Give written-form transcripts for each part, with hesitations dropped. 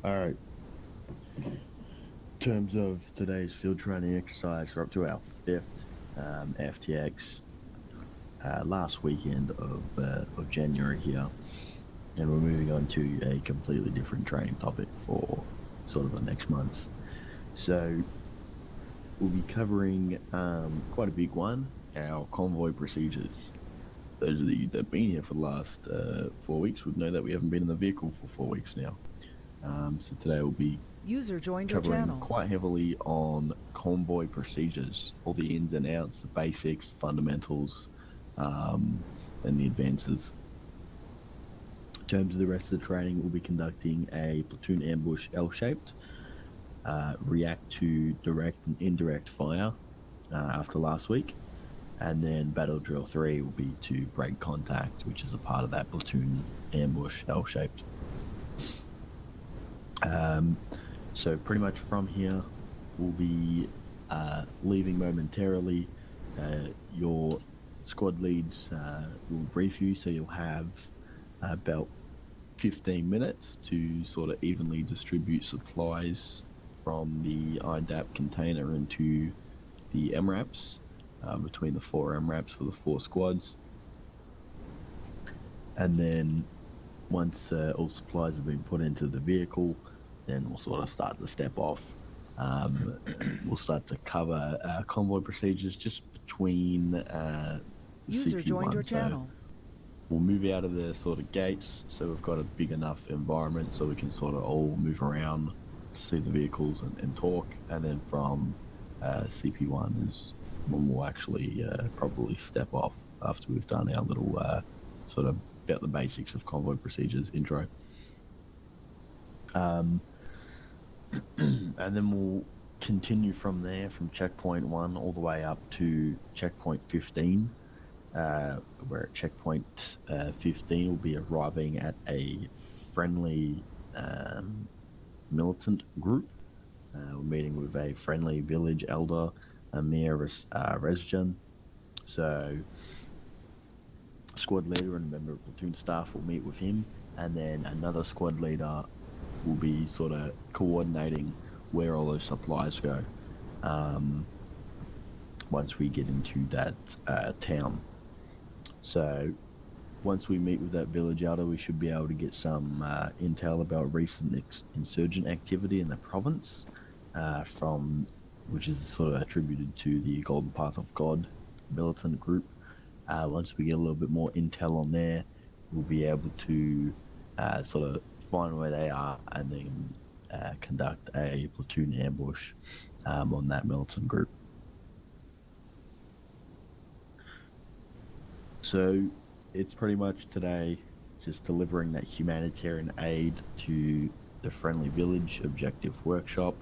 All right. In terms of today's field training exercise, we're up to our fifth FTX last weekend of January here, and we're moving on to a completely different training topic for sort of the next month. So we'll be covering quite a big one, our convoy procedures. Those of you that have been here for the last 4 weeks would know that we haven't been in the vehicle for 4 weeks now. So today we'll be User joined your covering channel. quite heavily on convoy procedures, all the ins and outs, the basics, fundamentals, and the advances. In terms of the rest of the training, we'll be conducting a platoon ambush L-shaped, react to direct and indirect fire after last week, and then battle drill 3 will be to break contact, which is a part of that platoon ambush L-shaped. So pretty much from here, we'll be leaving momentarily. Your squad leads will brief you, so you'll have about 15 minutes to sort of evenly distribute supplies from the IDAP container into the MRAPs, between the 4 MRAPs for the 4 squads. And then once all supplies have been put into the vehicle, then we'll sort of start to step off. We'll start to cover convoy procedures just between the User joined CP1. your So channel. we'll move out of the sort of gates, so we've got a big enough environment so we can sort of all move around to see the vehicles and talk. And then from CP1 is when we'll actually probably step off after we've done our little sort of about the basics of convoy procedures intro. And then we'll continue from there, from checkpoint 1 all the way up to checkpoint 15, where at checkpoint 15 we'll be arriving at a friendly militant group. We're meeting with a friendly village elder, Amir Resjan. So squad leader and a member of platoon staff will meet with him, and then another squad leader will be sort of coordinating where all those supplies go once we get into that town. So once we meet with that village elder, we should be able to get some intel about recent insurgent activity in the province, from which is sort of attributed to the Golden Path of God militant group. Once we get a little bit more intel on there, we'll be able to sort of find where they are and then conduct a platoon ambush on that militant group. So it's pretty much today just delivering that humanitarian aid to the friendly village objective workshop,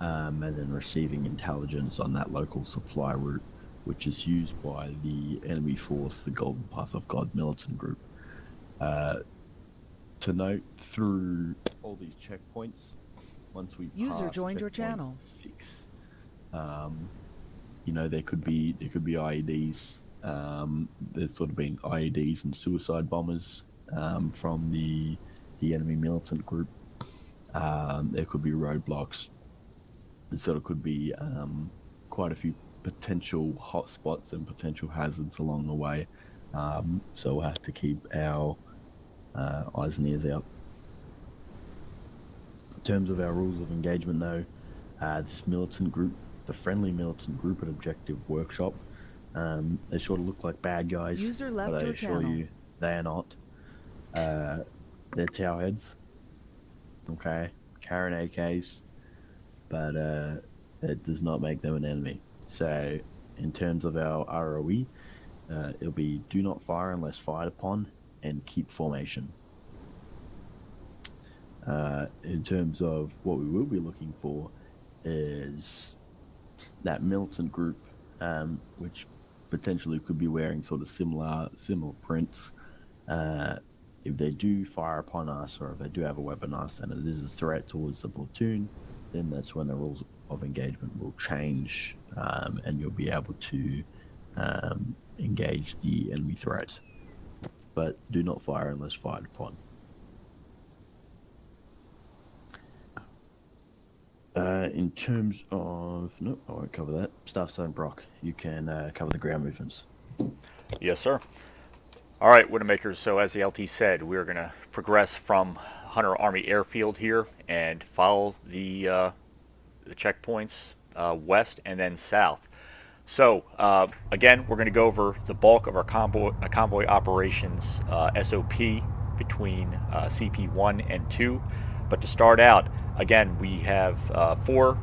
and then receiving intelligence on that local supply route, which is used by the enemy force, the Golden Path of God militant group. To note, through all these checkpoints, once we User pass joined your checkpoint channel. 6, there could be IEDs. There's sort of been IEDs and suicide bombers from the enemy militant group. There could be roadblocks. There sort of could be quite a few potential hotspots and potential hazards along the way. So we'll have to keep our eyes and ears out. In terms of our rules of engagement, though, this militant group, the friendly militant group at Objective Workshop, they sort of look like bad guys, User but left I your assure channel. you they are not. They're towerheads, okay, carrying AKs, but it does not make them an enemy. So, in terms of our ROE, it'll be do not fire unless fired upon and keep formation. In terms of what we will be looking for is that militant group, which potentially could be wearing sort of similar prints. If they do fire upon us, or if they do have a weapon on us and it is a threat towards the platoon, then that's when the rules of engagement will change, and you'll be able to engage the enemy threat. But do not fire unless fired upon. In terms of... Nope, I won't cover that. Staff Sergeant Brock, you can cover the ground movements. Yes, sir. All right, Widowmakers. So as the LT said, we're going to progress from Hunter Army Airfield here and follow the checkpoints west and then south. So again, we're going to go over the bulk of our convoy operations SOP between CP1 and 2. But to start out, again, we have 4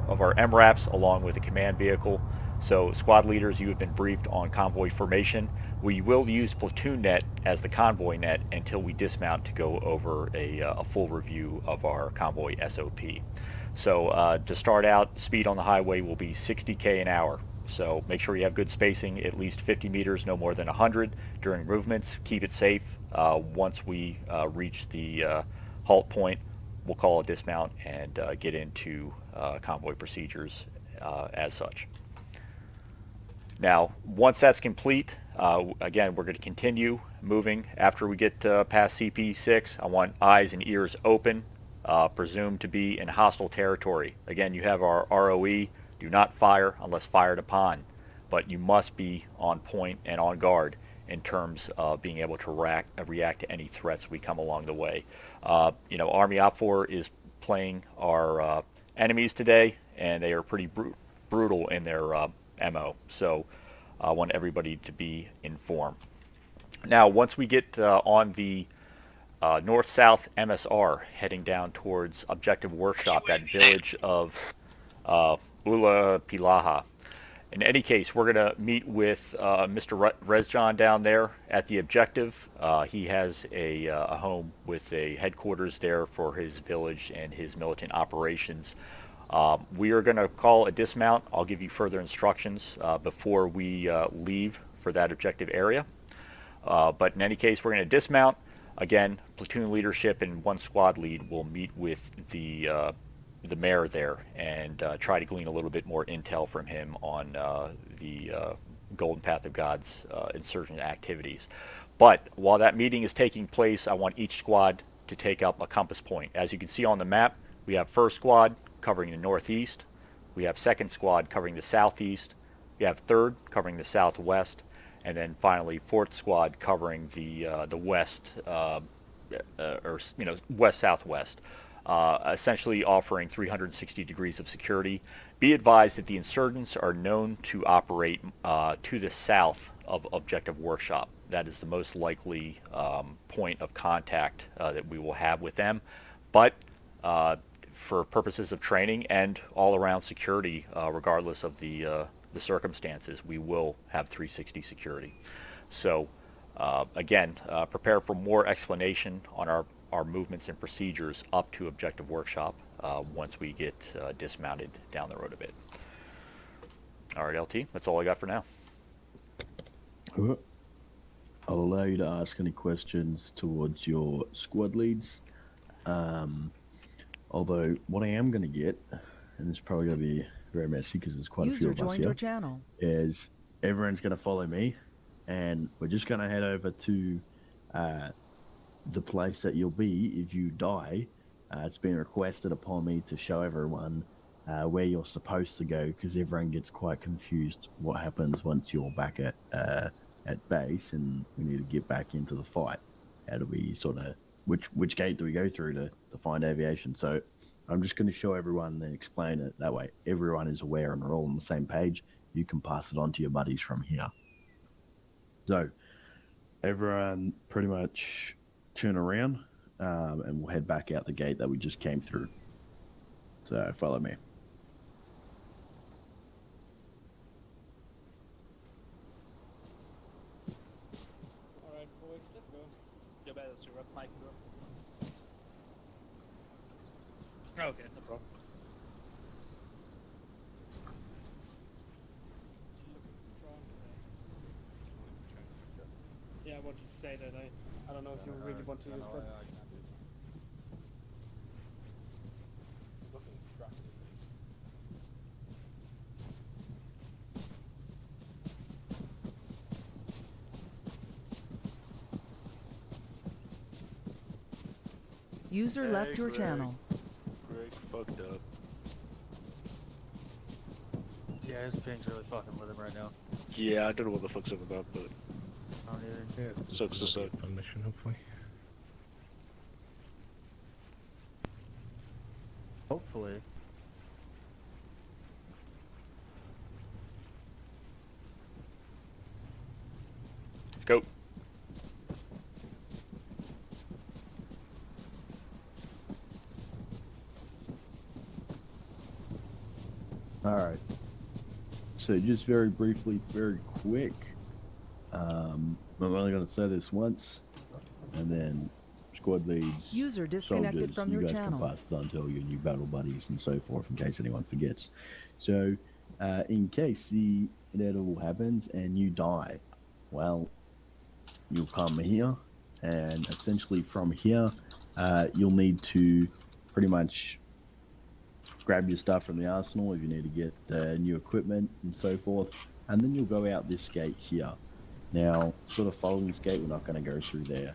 of our MRAPs along with a command vehicle. So squad leaders, you have been briefed on convoy formation. We will use platoon net as the convoy net until we dismount to go over a full review of our convoy SOP. So to start out, speed on the highway will be 60 km an hour. So make sure you have good spacing, at least 50 meters, no more than 100 during movements. Keep it safe. Once we reach the halt point, we'll call a dismount and get into convoy procedures as such. Now, once that's complete, again, we're going to continue moving. After we get past CP6, I want eyes and ears open, presumed to be in hostile territory. Again, you have our ROE. Do not fire unless fired upon, but you must be on point and on guard in terms of being able to react to any threats we come along the way. Army Op4 is playing our enemies today, and they are pretty brutal in their MO. So I want everybody to be informed. Now, once we get on the north-south MSR, heading down towards Objective Workshop, that village of Ula Pilaha. In any case, we're going to meet with Mr. Rezjan down there at the objective. He has a home with a headquarters there for his village and his militant operations. We are going to call a dismount. I'll give you further instructions before we leave for that objective area. But in any case, we're going to dismount. Again, platoon leadership and one squad lead will meet with the mayor there and try to glean a little bit more intel from him on the Golden Path of God's insurgent activities. But while that meeting is taking place, I want each squad to take up a compass point. As you can see on the map, we have first squad covering the northeast, we have second squad covering the southeast, we have third covering the southwest, and then finally fourth squad covering the west west-southwest. Essentially offering 360 degrees of security. Be advised that the insurgents are known to operate to the south of Objective Workshop. That is the most likely point of contact that we will have with them. But for purposes of training and all-around security, regardless of the circumstances, we will have 360 security. So again, prepare for more explanation on our movements and procedures up to Objective Workshop once we get dismounted down the road a bit. All right, LT, that's all I got for now. I'll allow you to ask any questions towards your squad leads. Although what I am going to get, and it's probably going to be very messy because there's quite a few of us here, is everyone's going to follow me, and we're just going to head over to the place that you'll be if you die. It's been requested upon me to show everyone where you're supposed to go, because everyone gets quite confused what happens once you're back at base and we need to get back into the fight. How do we sort of, which gate do we go through to find aviation? So I'm just going to show everyone and explain it. That way everyone is aware and we're all on the same page. You can pass it on to your buddies from here. So everyone pretty much turn around and we'll head back out the gate that we just came through. So follow me. Alright boys, let's go. Jag börjar surra på mic bro. Okay, no problem. Looking strong today. Yeah, I wanted to say that I don't know if you really want to use that. Looking strong. User left your channel. Greg fucked up. Yeah, his ping's really fucking with him right now. Yeah, I don't know what the fuck's up with that, but I don't either. Yeah, this Sucks to will be suck. a fun mission, hopefully. Hopefully. Let's go. All right. So just very briefly, very quick. I'm only going to say this once, and then squad leads, User disconnected soldiers, from you your guys channel. can pass this on to all your new battle buddies and so forth in case anyone forgets. So, in case the inevitable happens and you die, well, you'll come here, and essentially from here, you'll need to pretty much grab your stuff from the arsenal if you need to get new equipment and so forth, and then you'll go out this gate here. Now, sort of following this gate, we're not going to go through there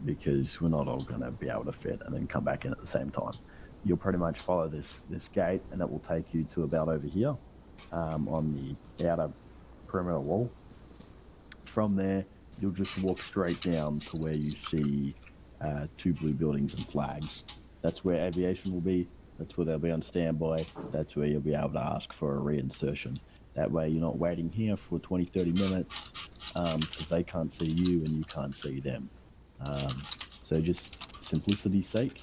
because we're not all going to be able to fit and then come back in at the same time. You'll pretty much follow this gate, and it will take you to about over here on the outer perimeter wall. From there, you'll just walk straight down to where you see 2 blue buildings and flags. That's where aviation will be. That's where they'll be on standby. That's where you'll be able to ask for a reinsertion. That way you're not waiting here for 20, 30 minutes because they can't see you and you can't see them. So just simplicity's sake,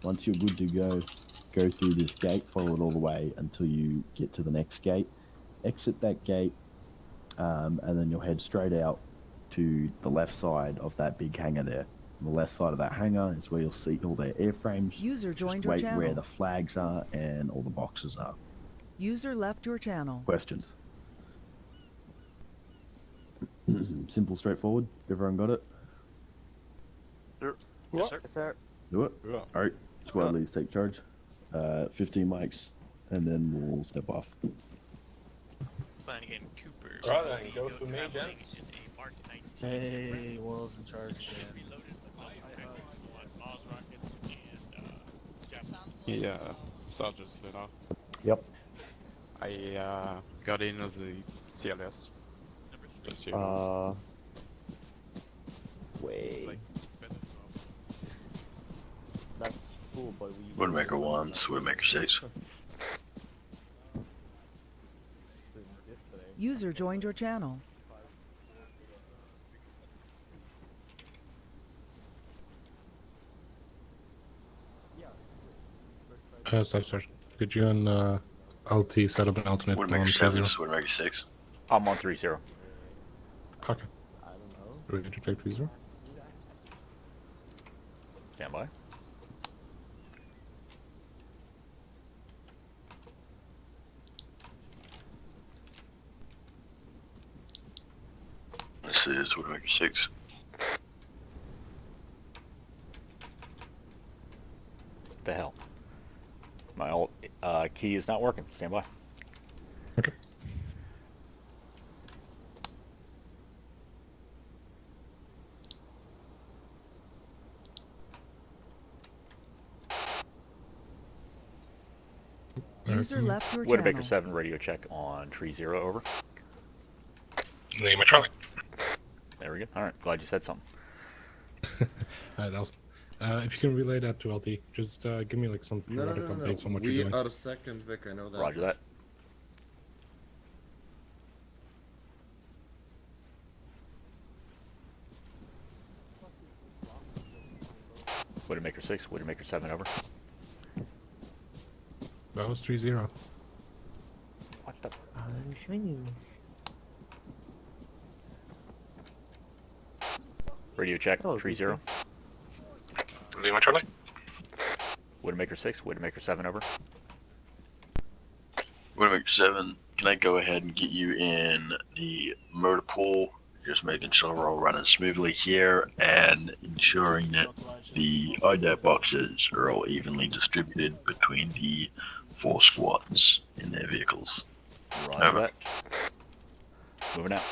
once you're good to go through this gate, follow it all the way until you get to the next gate. Exit that gate, and then you'll head straight out to the left side of that big hangar there. On the left side of that hangar is where you'll see all their airframes. User joined Just your wait channel. where the flags are and all the boxes are. User left your channel. Questions? Simple, straightforward. Everyone got it? yes, sir. Sir. Do it? Yeah. All right. Squad leads take charge. 15 mics, and then we'll step off. Flanagan Cooper. Right then, go for me, gents. Hey, Will's in charge again. Yeah, Sergeant's lit off. Yep. I got in as a CLS. Just so you know. Wait. That's cool, but we. Woodmaker 1, Woodmaker 6. User joined your channel. Sorry. Could you and LT set up an alternate on Woodmaker 7, 30? Woodmaker 6. I'm on 3-0. Okay. I don't know. Ready to take 30? Stand by. This is Woodmaker 6. What the hell? My alt key is not working. Stand by. Okay. User left your Woodmaker channel. 7 radio check on 3-0, over. Name of Charlie. There we go. Alright, glad you said something. Alright, awesome. If you can relay that to LT, just give me like some periodic updates on what We you're doing. are second, Vic, I know that. Roger that. Widowmaker 6, Widowmaker 7, over. That was 3-0. What the? Radio check, 3-0. Name of Charlie. Widowmaker 6, Widowmaker 7, over. Woodmaker 7, can I go ahead and get you in the motor pool? Just making sure we're all running smoothly here and ensuring that the IDAP boxes are all evenly distributed between the 4 squads in their vehicles. Roger Over. that. Moving out.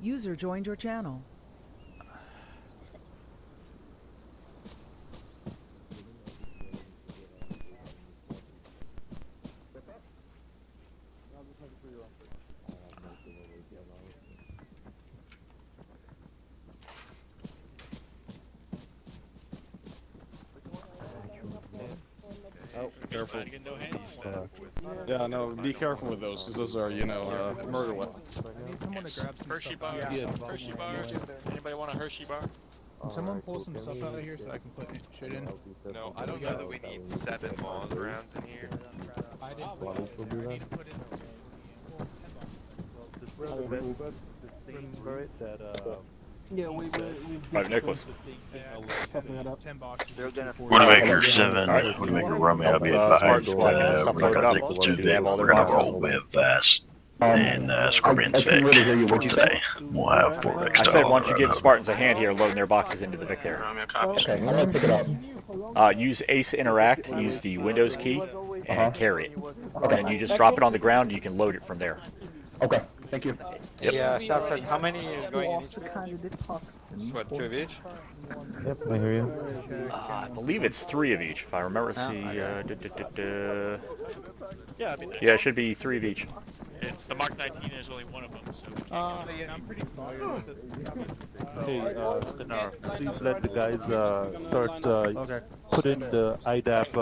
User joined your channel. careful. No hands. Yeah, no, be careful with those, because those are, you know, murder weapons. I need someone to grab some Hershey stuff. bars. Yeah. Hershey bars. Anybody want a Hershey bar? Can someone pull some stuff out of here so I can put shit in? No, I don't know that we need 7 Mons rounds in here. I didn't Why would you do that? Yeah, we Private Nicholas. Setting it up. 10 boxes. Widowmaker 7, Widowmaker Rummy, I'll be advised. Spark Squad, stuff We're loaded gonna up. take the two Do they have all vehicles, their we're gonna boxes? roll with Vast and Scorpion's Vic for today. We'll have 4 Vics I said, why don't you give Spartans a hand here loading their boxes into the Vic there. Okay, I'm gonna pick it up. Use Ace Interact, use the Windows key, and carry it. And then you just drop it on the ground, and you can load it from there. Okay, thank you. Yep. Yeah, staff said, how many are going in each vehicle? What, 2 of each? Yep, I hear you. I believe it's 3 of each, if I remember. Let's see. Yeah, that'd be nice. Yeah, it should be 3 of each. It's the Mark 19. There's only one of them, so. Yeah, I'm pretty familiar with it. Hey, Stinar, please let the guys start put in the IDAP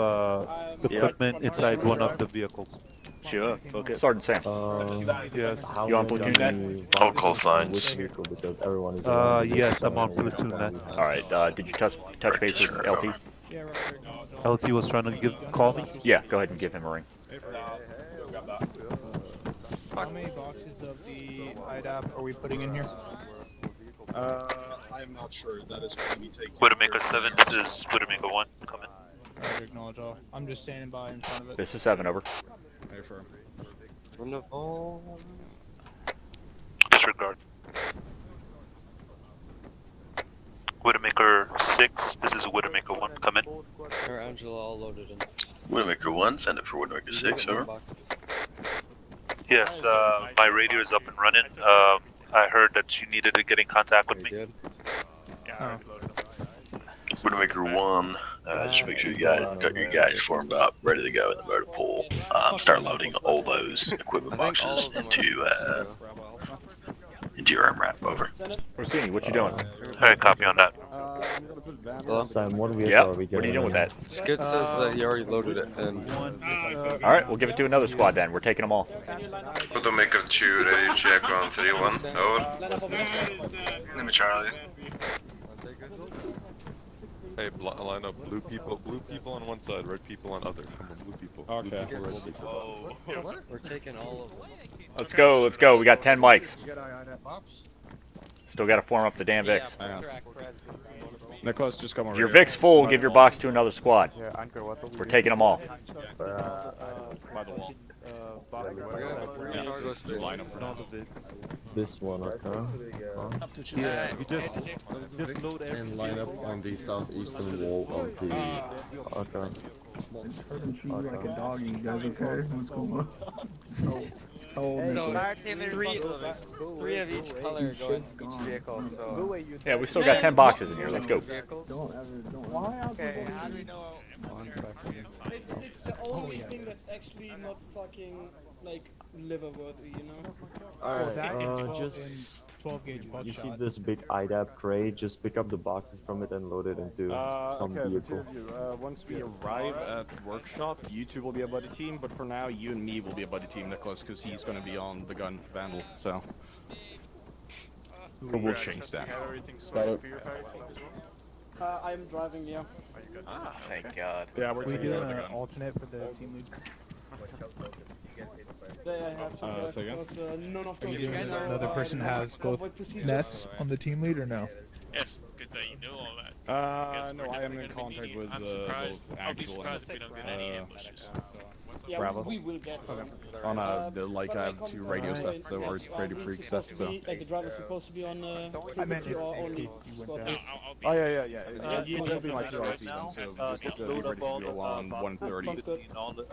equipment inside one of the vehicles. Sure, okay. Sergeant Sam. Yes. You on platoon net? All call signs. Yes, I'm on platoon net. Alright, did you touch base with LT? Yeah, right. LT was trying to call me. Yeah, go ahead and give him a ring. How many boxes of the IDAP are we putting in here? I'm not sure. That is going to be taken. Widowmaker 7, this is Widowmaker 1, coming. Roger, acknowledge all. I'm just standing by in front of it. This is 7, over. Disregard. Widowmaker 6, this is Widowmaker 1, come in. Angela all loaded in. Widowmaker 1, send it for Widowmaker 6, over. Yes, my radio is up and running. I heard that you needed to get in contact with me. Widowmaker 1, just make sure you guys got your guys formed up, ready to go in the motor pool. Start loading all those equipment boxes into your ArmA, over. Rossini, what you doing? Alright, copy on that. Sam, what Yeah, what are you doing with that? Skid says that he already loaded it, and Alright, we'll give it to another squad then. We're taking them all. Widowmaker 2, ready to check on 3-1. Over. Name me Charlie. Hey, line up blue people on one side, red people on other. Come on, blue people. Okay. we're taking all of them. Let's go, let's go. We got 10 mics. Still got to form up the damn Vics. Nicholas, just come over If your here. Vic's full, give your box to another squad. We're taking them all. By the wall. This one, okay. Yeah, you just load everything. And line up on the southeastern wall of the... Okay. like a dog, you guys okay? What's going on? So, three of each color go in each vehicle, so... Yeah, we still got 10 boxes in here. Let's go. Okay, how do we know... It's the only thing that's actually not fucking, like, liver-worthy, you know? Alright, just 12 gauge you see this big IDAP crate, just pick up the boxes from it and load it into some Okay, the vehicle. two of you. Once we arrive at the workshop, you two will be a buddy team, but for now, you and me will be a buddy team, Nicholas, because he's going to be on the gun vandal, so... But we'll change that. I'm driving, yeah. Ah, thank God. Yeah, we're We taking doing the an gun. alternate for the team lead? Yeah, I have to, say again? because none of Are you those doing know, another person has both convoy procedures. nets on the team lead or no? Yes, good that you know all that. No, I am in contact with both Axel and Yeah, Bravo. we will get some. on I have two radio sets, or radio freak sets, so... Like the driver's supposed to be on I meant frequency or only you went down. Oh, yeah. You'll be my two ICs, so just be ready to go on 130. Sounds good.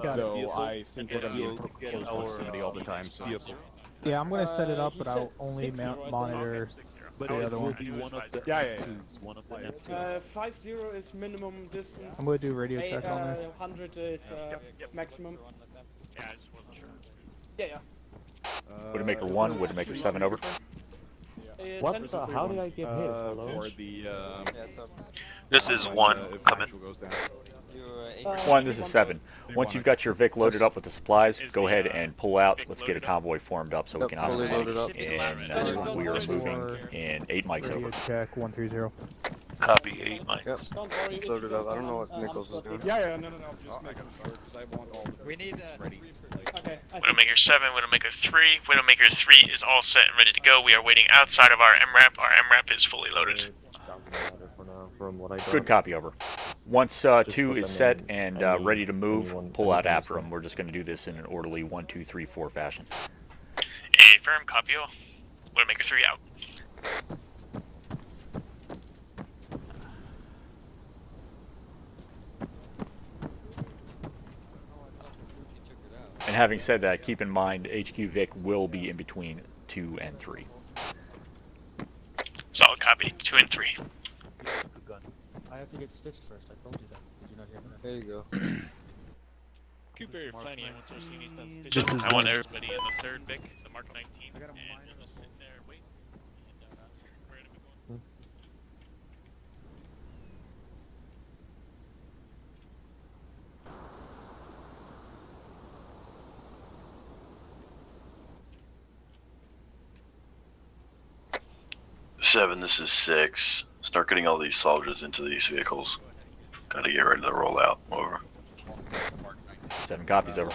Though I think we're going to be in close proximity all the time, so... Yeah, I'm gonna set it up, but I'll only monitor the other one. Yeah. 50 is minimum distance. I'm gonna do radio check on there. 100 is maximum. Yeah, I just wasn't sure. Yeah. Widowmaker 1, Widowmaker 7, over. What the? How did I get hit? Hello? For the, This is 1, come in. goes down. Do One, this is 7. Once you've got your Vic loaded up with the supplies, go ahead and pull out. Let's get a convoy formed up so we can fully loaded up. and we are moving in 8 mics over. Check 130. Copy 8 mics. Yep. It's loaded up. I don't know what Nichols is doing. Yeah, no, I'm just making sure because I want all the. We need ready. Okay. Widowmaker 7, Widowmaker 3. Widowmaker 3 is all set and ready to go. We are waiting outside of our MRAP. Our MRAP is fully loaded. Good copy, over. Once 2 is set and ready to move, pull out after them. We're just going to do this in an orderly 1, 2, 3, 4 fashion. A firm, copy all. Widowmaker 3 out. And having said that, keep in mind HQ Vic will be in between 2 and 3. Solid copy, 2 and 3. I have to get stitched first. I told you that. Did you not hear me? There you go. Cooper, you're plenty. Once Orsini's done stitching, I want everybody in the 3rd Vic, the Mark 19, and we'll just sit there and wait. And we're gonna be going. 7, this is 6. Start getting all these soldiers into these vehicles. Gotta get ready to roll out. Over. 7 copies, over.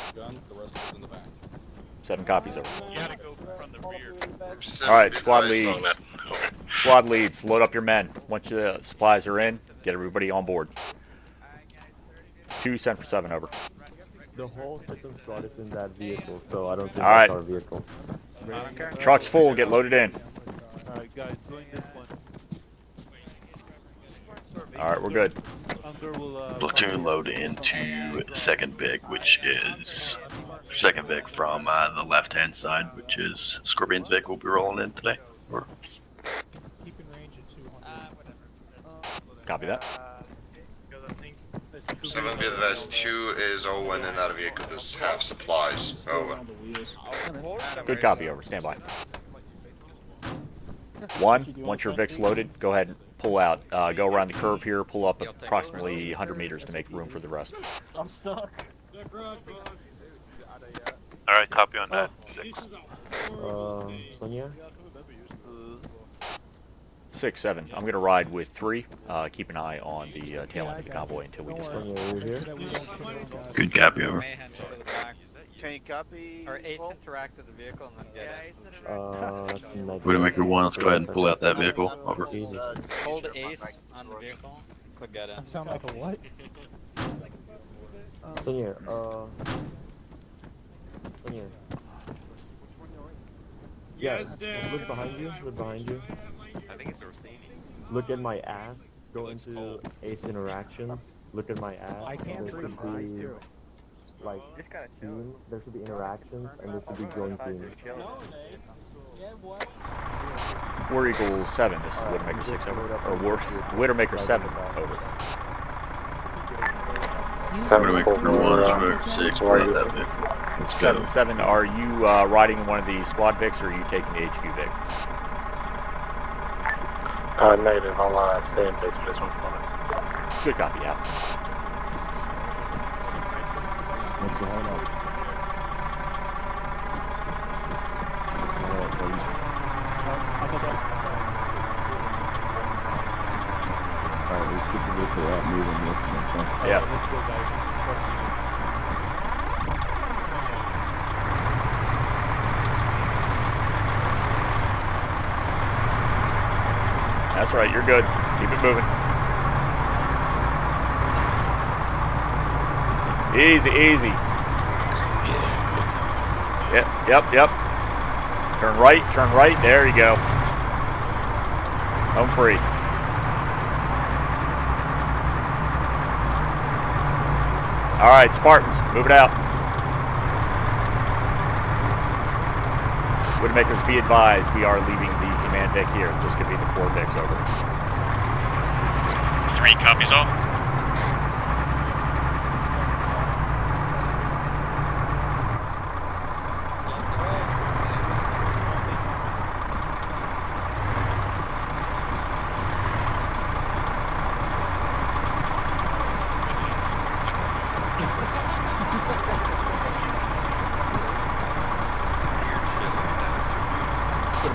7 copies, over. You gotta go from the rear. Alright, squad leads. Squad leads, load up your men. Once the supplies are in, get everybody on board. 2 sent for 7, over. The whole second squad is in that vehicle, so I don't think Alright. that's our vehicle. Truck's full, get loaded in. Alright guys, doing this one. Alright, we're good. Platoon load into 2nd Vic, which is 2nd Vic from the left-hand side, which is Scorpion's Vic will be rolling in today. Or... Copy that. 7 be advised, 2 is all in and out of vehicle. This have supplies. Over. Good copy, over. Stand by. 1, once your Vic's loaded, go ahead and pull out. Go around the curve here, pull up approximately 100 meters to make room for the rest. I'm stuck. Alright, copy on that. 6. Sonia? 6, 7. I'm going to ride with 3. Keep an eye on the tail end of the convoy until we discuss. Good copy, over. Can you copy? Or Ace interact with the vehicle and then get it. Widowmaker 1, let's go ahead and pull out that vehicle. Over. Hold Ace on the vehicle. Click get in. Sound like a what? Sonia, Sonia. Yes, look behind you, look behind you. I think it's Orsini. Look at my ass, go into Ace interactions, look at my ass. I can't read mine too. Like, team, there should be interactions, and there should be joint teams. War Eagle 7, this is Widowmaker 6, over. Or Widowmaker 7, over. Widowmaker 1, over. 6, we're on that Vic. Let's go. 7, are you riding in one of the squad Vics, or are you taking the HQ Vic? Negative, I'll stay in place for this one. Good copy, yeah. What's the hold up? What's the hold up, please? Alright, let's get the vehicle out moving this one. Yeah. Let's go, guys. That's right, you're good. Keep it moving. Easy, easy. Yep. Turn right, there you go. Home free. Alright, Spartans, move it out. Widowmakers, be advised, we are leaving the command deck here. Just gonna be the 4 decks, over. 3 copies all.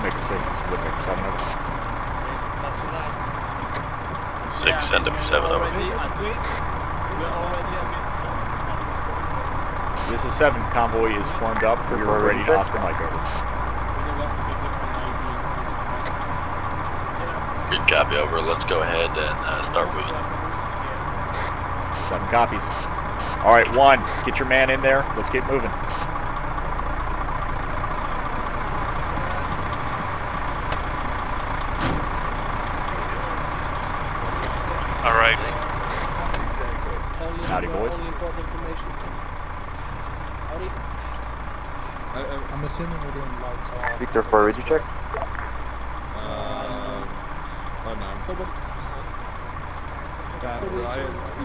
Woodpecker 6, this is Woodpecker 7 over. That's for last. 6, send it for 7 over. This is 7, convoy is formed up, we are ready to Oscar Mike over. Good copy, over. Let's go ahead and start moving. 7 copies. Alright, 1, get your man in there, let's get moving. Alright. Howdy, boys. I'm assuming we're doing lights off. Victor, for a ready check? Oh no.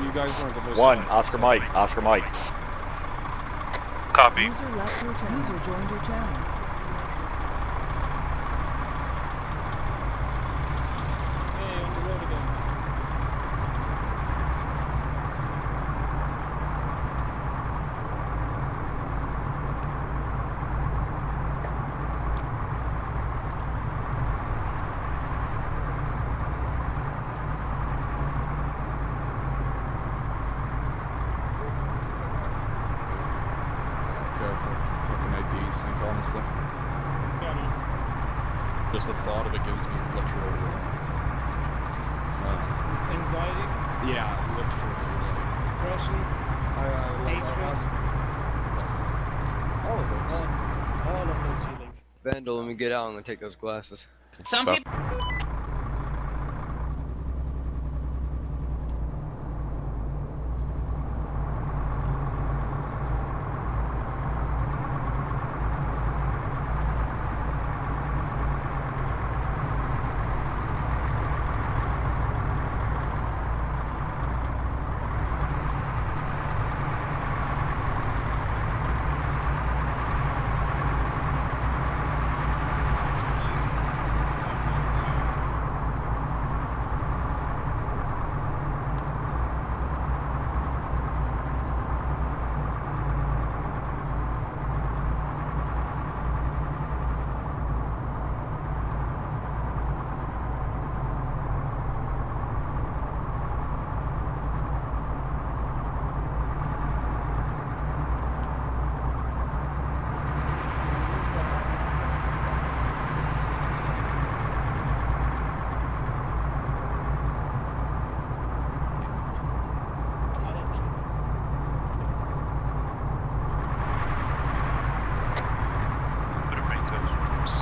You guys aren't the most... 1, Oscar Mike, Oscar Mike. Copy. User left your channel. User joined your channel. Hey, on the road again. Fucking IDs, think honestly. Yeah, no. Just the thought of it gives me literal Anxiety, yeah, literally depression, hatred, yes. All of those. all of those feelings. Vandal, let me get out. I'm gonna take those glasses. Some people.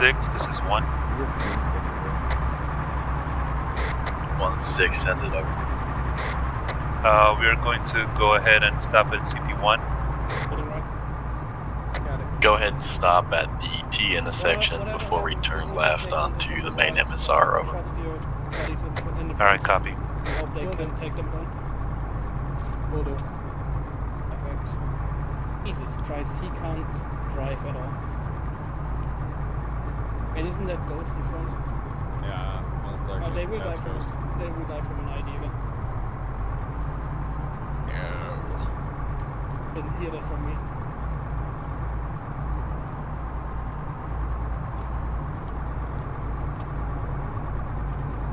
This is 1. 1-6, send it over. We are going to go ahead and stop at CP1. Go ahead and stop at the T intersection before we turn left onto the main MSR, over. Trust your buddies in the front. Alright, copy. I hope they can take them down. Will do. Perfect. Jesus Christ, he can't drive at all. And isn't that Ghost in front? Yeah, Oh, they will die from an ID again. Didn't hear that from me.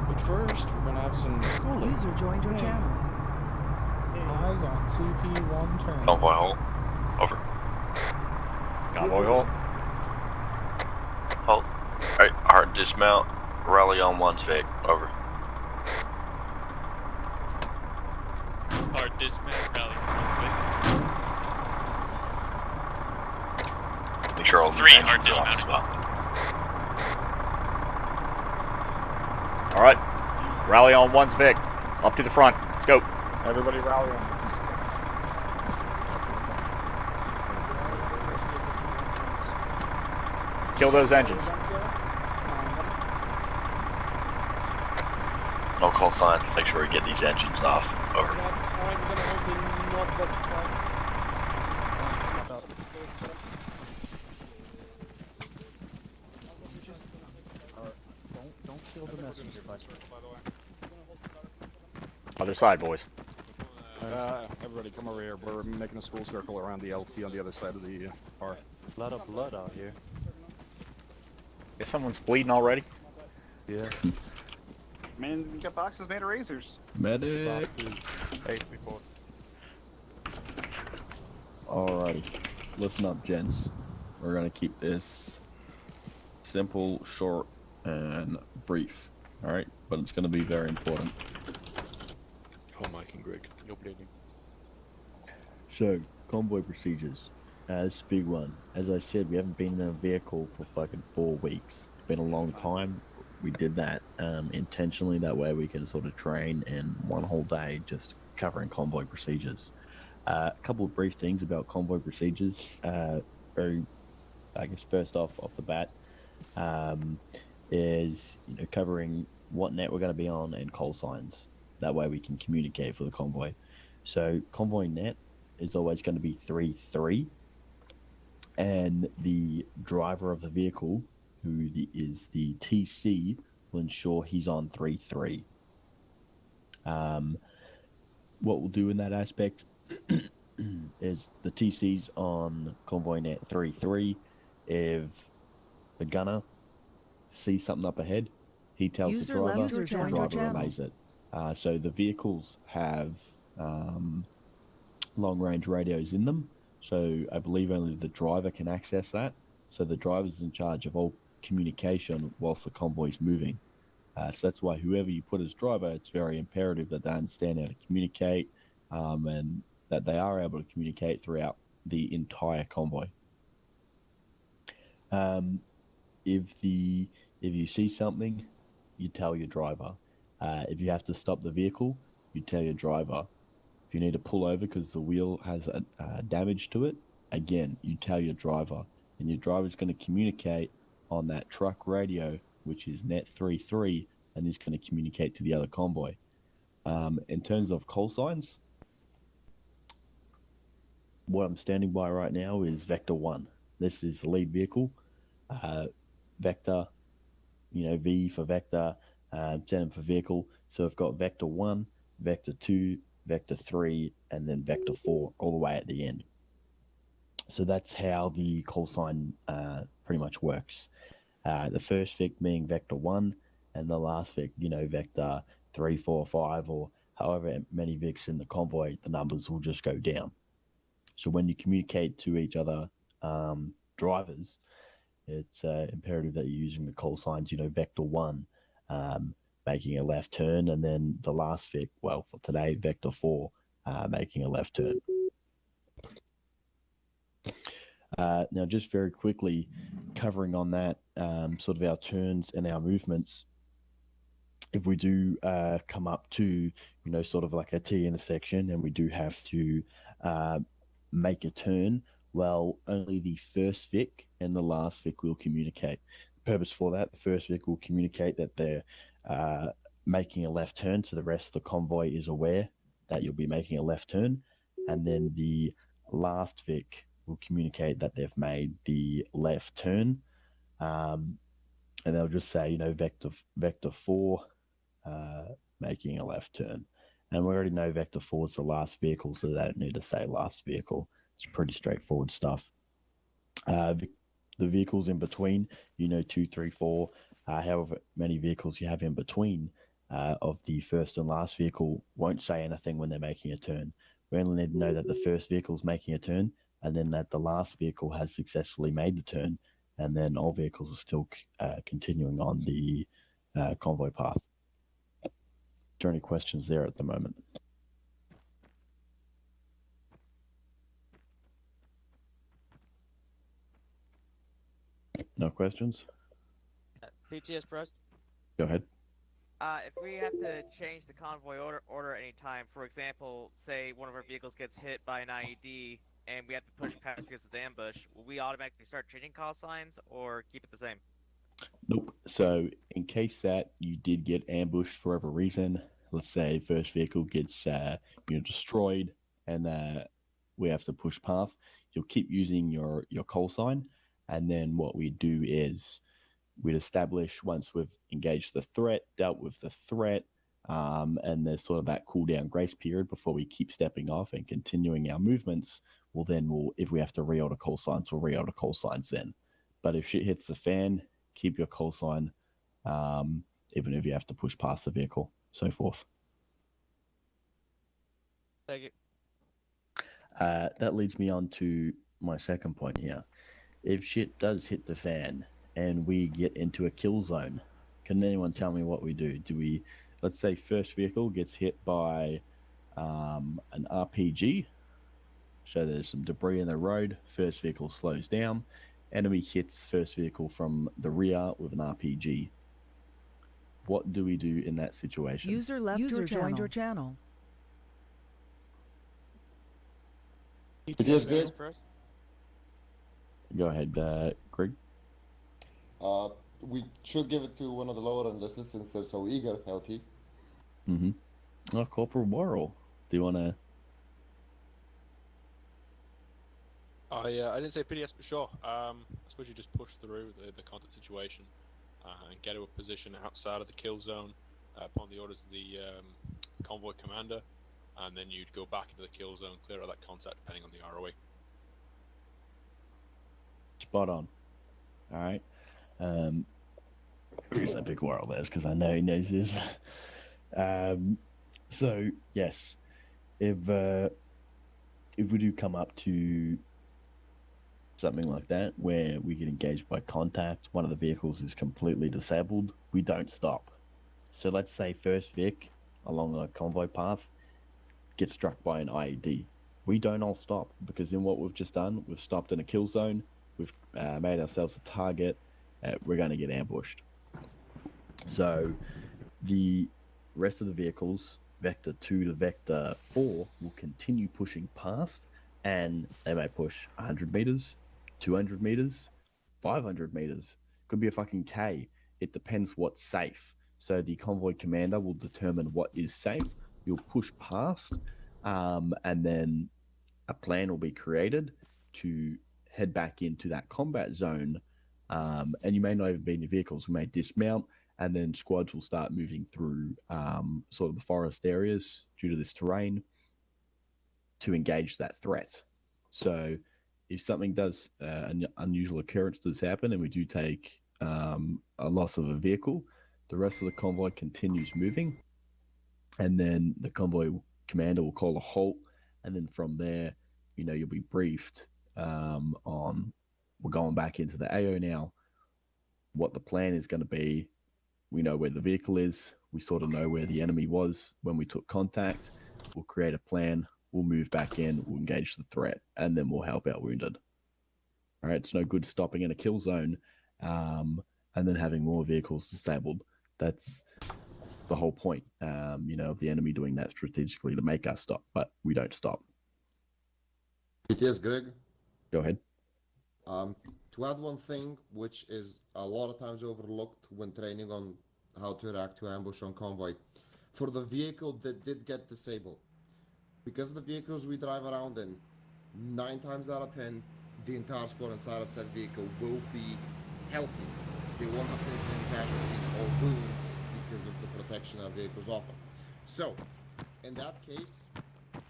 But first, we're gonna have some schooling. User joined your channel. Eyes on CP1 turn. Convoy hold. Over. Convoy hold. Hold. Alright, hard dismount. Rally on 1's Vic. Over. Hard dismount, rally. Make sure all 3 hard dismount. Alright, rally on 1's Vic. Up to the front, let's go. Everybody rally on. Kill those engines. No call signs. Make sure we get these engines off. Over. Alright, we're gonna hold the northwest side. Don't kill the messenger, bud. Other side, boys. Everybody come over here. We're making a school circle around the LT on the other side of the car. A lot of blood out here. If someone's bleeding already. Yeah. Man, you got boxes made of razors. Medic. AC port. Alrighty, listen up, gents. We're gonna keep this simple, short, and brief. All right, but it's gonna be very important. Oh, Mike and Greg, no bleeding. So, convoy procedures. That's a big one. As I said, we haven't been in a vehicle for fucking 4 weeks. It's been a long time. We did that intentionally. That way we can sort of train in one whole day just covering convoy procedures. A couple of brief things about convoy procedures. Very, I guess, first off the bat, is covering what net we're going to be on and call signs. That way we can communicate for the convoy. So convoy net is always going to be 3-3, and the driver of the vehicle, who is the TC, will ensure he's on 3-3. What we'll do in that aspect is the TC's on convoy net 3-3. If the gunner sees something up ahead, he tells User the driver, user joined your driver channel. relays it. So the vehicles have long-range radios in them, so I believe only the driver can access that. So the driver's in charge of all communication whilst the convoy's moving. So that's why whoever you put as driver, it's very imperative that they understand how to communicate, and that they are able to communicate throughout the entire convoy. If you see something, you tell your driver. If you have to stop the vehicle, you tell your driver. If you need to pull over because the wheel has damage to it, again, you tell your driver. And your driver's going to communicate on that truck radio, which is net 3-3, and is going to communicate to the other convoy. In terms of call signs, what I'm standing by right now is Vector 1. This is the lead vehicle. Vector, V for Vector, Zen for vehicle. So I've got Vector 1, Vector 2, Vector 3, and then Vector 4 all the way at the end. So that's how the call sign pretty much works. The first Vic being Vector 1, and the last Vic, Vector 3, 4, 5, or however many Vics in the convoy, the numbers will just go down. So when you communicate to each other drivers, it's imperative that you're using the call signs, Vector 1, making a left turn, and then the last Vic, well, for today, Vector 4, making a left turn. Now, just very quickly covering on that, sort of our turns and our movements. If we do come up to, sort of like a T intersection, and we do have to make a turn, well, only the first Vic and the last Vic will communicate. The purpose for that, the first Vic will communicate that they're making a left turn, so the rest of the convoy is aware that you'll be making a left turn, and then the last Vic will communicate that they've made the left turn, and they'll just say, Vector 4 making a left turn. And we already know Vector 4 is the last vehicle, so they don't need to say last vehicle. It's pretty straightforward stuff. The vehicles in between, 2, 3, 4, however many vehicles you have in between of the first and last vehicle won't say anything when they're making a turn. We only need to know that the first vehicle is making a turn, and then that the last vehicle has successfully made the turn, and then all vehicles are still continuing on the convoy path. Are there any questions there at the moment? No questions? PTS press. Go ahead. If we have to change the convoy order at any time, for example, say one of our vehicles gets hit by an IED and we have to push past because it's ambush, will we automatically start changing call signs or keep it the same? Nope. So in case that you did get ambushed for whatever reason, let's say first vehicle gets destroyed and we have to push path, you'll keep using your call sign, and then what we do is we'd establish, once we've engaged the threat, dealt with the threat, and there's sort of that cooldown grace period before we keep stepping off and continuing our movements. If we have to reorder call signs, we'll reorder call signs then. But if shit hits the fan, keep your call sign, even if you have to push past the vehicle, so forth. Thank you. That leads me on to my second point here. If shit does hit the fan and we get into a kill zone, can anyone tell me what we do? Do we, let's say, first vehicle gets hit by an RPG, so there's some debris in the road, first vehicle slows down, enemy hits first vehicle from the rear with an RPG. What do we do in that situation? User left your joined your channel. It is good. Go ahead, Greg. We should give it to one of the lower enlisted since they're so eager, LT. Mm-hmm. Oh, Corporal Worrell, do you want to... I didn't say PDS, but sure. I suppose you just push through the contact situation and get to a position outside of the kill zone upon the orders of the convoy commander, and then you'd go back into the kill zone, clear out that contact depending on the ROE. Spot on. All right. The reason I pick Worrell there is because I know he knows this. So yes, if we do come up to something like that where we get engaged by contact, one of the vehicles is completely disabled, we don't stop. So let's say first Vic along a convoy path gets struck by an IED. We don't all stop, because in what we've just done, we've stopped in a kill zone, we've made ourselves a target, we're going to get ambushed. So the rest of the vehicles, Vector 2 to Vector 4, will continue pushing past, and they may push 100 meters, 200 meters, 500 meters. Could be a fucking K. It depends what's safe. So the convoy commander will determine what is safe. You'll push past, and then a plan will be created to head back into that combat zone. And you may not even be in your vehicles. We may dismount, and then squads will start moving through sort of the forest areas due to this terrain to engage that threat. So if something does, an unusual occurrence does happen, and we do take a loss of a vehicle, the rest of the convoy continues moving, and then the convoy commander will call a halt, and then from there, you'll be briefed on, we're going back into the AO now, what the plan is going to be. We know where the vehicle is, we sort of know where the enemy was when we took contact, we'll create a plan, we'll move back in, we'll engage the threat, and then we'll help our wounded. All right, it's no good stopping in a kill zone and then having more vehicles disabled. That's the whole point, of the enemy doing that strategically to make us stop, but we don't stop. It is, Greg. Go ahead. To add one thing, which is a lot of times overlooked when training on how to react to ambush on convoy, for the vehicle that did get disabled, because the vehicles we drive around in, 9 times out of 10, the entire squad inside of said vehicle will be healthy. They won't have taken any casualties or wounds because of the protection our vehicles offer. So, in that case,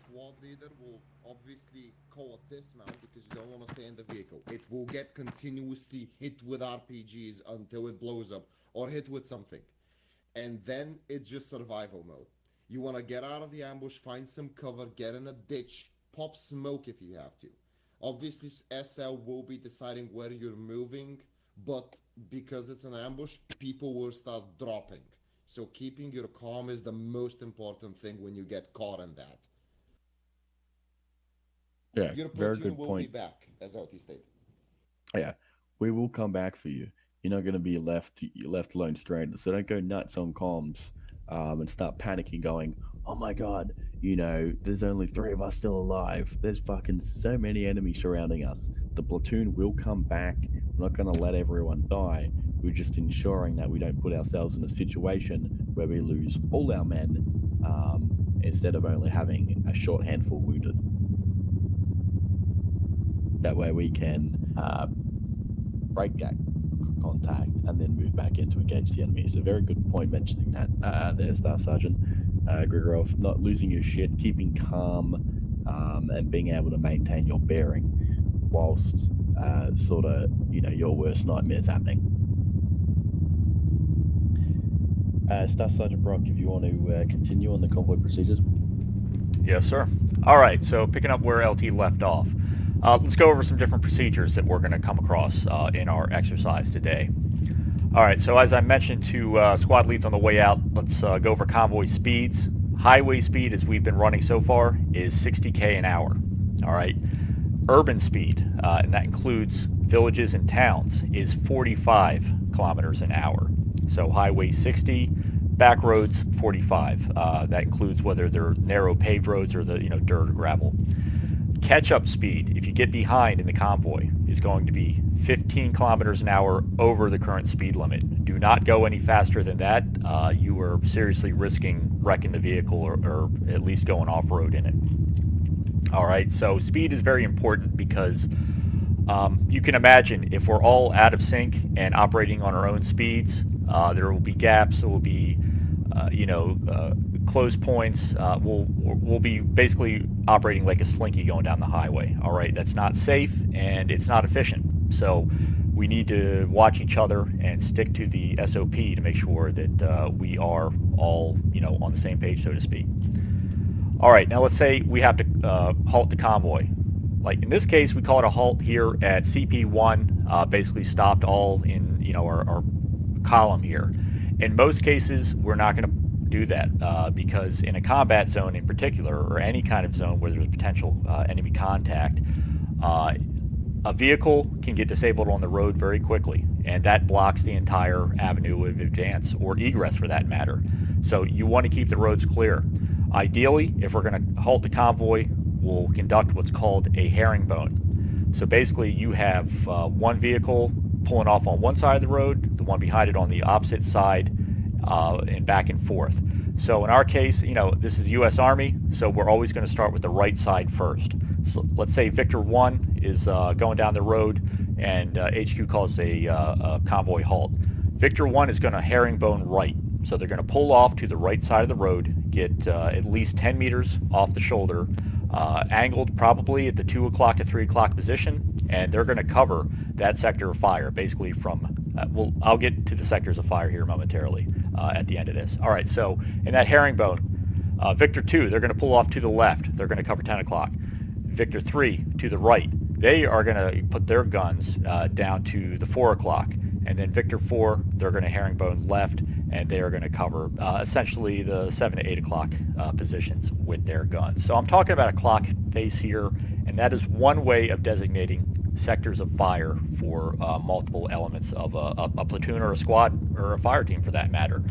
squad leader will obviously call a dismount because you don't want to stay in the vehicle. It will get continuously hit with RPGs until it blows up, or hit with something. And then it's just survival mode. You want to get out of the ambush, find some cover, get in a ditch, pop smoke if you have to. Obviously, SL will be deciding where you're moving, but because it's an ambush, people will start dropping. So keeping your calm is the most important thing when you get caught in that. Yeah, your very platoon good will point. be back, as LT stated. Yeah, we will come back for you. You're not going to be left alone stranded. So don't go nuts on comms and start panicking going, oh my god, there's only 3 of us still alive. There's fucking so many enemies surrounding us. The platoon will come back. We're not going to let everyone die. We're just ensuring that we don't put ourselves in a situation where we lose all our men instead of only having a short handful wounded. That way we can break that contact and then move back in to engage the enemy. So very good point mentioning that there, Staff Sergeant Grigorov. Not losing your shit, keeping calm, and being able to maintain your bearing whilst your worst nightmare's happening. Staff Sergeant Brock, if you want to continue on the convoy procedures. Yes, sir. All right, so picking up where LT left off. Let's go over some different procedures that we're going to come across in our exercise today. All right, so as I mentioned to squad leads on the way out, let's go over convoy speeds. Highway speed, as we've been running so far, is 60k an hour. All right. Urban speed, and that includes villages and towns, is 45 kilometers an hour. So highway 60, back roads 45. That includes whether they're narrow paved roads or the dirt or gravel. Catch-up speed, if you get behind in the convoy, is going to be 15 kilometers an hour over the current speed limit. Do not go any faster than that. You are seriously risking wrecking the vehicle or at least going off-road in it. All right, so speed is very important because you can imagine if we're all out of sync and operating on our own speeds, there will be gaps, there will be close points. We'll be basically operating like a slinky going down the highway. All right, that's not safe and it's not efficient. So we need to watch each other and stick to the SOP to make sure that we are all on the same page, so to speak. All right, now let's say we have to halt the convoy. Like in this case, we call it a halt here at CP1, basically stopped all in our column here. In most cases, we're not going to do that because in a combat zone in particular, or any kind of zone where there's potential enemy contact, a vehicle can get disabled on the road very quickly, and that blocks the entire avenue of advance, or egress for that matter. So you want to keep the roads clear. Ideally, if we're going to halt the convoy, we'll conduct what's called a herringbone. So basically you have one vehicle pulling off on one side of the road, the one behind it on the opposite side, and back and forth. So in our case, this is the U.S. Army, so we're always going to start with the right side first. So let's say Victor 1 is going down the road and HQ calls a convoy halt. Victor 1 is going to herringbone right. So they're going to pull off to the right side of the road, get at least 10 meters off the shoulder, angled probably at the 2 o'clock to 3 o'clock position, and they're going to cover that sector of fire, basically from, I'll get to the sectors of fire here momentarily at the end of this. All right, so in that herringbone, Victor 2, they're going to pull off to the left. They're going to cover 10 o'clock. Victor 3, to the right, they are going to put their guns down to the 4 o'clock. And then Victor 4, they're going to herringbone left, and they are going to cover essentially the 7 to 8 o'clock positions with their guns. So I'm talking about a clock face here, and that is one way of designating sectors of fire for multiple elements of a platoon or a squad or a fire team for that matter.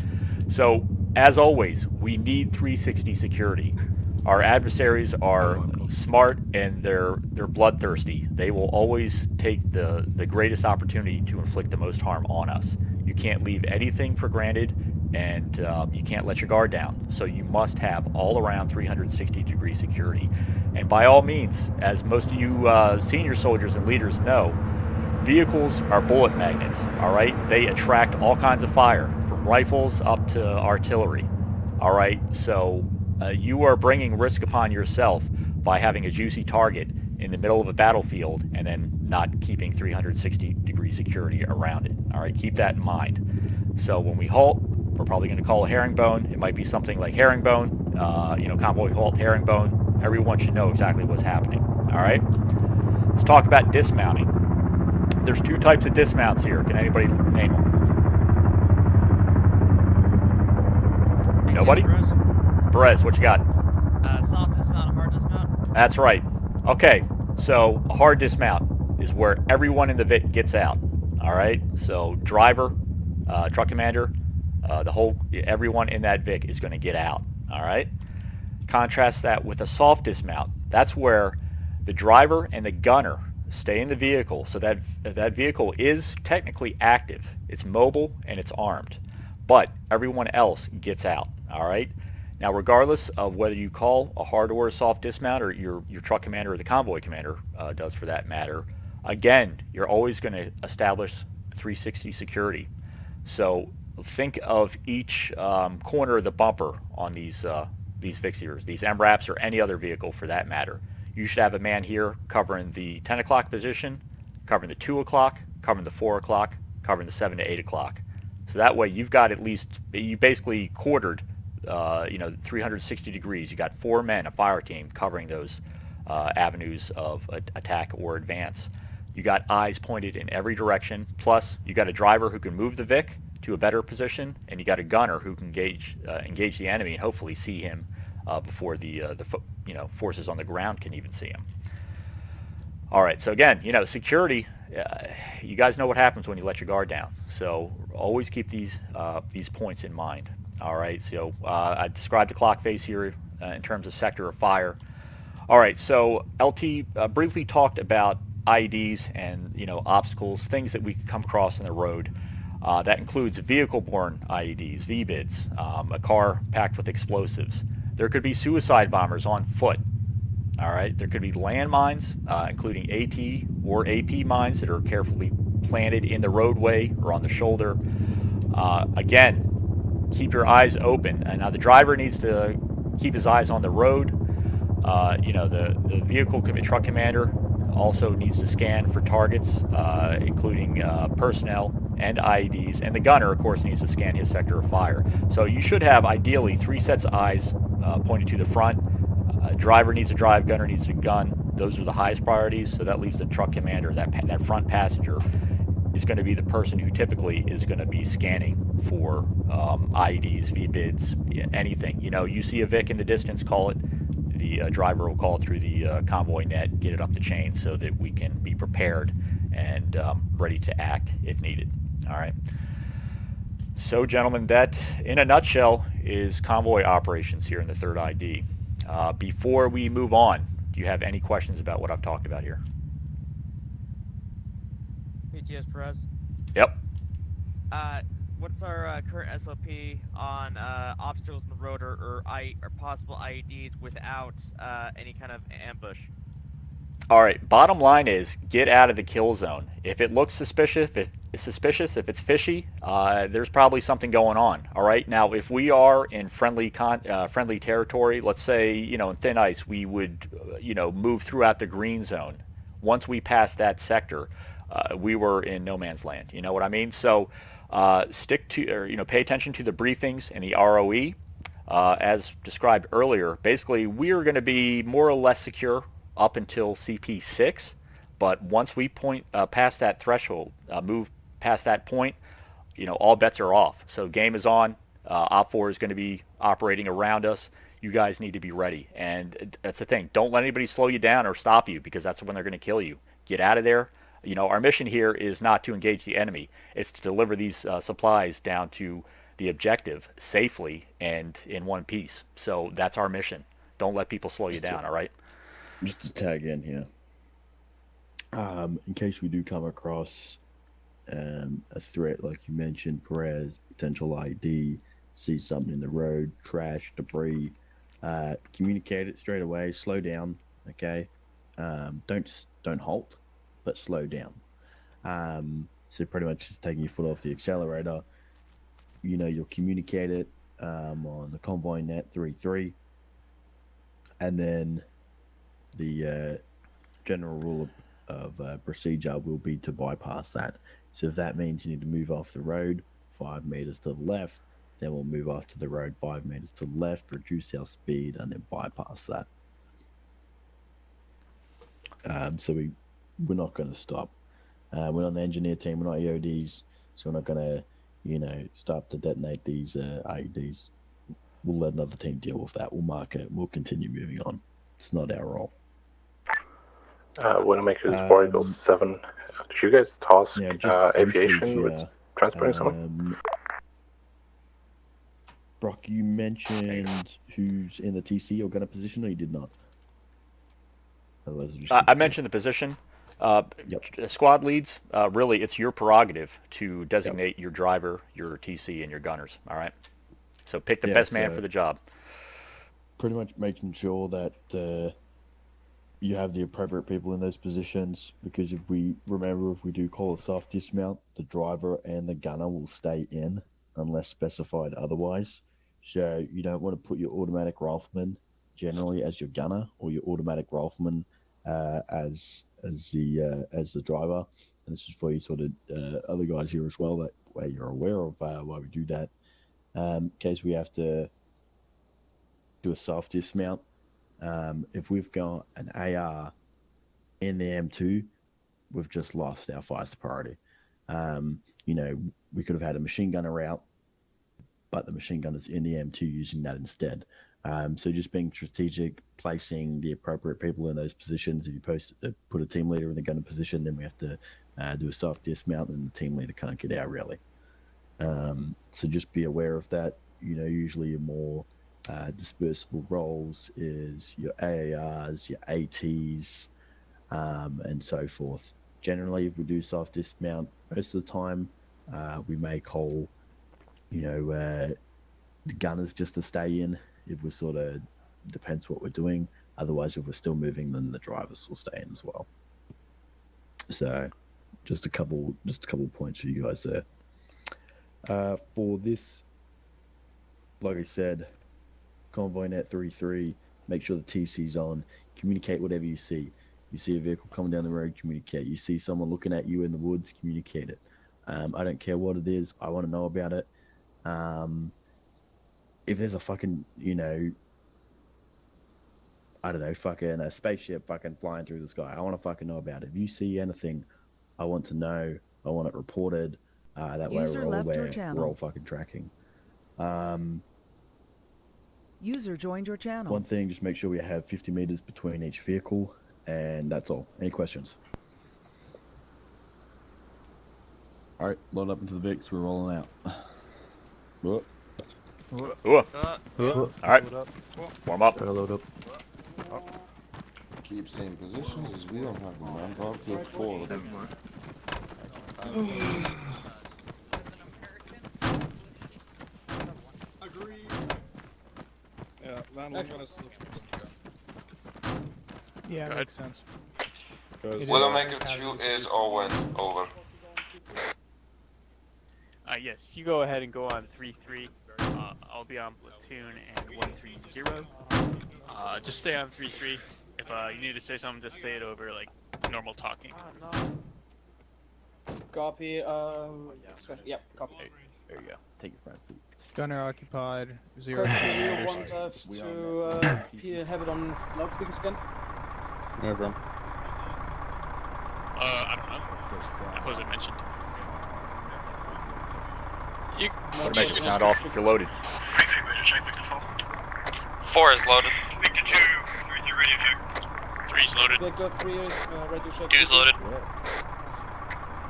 So as always, we need 360 security. Our adversaries are smart and they're bloodthirsty. They will always take the greatest opportunity to inflict the most harm on us. You can't leave anything for granted, and you can't let your guard down. So you must have all around 360-degree security. And by all means, as most of you senior soldiers and leaders know, vehicles are bullet magnets, all right? They attract all kinds of fire, from rifles up to artillery, all right? So you are bringing risk upon yourself by having a juicy target in the middle of a battlefield and then not keeping 360-degree security around it. All right, keep that in mind. So when we halt, we're probably going to call a herringbone. It might be something like herringbone, convoy halt, herringbone. Everyone should know exactly what's happening. All right, let's talk about dismounting. There's two types of dismounts here. Can anybody name them? Nobody? Perez, what you got? Soft dismount, hard dismount. That's right. Okay, so a hard dismount is where everyone in the VIC gets out. All right, so driver, truck commander, everyone in that VIC is going to get out. All right. Contrast that with a soft dismount. That's where the driver and the gunner stay in the vehicle, so that vehicle is technically active. It's mobile and it's armed, but everyone else gets out. All right. Now, regardless of whether you call a hard or a soft dismount, or your truck commander or the convoy commander does for that matter, again, you're always going to establish 360 security. So think of each corner of the bumper on these fixtures, these MRAPs or any other vehicle for that matter. You should have a man here covering the 10 o'clock position, covering the 2 o'clock, covering the 4 o'clock, covering the 7 to 8 o'clock. So that way you've got at least, you basically quartered, 360 degrees. You got 4 men, a fire team, covering those avenues of attack or advance. You got eyes pointed in every direction. Plus, you got a driver who can move the Vic to a better position, and you got a gunner who can engage the enemy and hopefully see him before the forces on the ground can even see him. All right. So again, security. You guys know what happens when you let your guard down. So always keep these points in mind. All right. So I described the clock face here in terms of sector of fire. All right. So LT briefly talked about IEDs and obstacles, things that we could come across on the road. That includes vehicle-borne IEDs, VBIDs, a car packed with explosives. There could be suicide bombers on foot. All right. There could be landmines, including AT or AP mines that are carefully planted in the roadway or on the shoulder. Again, keep your eyes open. And now the driver needs to keep his eyes on the road. The vehicle truck commander also needs to scan for targets, including personnel and IEDs. And the gunner, of course, needs to scan his sector of fire. So you should have, ideally, 3 sets of eyes pointed to the front. Driver needs to drive, gunner needs to gun. Those are the highest priorities. So that leaves the truck commander, that front passenger, is going to be the person who typically is going to be scanning for IEDs, VBIDs, anything. You see a Vic in the distance, call it. The driver will call it through the convoy net, get it up the chain so that we can be prepared and ready to act if needed. All right. So, gentlemen, that, in a nutshell, is convoy operations here in the 3rd ID. Before we move on, do you have any questions about what I've talked about here? PTS Perez? Yep. What's our current SOP on obstacles in the road or possible IEDs without any kind of ambush? All right. Bottom line is, get out of the kill zone. If it looks suspicious, if it's fishy, there's probably something going on. All right. Now, if we are in friendly territory, let's say in thin ice, we would move throughout the green zone. Once we pass that sector, we were in no man's land. You know what I mean? So stick to, or pay attention to the briefings and the ROE. As described earlier, basically we are going to be more or less secure up until CP6, but once we past that threshold, move past that point, all bets are off. So game is on. Op4 is going to be operating around us. You guys need to be ready, and that's the thing. Don't let anybody slow you down or stop you, because that's when they're going to kill you. Get out of there. Our mission here is not to engage the enemy. It's to deliver these supplies down to the objective safely and in one piece. So that's our mission. Don't let people slow you down, all right? Just to tag in here, in case we do come across a threat like you mentioned, Perez, potential ID, see something in the road, trash, debris, communicate it straight away, slow down, okay? Don't halt, but slow down. So pretty much just taking your foot off the accelerator. You'll communicate it on the convoy net 3-3, and then the general rule of procedure will be to bypass that. So if that means you need to move off the road 5 meters to the left, then we'll move off to the road 5 meters to the left, reduce our speed, and then bypass that. So we're not going to stop. We're not an engineer team, we're not EODs, so we're not going to, stop to detonate these IEDs. We'll let another team deal with that. We'll mark it. We'll continue moving on. It's not our role. Want to make sure this board goes 7. Did you guys toss aviation with transporting someone? Brock, you mentioned who's in the TC or gunner position, or you did not? I mentioned the position. Squad leads, really, it's your prerogative to designate your driver, your TC, and your gunners, all right? So pick the best man for the job. Pretty much making sure that you have the appropriate people in those positions, because if we do call a soft dismount, the driver and the gunner will stay in unless specified otherwise. So you don't want to put your automatic rifleman generally as your gunner, or your automatic rifleman as the driver. And this is for you sort of other guys here as well that way you're aware of why we do that. In case we have to do a soft dismount, if we've got an AR in the M2, we've just lost our fire priority. You know, we could have had a machine gunner out, but the machine gunner's in the M2 using that instead. So just being strategic, placing the appropriate people in those positions. If you put a team leader in the gunner position, then we have to do a soft dismount, and the team leader can't get out really. So just be aware of that. You know, usually your more dispersible roles is your AARs, your ATs, and so forth. Generally, if we do soft dismount, most of the time we may call, you know, the gunners just to stay in. If we sort of depends what we're doing. Otherwise, if we're still moving, then the drivers will stay in as well. So, just a couple points for you guys there. For this, like I said, convoy net 3-3. Make sure the TC's on. Communicate whatever you see. You see a vehicle coming down the road, communicate. You see someone looking at you in the woods, communicate it. I don't care what it is. I want to know about it. If there's a fucking, you know, I don't know, fucking a spaceship fucking flying through the sky, I want to fucking know about it. If you see anything, I want to know. I want it reported. That way we're all fucking tracking. User joined your channel. One thing, just make sure we have 50 meters between each vehicle, and that's all. Any questions? All right, load up into the Vicks. We're rolling out. Whoop. All right, warm up. Load up. Keep same positions as we don't have them. I'm about to 4. Agreed. Yeah, Vandal's gonna slip. Yeah, makes sense. Widowmaker 2 is Owen, over. Yes, you go ahead and go on 3-3. I'll be on platoon and 130. Just stay on 3-3. If you need to say something, just say it over like normal talking. Copy. Yep, copy. There you go. Take your front feet. Gunner occupied. 0. Kirsten, do you want us to have it on loudspeakers again? No problem. I don't know. That wasn't mentioned. You Make it sound off if you're loaded. 4 is loaded. Victor 2, 3 radio check. 3's loaded. Victor 3, radio check. 2's loaded.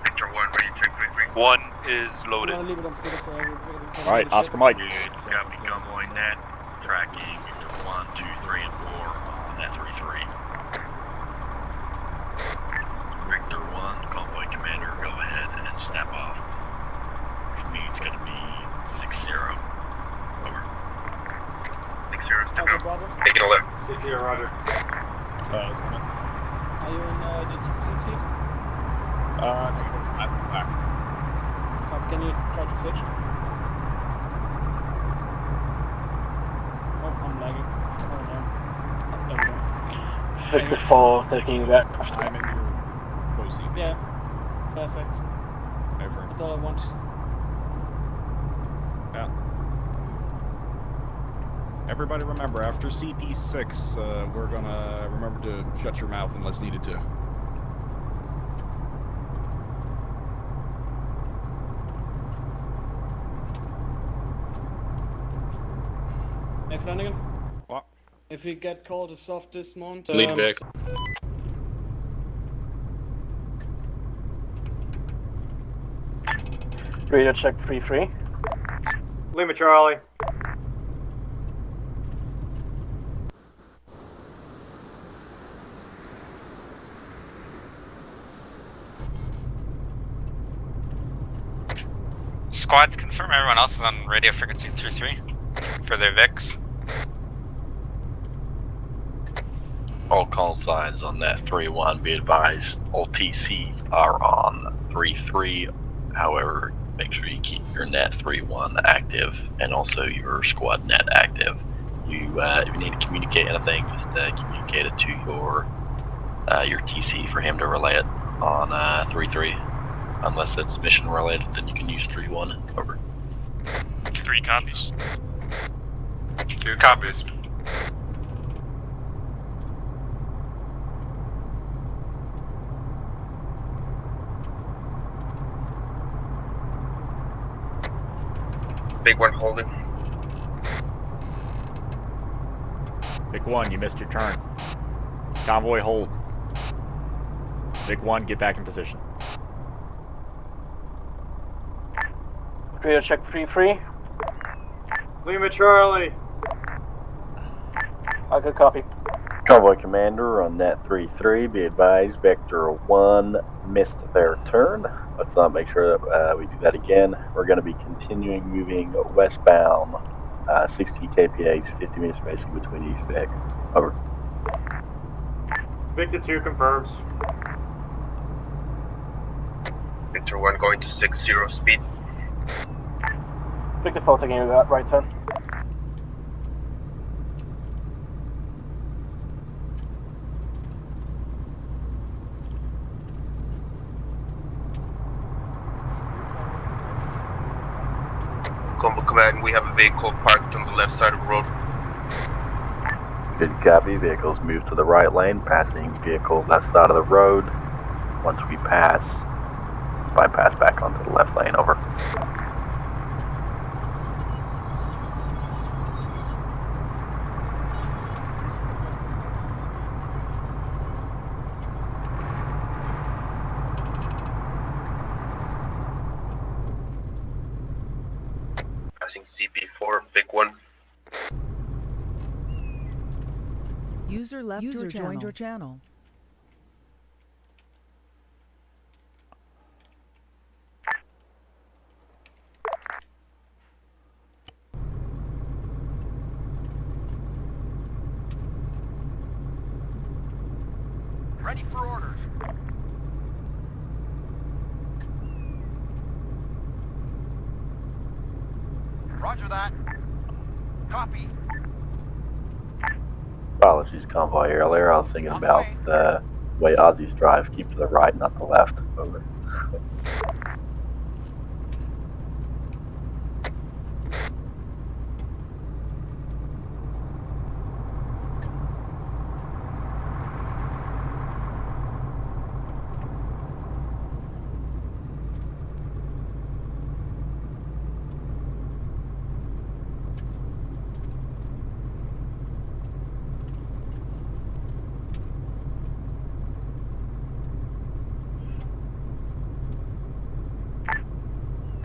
Victor 1, ready to check 3-3. 1 is loaded. I'm gonna leave it on speaker so All right, Oscar Mike. Copy, convoy net, tracking 1, 2, 3, and 4, net 3-3. Victor 1, convoy commander, go ahead and step off. Which means it's gonna be 6-0. Over. 6-0, step Alpha out. Bravo. Taking a left. 6-0, roger. Are you in the TC seat? I'm back. Can you try to switch? Oh, I'm lagging. Oh no. There we go. Victor 4, taking that. I'm in your close seat. Yeah. Perfect. Over. That's all I want. Yeah. Everybody remember, after CP6, we're gonna remember to shut your mouth unless needed to. Hey Flanagan? What? If we get called a soft dismount... Lead vehicle. Radio check 3-3. Lima Charlie. Squads, confirm everyone else is on radio frequency 3-3 for their VIX. All call signs on that 3-1, be advised, all TCs are on 3-3. However, make sure you keep your net 3-1 active and also your squad net active. If you need to communicate anything, just communicate it to your TC for him to relay it on 3-3. Unless it's mission related, then you can use 3-1. Over. 3 copies. 2 copies. Big one holding. Big 1, you missed your turn. Convoy hold. Big 1, get back in position. Radio check 3-3. Lima Charlie. I could copy. Convoy commander on net 3-3, be advised, Vector 1 missed their turn. Let's not make sure that we do that again. We're going to be continuing moving westbound, 60 kph, 50 meters spacing between each Vic. Over. Victor 2 confirms. Victor 1 going to 60 speed. Victor 4 taking that right turn. Combo command, we have a vehicle parked on the left side of the road. Good copy. Vehicles move to the right lane, passing vehicle left side of the road. Once we pass, bypass back onto the left lane. Over. Passing CP4, Big 1. User left User your joined channel. your channel. Ready for orders. Roger that. Copy. Apologies, convoy earlier. I was thinking about the way Aussies drive. Keep to the right, not the left. Over.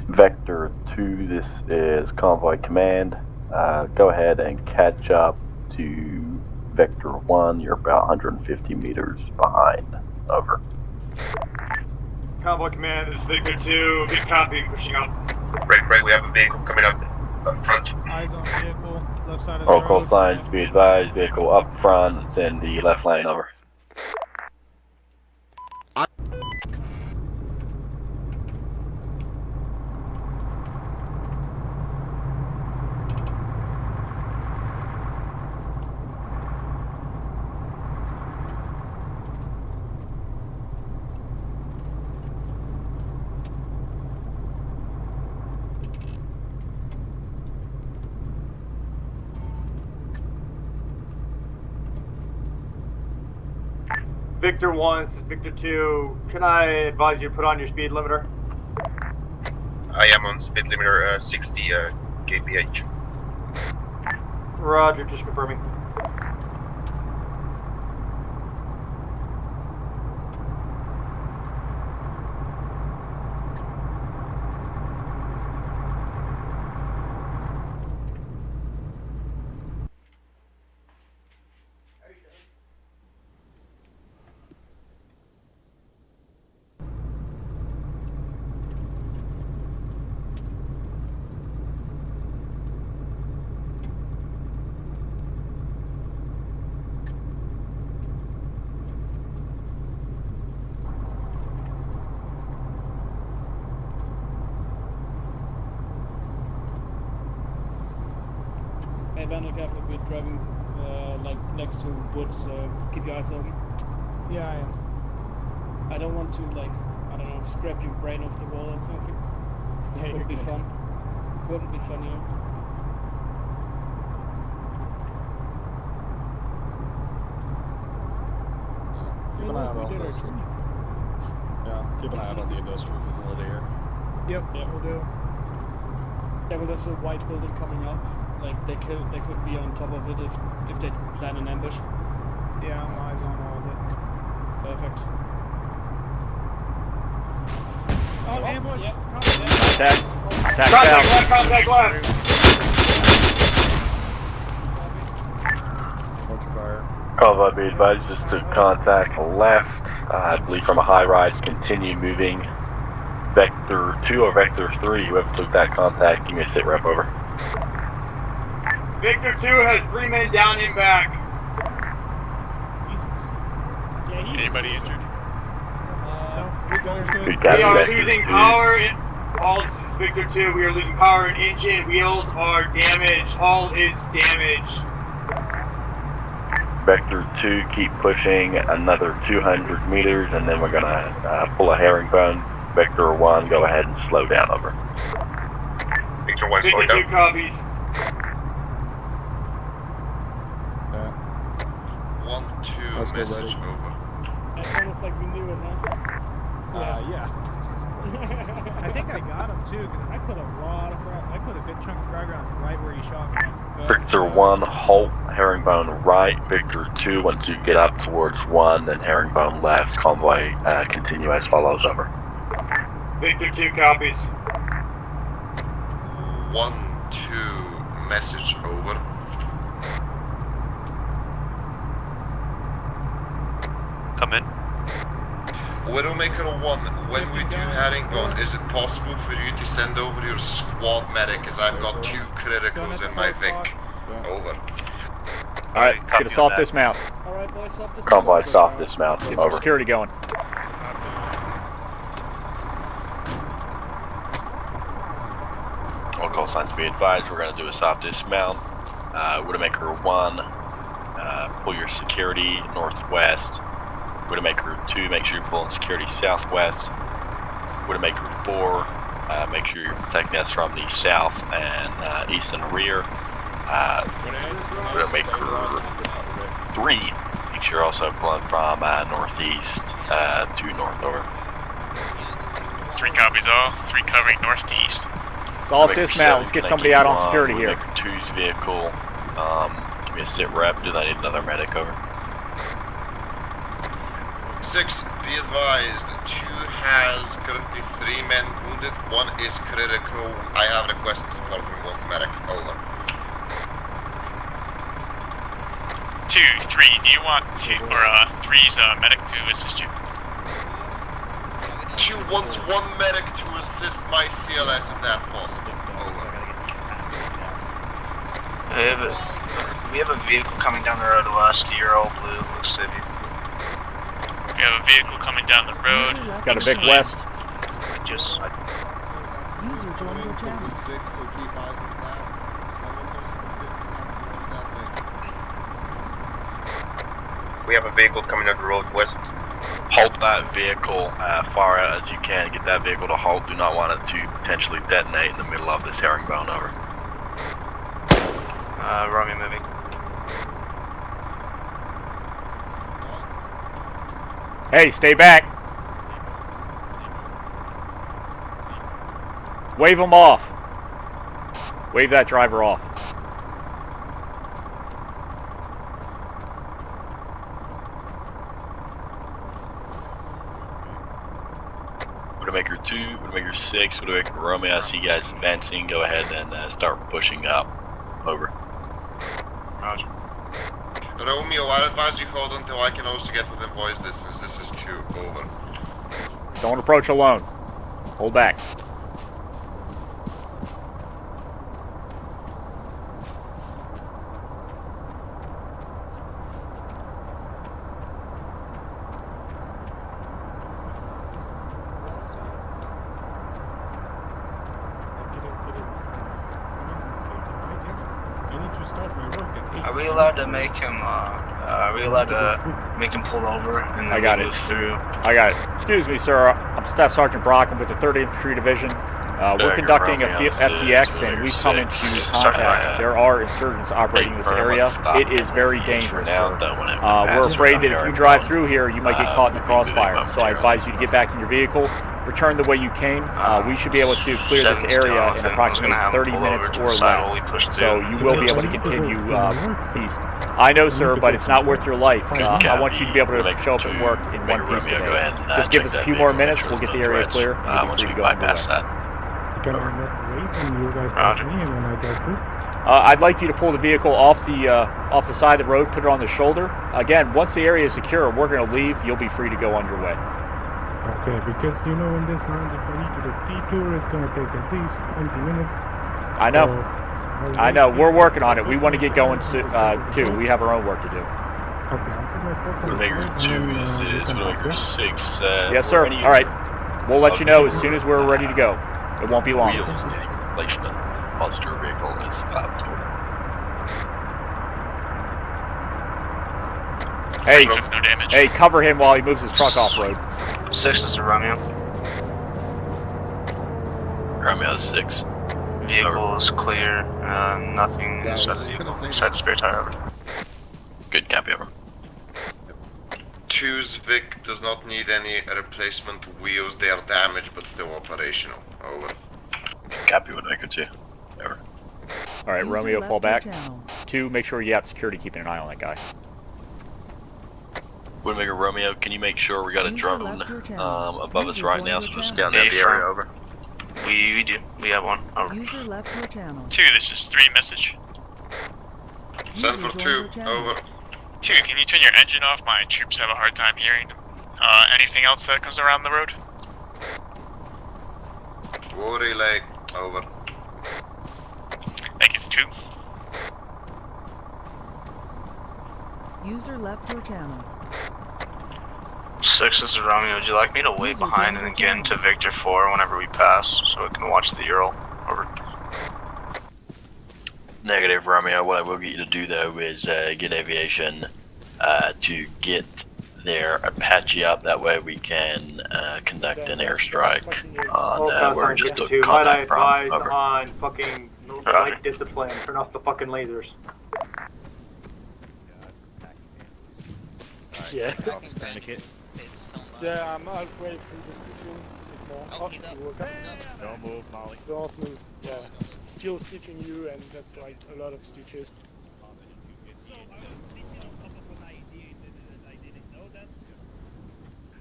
Vector 2, this is Convoy Command. Go ahead and catch up to Vector 1. You're about 150 meters behind. Over. Convoy command, this is Victor 2. Good copy, pushing up. Right, we have a vehicle coming up front. Eyes on vehicle, left side of All the call road. signs, be advised, vehicle up front, it's in the left lane. Over. Victor 1, this is Victor 2. Can I advise you to put on your speed limiter? I am on speed limiter 60 kph. Roger, just confirming. Hey, Vandercap, we're driving like next to woods, so keep your eyes open. Yeah, I am. I don't want to like, I don't don't know, scrap your brain off the wall or something. Yeah, Wouldn't be fun. Wouldn't be fun, you know. Keep an eye out on this. Yeah, keep an eye out on the industrial facility here. Yep, we'll do. Yeah, well, there's a white building coming up. Like they could be on top of it if they plan an ambush. Yeah, I'm eyes on all of it. Perfect. Oh, ambush! Yep. Contact. Contact Contact south. left, contact left! Watch fire. Convoy, be advised, just to contact left. I believe from a high rise, continue moving. Vector 2 or Vector 3, whoever took that contact, give me a sit rep over. Victor 2 has 3 men down and back. Anybody injured? Good We are Vector losing 2. power. All this is Victor 2. We are losing power in engine. Wheels are damaged. Hull is damaged. Vector 2, keep pushing another 200 meters, and then we're gonna pull a herringbone. Vector 1, go ahead and slow down, over. Victor 1, Victor 2 copies. 1-2, Let's go, message buddy. over. It's almost like we knew it, huh? Yeah. I think I got him too, because I put a good chunk of frag rounds right where he shot me. Victor 1, halt, herringbone right. Victor 2, once you get up towards 1, then herringbone left. Convoy, continue as follows, over. Victor 2 copies. 1-2, message over. Come in. Widowmaker 1, when we do herringbone, is it possible for you to send over your squad medic, as I've got 2 criticals in my Vic? Over. Alright, let's get a soft dismount. Alright, boys, soft dismount. Convoy, soft dismount, Get some over. security going. All call signs be advised, we're going to do a soft dismount. Widowmaker 1, pull your security northwest. Widowmaker 2, make sure you're pulling security southwest. Widowmaker 4, make sure you're protecting us from the south and east and rear. Widowmaker 3, make sure you're also pulling from northeast to north, over. 3 copies all, 3 covering north to east. Soft dismount, let's get somebody out on security here. Widowmaker 2's vehicle, give me a sit rep, do I need another medic, over? 6, be advised, 2 has currently 3 men wounded, 1 is critical. I have requested support from 1's medic, over. 2, 3, do you want 3's medic to assist you? 2 wants 1 medic to assist my CLS if that's possible, over. We have a vehicle coming down the road to us, to your old blue city. We have a vehicle coming down the road. Got a Vic West. User joined your channel. We have a vehicle coming down the road west. Halt that vehicle far out as you can. Get that vehicle to halt. Do not want it to potentially detonate in the middle of this herringbone, over. Romeo moving. Hey, stay back. Wave them off. Wave that driver off. Widowmaker 2, Widowmaker 6, Widowmaker Romeo, I see you guys advancing. Go ahead and start pushing up. Over. Roger. Romeo, I advise you hold until I can also get within voice distance. This is 2, over. Don't approach alone. Hold back. Are we allowed to make him? Are we allowed to make him pull over and then I got it. move through? I got it. Excuse me, sir. I'm Staff Sergeant Brock. I'm with the 3rd Infantry Division. We're conducting a FTX, and we've come into contact. There are insurgents operating in this area. It is very dangerous, sir. We're afraid that if you drive through here, you might get caught in the crossfire. So I advise you to get back in your vehicle, return the way you came. We should be able to clear this area in approximately 30 minutes or less. So you will be able to continue east. I know, sir, but it's not worth your life. I want you to be able to show up at work in one piece today. Just give us a few more minutes. We'll get the area clear. You'll be free to go on your way. Can I not wait and you guys pass me and then I drive through? I'd like you to pull the vehicle off the side of the road, put it on the shoulder. Again, once the area is secure, we're going to leave. You'll be free to go on your way. Okay, because you know in this line, if I need to do a detour, it's going to take at least 20 minutes. I know. I know. We're working on it. We want to get going too. We have our own work to do. Okay, I'll put my truck on the Widowmaker 2 is Widowmaker 6. Yes, sir. All right. We'll let you know as soon as we're ready to go. It won't be long. Wheels getting replacement. Monster vehicle is stopped. Hey, hey, cover him while he moves his truck off road. 6 is Romeo. Romeo 6. Vehicle is clear. Nothing inside the vehicle. Inside the spare tire. Over. Good, copy, over. 2's Vic does not need any replacement wheels. They are damaged but still operational. Over. Copy, Widowmaker 2. Over. Alright, Romeo, fall back. 2, make sure you have security keeping an eye on that guy. Widowmaker Romeo, can you make sure we got a drone above us right now, so just down that the area, over? We do. We have one. Over. User left your channel. 2, this is 3 message. Send for 2. Over. 2, can you turn your engine off? My troops have a hard time hearing. Anything else that comes around the road? War relay. Over. Thank you, 2. User left your channel. 6 is Romeo. Would you like me to wait behind and then get into Victor 4 whenever we pass so we can watch the Ural? Over. Negative, Romeo. What I will get you to do, though, is get aviation to get their Apache up. That way we can conduct an airstrike on where we just took contact from. Over. On fucking light discipline. Turn off the fucking lasers. Yeah. Yeah, I'm halfway through the stitching. Don't move, Molly. Don't move. Yeah. Still stitching you, and that's like a lot of stitches.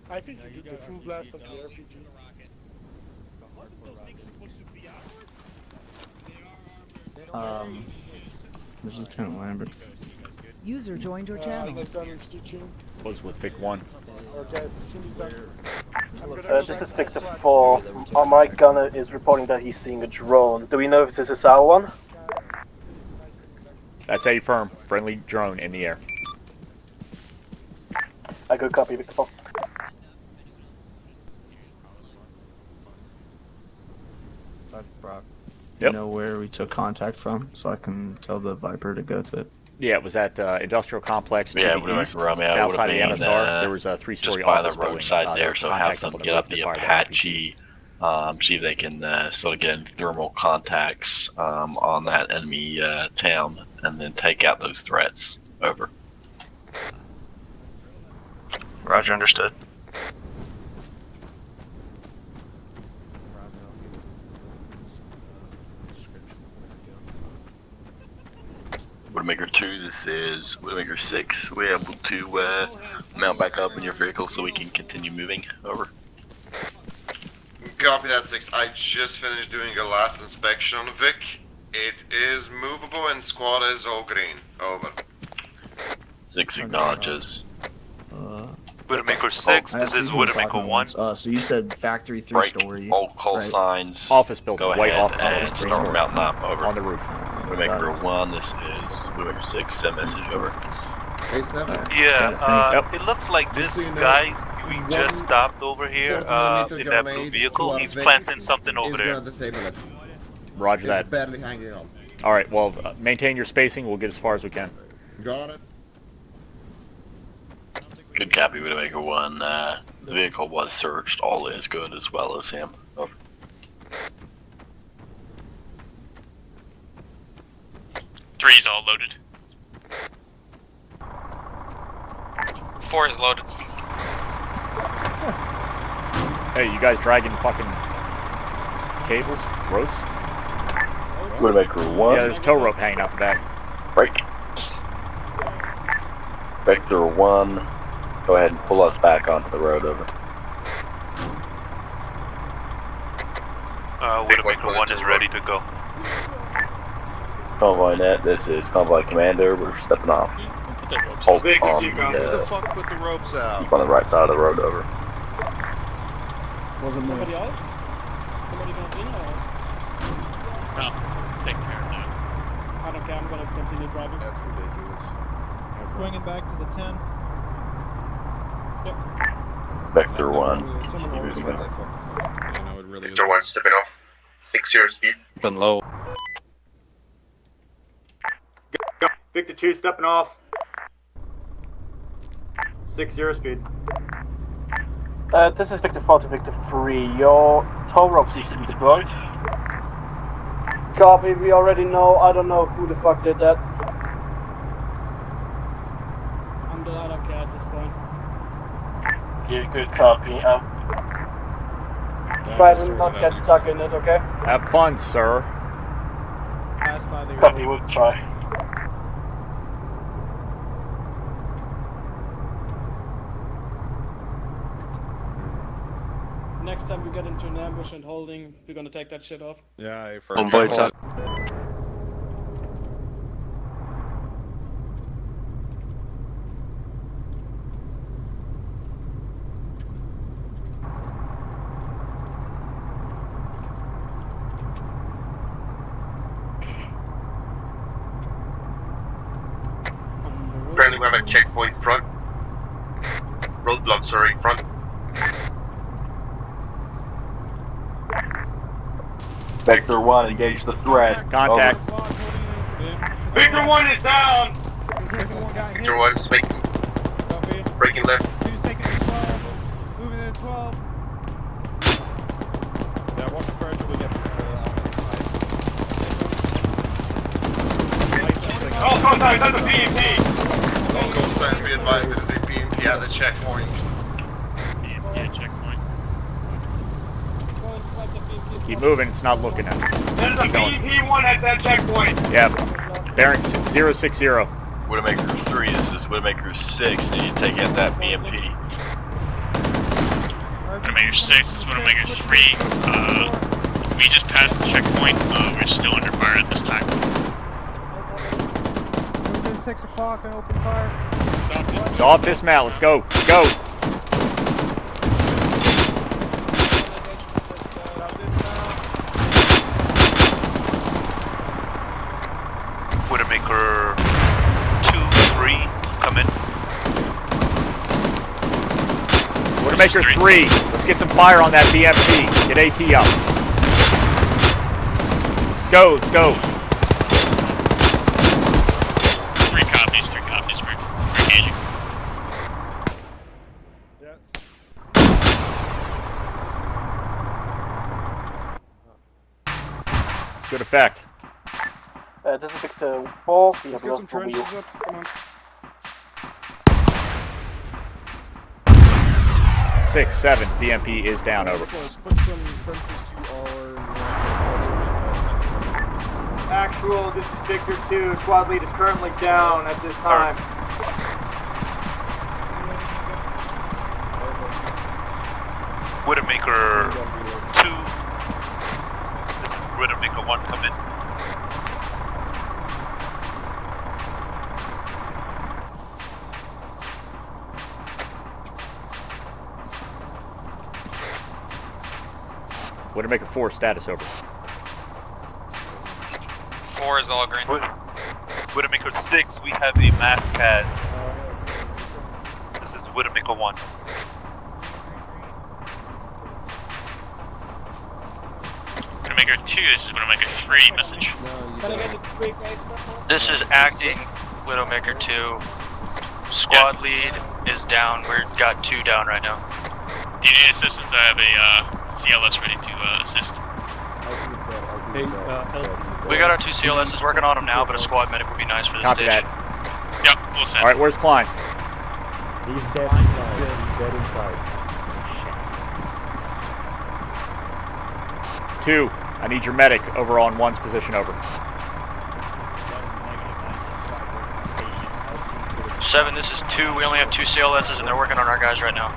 I think you did the full blast of the RPG. There's Lieutenant Lambert. User joined your channel. I'm done with stitching. Was with Vic 1. Okay, stitching is done. This is Victor 4. My gunner is reporting that he's seeing a drone. Do we know if this is our one? That's a firm. Friendly drone in the air. I go copy, Victor 4. Brock. Yep. You know where we took contact from, so I can tell the Viper to go to it. Yeah, it was at industrial complex to Yeah, the east, Romeo, south side of the been, MSR. There was a 3-story just by office the building. roadside there, so have them get up the fire Apache, see if they can sort of get thermal contacts on that enemy town, and then take out those threats. Over. Roger, understood. Widowmaker 2, this is Widowmaker 6. We're able to mount back up in your vehicle so we can continue moving. Over. Copy that, 6. I just finished doing a last inspection on Vic. It is movable and squad is all green. Over. 6 acknowledges. Widowmaker 6, this is Widowmaker 1. So you said factory 3-story. All call signs. Office building. Go White ahead office and start mounting up. Over. On the roof. Widowmaker 1, this is Widowmaker 6. Send message. Over. A7. Yeah, it looks like this guy we just stopped over here in that blue vehicle. He's planting something over there. Roger that. It's barely hanging on. Alright, well, maintain your spacing. We'll get as far as we can. Got it. Good copy, Widowmaker 1. The vehicle was searched. All is good as well as him. Over. Three's all loaded. 4 is loaded. Hey, you guys dragging fucking cables? Ropes? Widowmaker 1. Yeah, there's a tow rope hanging out the back. Break. Vector 1, go ahead and pull us back onto the road, over. Widowmaker 1 is ready to go. Convoy net, this is Convoy Commander, we're stepping off. Hold on Who the fuck put the ropes out? keep on the right side of the road, over. Wasn't somebody out? Somebody got in or out? No, it's taken care of now. I don't care, I'm gonna continue driving. That's ridiculous. Swinging back to the 10. Yep. Vector 1. Vector 1 stepping off. 6-0 speed. Been low. Go. Victor 2 stepping off. 6-0 speed. This is Victor 4 to Victor 3. Your tow rope seems to be deployed. Copy, we already know. I don't know who the fuck did that. I don't care at this point. Yeah, good copy. Try to not get stuck in it, okay? Have fun, sir. Pass by the Copy, we'll try. Next time we get into an ambush and holding, we're gonna take that shit off. Yeah, Convoy top. Apparently we have a checkpoint front. Roadblock, sorry, front. Vector 1, engage the threat. Contact. Victor 1 is down! Victor 1 is making. Breaking left. 2's taking the 12. Moving to the 12. Yeah, watch the fire till we get on his side. All contact at the PMP! All call signs be advised there is a PMP at the checkpoint. PMP at checkpoint. Keep moving, it's not looking at us. There's a PMP 1 at that checkpoint! Yep. Bearing 060. Widowmaker 3, this is Widowmaker 6, need to take out that BMP. Widowmaker 6, this is Widowmaker 3. We just passed the checkpoint. We're still under fire at this time. Within 6 o'clock and open fire. It's off dismount, let's go. Let's go. Widowmaker 2, 3, come in. Widowmaker 3, let's get some fire on that BMP. Get AT up. Let's go, let's go. 3 copies, we're engaging. Good effect. This is Victor 4. We Let's have get some lost for trenches wheel. up, come on. 6-7, BMP is down, over. Let's put some trenches to our... Actual, this is Victor 2. Squad lead is currently down at this time. Widowmaker 2. Widowmaker 1, come in. Widowmaker 4, status over. 4 is all green. Widowmaker 6, we have a mass CADS. This is Widowmaker 1. Widowmaker Widowmaker 2, this is Widowmaker 3 message. This is acting Widowmaker 2. Squad lead is down. We've got 2 down right now. Do you need assistance? I have a CLS ready to assist. We got our 2 CLSs working on them now, but a squad medic would be nice for this Copy station. that. Yep, we'll send. Alright, where's Klein? He's dead inside. He's dead inside. 2, I need your medic over on 1's position, over. 7, this is 2. We only have 2 CLSs and they're working on our guys right now.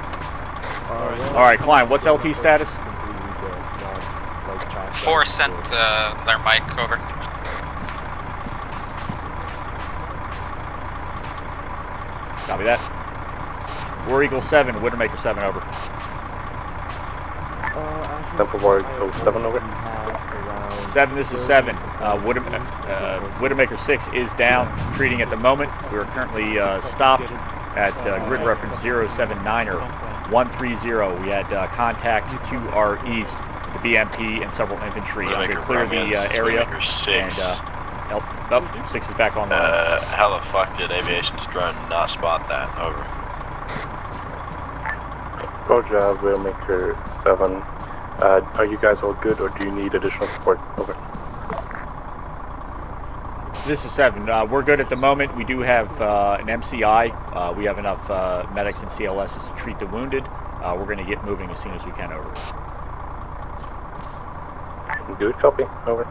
Alright, Klein, what's LT status? 4 sent their mic over. Copy that. War Eagle 7, Widowmaker 7, over. Central War Eagle 7, over. 7, this is 7. Widowmaker 6 is down, treating at the moment. We are currently stopped at grid reference 079er 130. We had contact to our east, the BMP and several infantry. I'm going to clear the area. And 6 is back on the line. How the fuck did aviation's drone not spot that? Over. Roger, Widowmaker 7. Are you guys all good, or do you need additional support? Over. This is 7. We're good at the moment. We do have an MCI. We have enough medics and CLSs to treat the wounded. We're going to get moving as soon as we can, over. Good, copy. Over.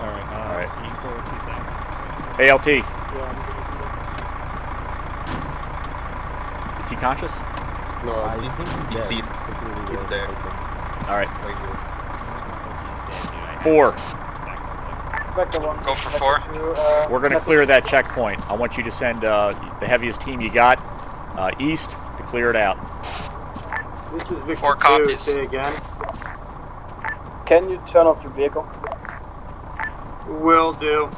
Alright. ALT. Is he conscious? No, I think he's dead. Alright. 4. Go for 4. We're going to clear that checkpoint. I want you to send the heaviest team you got east to clear it out. This is Victor 4 copies. Say again. Can you turn off your vehicle? Will do.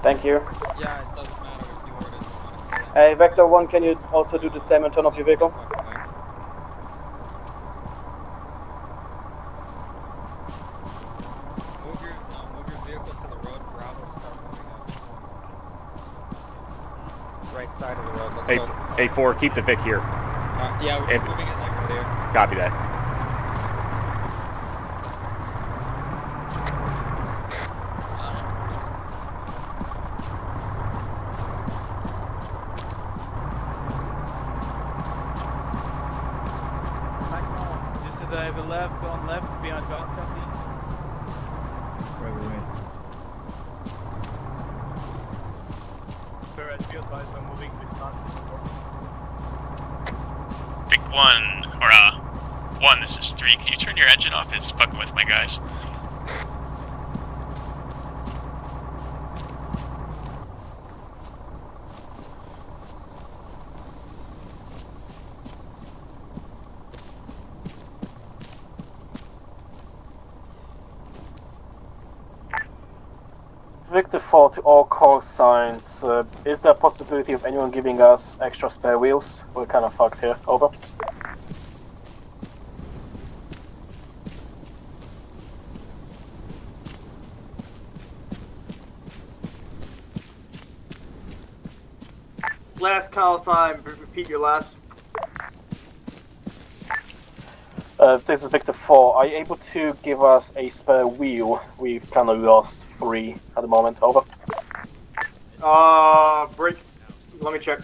Thank you. Yeah, it doesn't matter if you order it. Hey, Vector 1, can you also do the same and turn off your vehicle? Move your vehicle to the road, Bravo. Right side of the road. Let's go. A4, keep the Vic here. Yeah, we're moving it like right here. Copy that. Just as I have a left, on left, behind Vodka, please. Right. Sir, as be advised, I'm moving this time. Pick 1, or 1, this is 3. Can you turn your engine off? It's fucking with my guys. Victor 4 to all call signs. Is there a possibility of anyone giving us extra spare wheels? We're kind of fucked here. Over. Last call time. Repeat your last. This is Victor 4. Are you able to give us a spare wheel? We've kind of lost 3 at the moment. Over. Break. Let me check.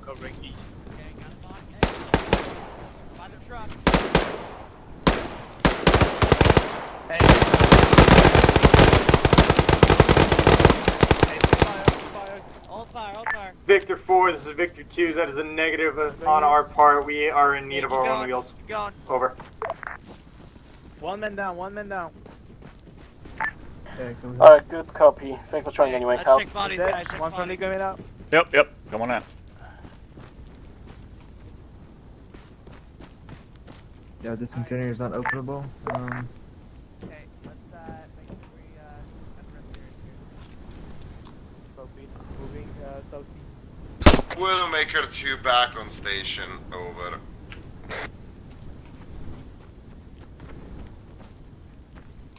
Covering east. Find the truck. Hold fire. Victor 4, this is Victor 2. That is a negative on our part. We are in need of our own wheels. Keep going. Over. One man down. Yeah, go ahead. Alright, good copy. Vehicle showing anyway. Let's Out. check bodies, guys. Check bodies. coming out. Yep, come on out. Yeah, this container is not openable. Okay, let's make sure we address the area. Moving southeast. Widowmaker 2 back on station. Over.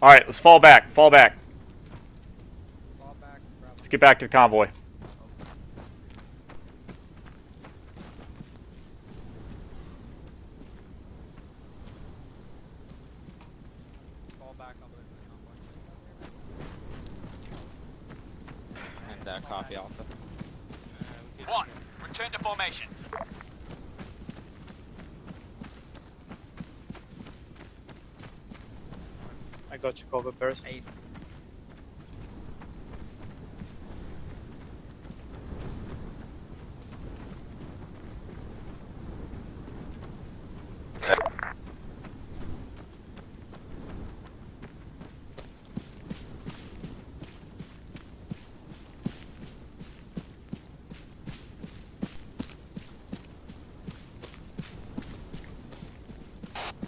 All right, let's fall back. Fall back. Let's get back to the convoy. And copy Alpha. 1, return to formation. I got you covered first.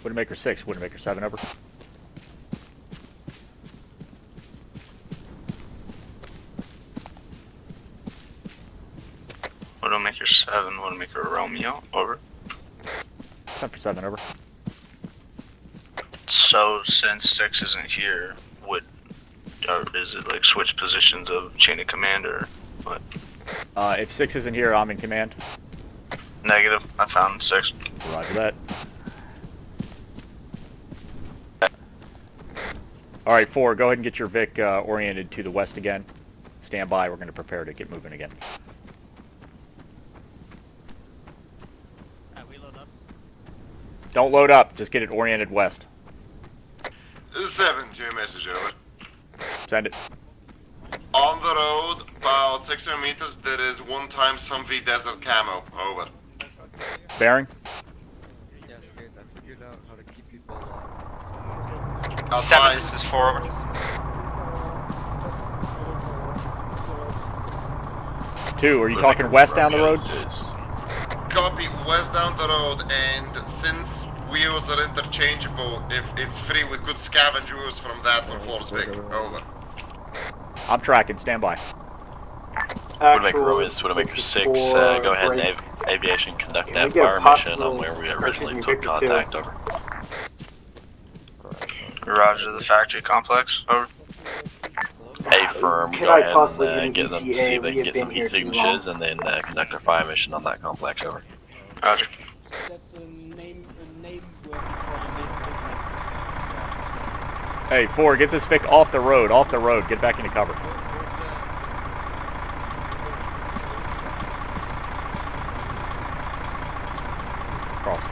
Widowmaker 6, Widowmaker 7, over. Widowmaker 7, Widowmaker Romeo, over. 10 for 7, over. So, since 6 isn't here, is it like switch positions of chain of command or what? If 6 isn't here, I'm in command. Negative, I found 6. Roger that. All right, 4, go ahead and get your Vic oriented to the west again. Stand by, we're going to prepare to get moving again. We load up. Don't load up, just get it oriented west. 7-2 message, over. Send it. On the road, about 600 meters, there is one time Humvee desert camo, over. Bearing? Yes, good. I figured out how to keep people 7, this is 4, over. 2, are you talking west down the road? Copy, west down the road, and since wheels are interchangeable, if it's free, we could scavenge wheels from that for Force Vic, over. I'm tracking, stand by. Widowmaker Row is Widowmaker 6, go ahead and aviation conduct that fire mission on where we originally took contact, over. Roger the factory complex, over. A firm, go ahead and get them, see if they can get some heat signatures, and then conduct a fire mission on that complex, over. Roger. That's a name word for the name business. Hey, 4, get this Vic off the road, get back into cover. Cross.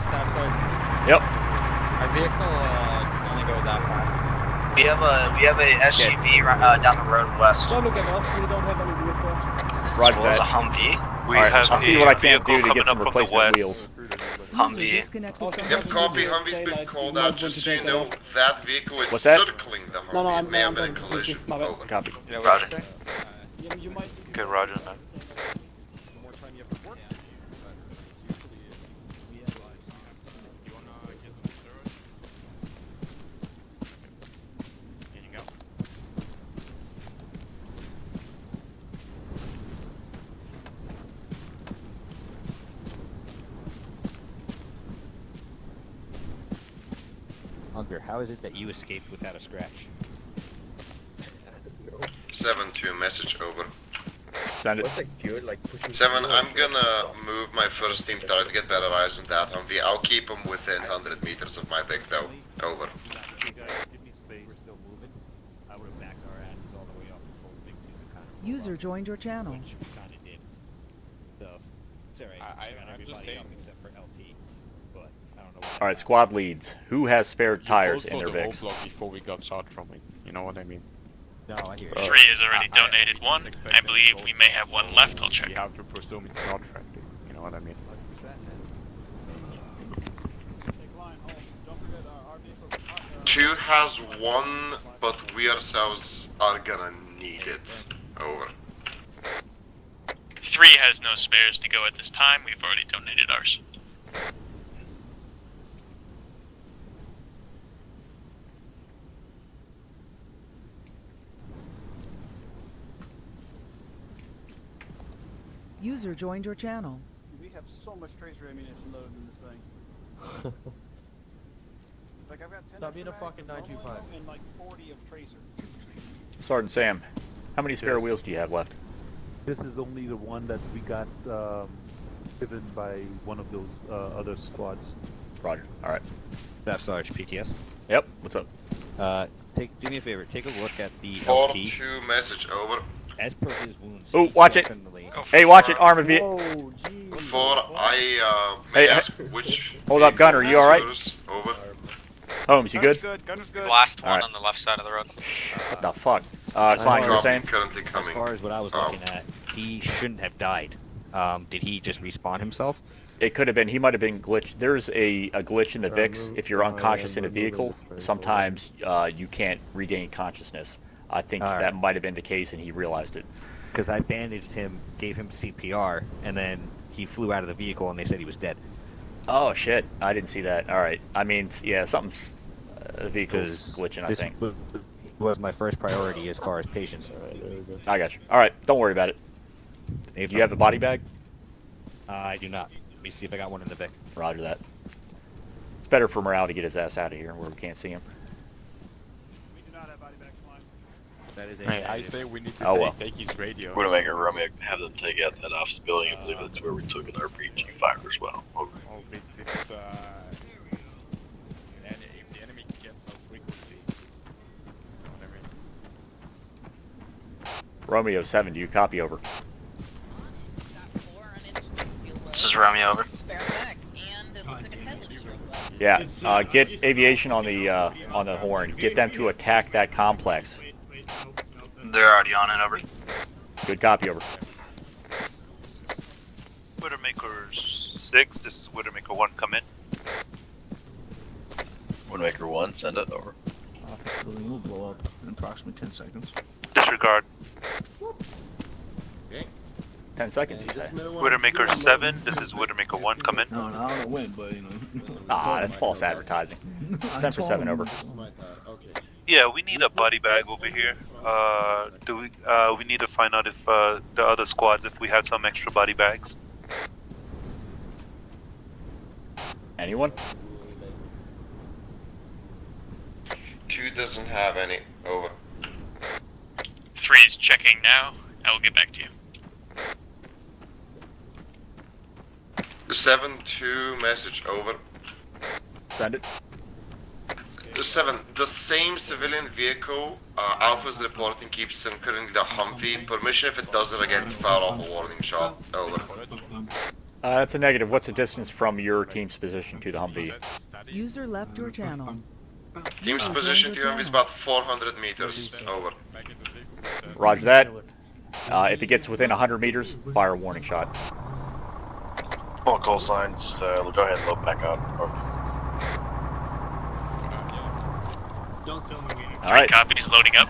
Stop sign. Yep. Our vehicle can only go that fast. We have a SUV down the road west. Don't look at us, we don't have any wheels left. Roger As that. a Humvee. Alright, I'll see what I can do to get some replacement wheels. Humvee. Yep, copy, Humvee's been called out, just so you know, that vehicle is What's that? circling the Humvee. It may have been a collision, over. Copy. Roger. You might Good, roger that. Hunter, how is it that you escaped without a scratch? 7-2 message, over. Send it. 7, I'm gonna move my first team to try to get better eyes on that Humvee. I'll keep them within 100 meters of my Vic though, over. User joined your channel. I'm just saying. Alright, squad leads. Who has spare tires in their Vics? Before we got shot from it, you know what I mean? No, I hear 3 has already donated 1. I believe we may have 1 left. I'll check. You have to presume it's not friendly. You know what I mean? 2 has 1, but we ourselves are gonna need it. Over. 3 has no spares to go at this time. We've already donated ours. User joined your channel. We have so much tracer ammunition loaded in this thing. Like I've got 10 Stop being a fucking 925. and like 40 of tracer. Sergeant Sam, how many spare wheels do you have left? This is only the one that we got given by one of those other squads. Roger. All right. Staff Sarge, PTS. Yep. What's up? Do me a favor. Take a look at the 4-2 LT. message. Over. As per his wounds. Oh, watch it. Hey, watch it, ArmA. Whoa, may ask which... Hold up, Gunner. You all right? Over. Holmes, you good? Gunner's good. Last one All right. on the left side of the road. What the fuck? Klein, you were saying? Currently coming. As far as what I was looking at, he shouldn't have died. Did he just respawn himself? It could have been. He might have been glitched. There's a glitch in the VIX. If you're unconscious in a vehicle, sometimes you can't regain consciousness. I think that might have been the case, and he realized it. Because I bandaged him, gave him CPR, and then he flew out of the vehicle, and they said he was dead. Oh shit! I didn't see that. All right. I mean, yeah, something's the vehicle's glitching. I think. This was my first priority as far as patients. I got you. All right. Don't worry about it. Do you have the body bag? I do not. Let me see if I got one in the Vic. Roger that. It's better for morale to get his ass out of here where we can't see him. That is Hey, I say we need to take his radio. We're gonna make a Romeo have them take out that office building. I believe that's where we took an RPG fire as well. Over. Oh, it's and if the enemy gets so frequently, you know what I mean? Romeo 7, do you copy? Over. This is Romeo, over. Yeah, get aviation on the horn. Get them to attack that complex. They're already on it, over. Good copy, over. Widowmaker 6, this is Widowmaker 1, come in. Widowmaker 1, send it over. Office building will blow up in approximately 10 seconds. Disregard. Okay. 10 seconds, you say? Widowmaker 7, this is Widowmaker 1, come in. No, I don't know when, but you know. That's false advertising. 10 for 7, over. Yeah, we need a body bag over here. We need to find out if the other squads, if we have some extra body bags. Anyone? 2 doesn't have any. Over. 3 is checking now. I will get back to you. 7-2 message. Over. Send it. 7, the same civilian vehicle Alpha's reporting keeps incurring the Humvee. Permission if it does it again to fire off a warning shot. Over. That's a negative. What's the distance from your team's position to the Humvee? User left your channel. Team's position to Humvee is about 400 meters. Over. Roger that. If it gets within 100 meters, fire a warning shot. All call signs, we'll go ahead and load back out. Over. Don't tell me we ain't. All right. Copies loading up.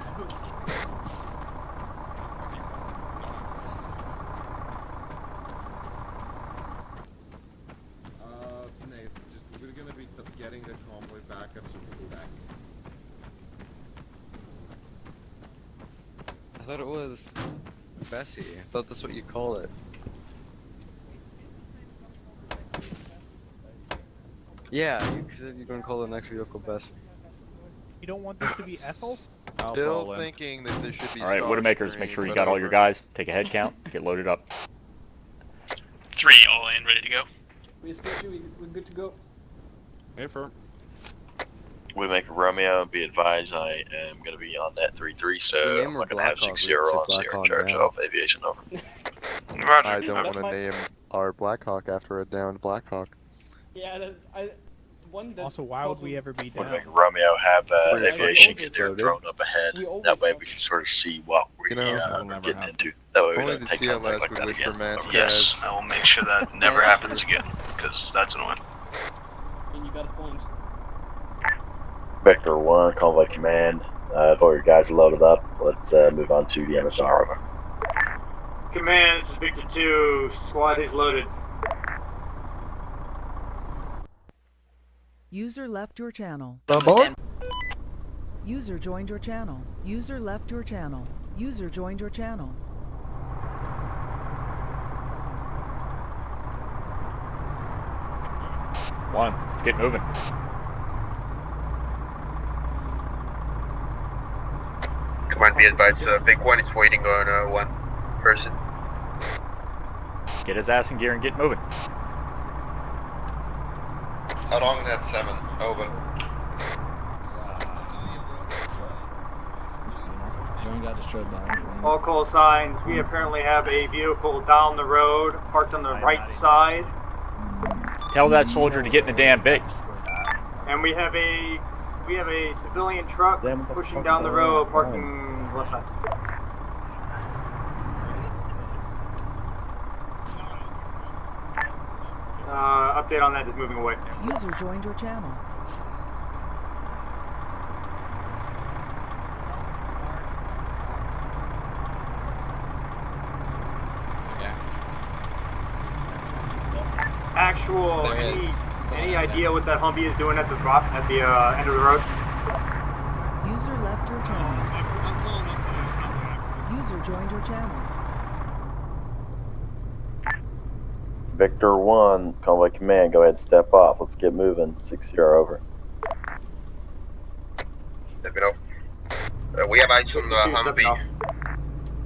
Nate, we're gonna be getting the convoy back up, so we'll back. I thought it was Bessie. I thought that's what you call it. Yeah, you said you're gonna call the next vehicle Bessie. You don't want this to be Ethel? Still thinking that this should be. All right, Widowmakers, make sure you got all your guys. Take a head count. Get loaded up. 3 all in, ready to go. We escaped you, we're good to go. Hey, firm. Widowmaker Romeo, be advised I am going to be on that 3-3, so I'm not going to have 6-0 on, so you're in charge of aviation. Over. Roger. I don't want to name our Blackhawk after a downed Blackhawk. Yeah, Also, why would we ever be down? Widowmaker Romeo have aviation get their drone up ahead. That way we can sort of see what we're getting into. That way we only don't the take something CLS like would that wish again. for mass Yes, I will make sure that never happens again, because that's annoying. And you got a point. Vector 1. 1, Convoy Command. All your guys are loaded up. Let's move on to the MSR. Over. Command, this is Victor 2. Squad is loaded. User left your channel. Aboard. User joined your channel. User left your channel. User joined your channel. One, let's get moving. Command, be advised, Big 1 is waiting on one person. Get his ass in gear and get moving. Along that 7, over. Join got destroyed by All call signs. We apparently have a vehicle down the road, parked on the right side. Tell that soldier to get in the damn Vic. And we have a civilian truck pushing down the road, parking left side. Update on that is moving away. User joined your channel. Actual, any idea what that Humvee is doing at the end of the road? User left your channel. User joined your channel. Victor 1, Convoy Command, go ahead and step off. Let's get moving. 6-0 over. Let me know. We have eyes on the Humvee.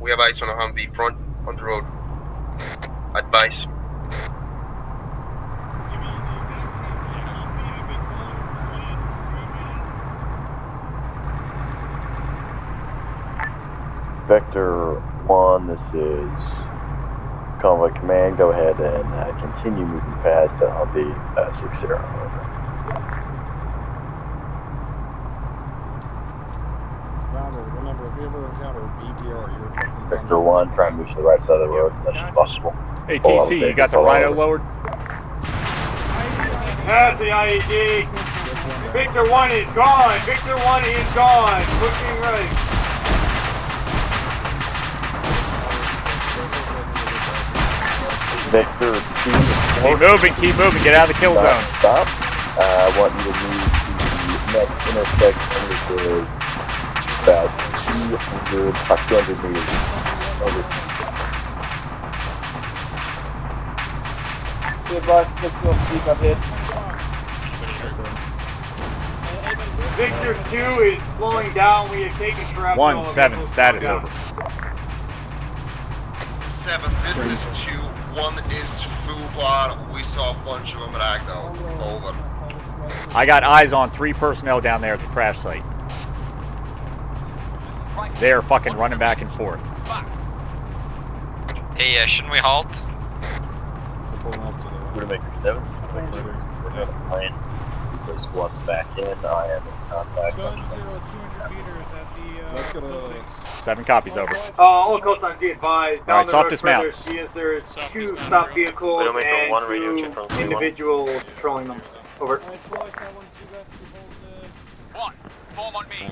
We have eyes on the Humvee front on the road. Advice. Victor 1, this is Convoy Command. Go ahead and continue moving past Humvee 6-0 over. Remember, if you ever encounter a BDR, you're fucking Victor 1, try and move to the right side of the road as much as possible. Hey TC, you got the Rhino lowered? That's the IED. Victor 1 is gone. Victor 1 is gone. Pushing right. Victor 2. Keep moving, get out of the kill zone. Stop. I want you to move to the next intersection, which is about 200 meters. Over. Victor 2 is slowing down. We have taken shrapnel. 1-7, status over. 7, this is 2. 1 is Fubar. We saw a bunch of them ragdoll. Over. I got eyes on 3 personnel down there at the crash site. They're fucking running back and forth. Hey, shouldn't we halt? Widowmaker 7. We're going to plan. Put squads back in. I am in contact. Let's go to 7 copies over. All coastline be advised. Alright, Down soft the road dismount. further, there's 2 stop vehicles and 2 individuals patrolling them. Over. 1, form on me.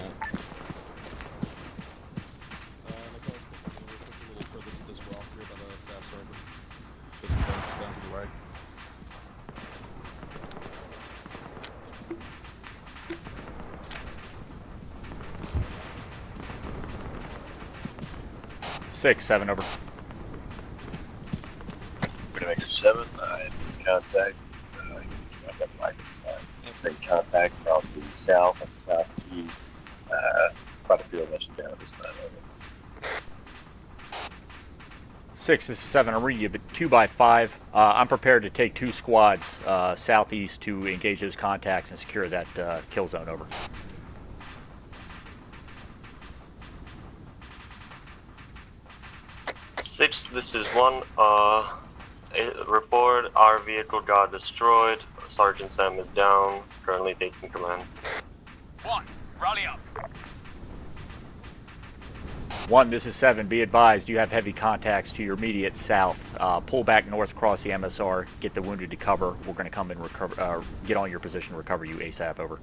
Six, 7 over. Widowmaker 7. I'm in contact. In contact from the south and southeast. Quite a few of us down at this time. Over. 6, this is 7. I'm reading you, but 2x5. I'm prepared to take 2 squads southeast to engage those contacts and secure that kill zone. Over. This is 1. Report, our vehicle got destroyed. Sergeant Sam is down, currently taking command. 1, rally up. 1, this is 7. Be advised, you have heavy contacts to your immediate south. Pull back north across the MSR, get the wounded to cover. We're going to come and recover, get on your position, recover you ASAP. Over.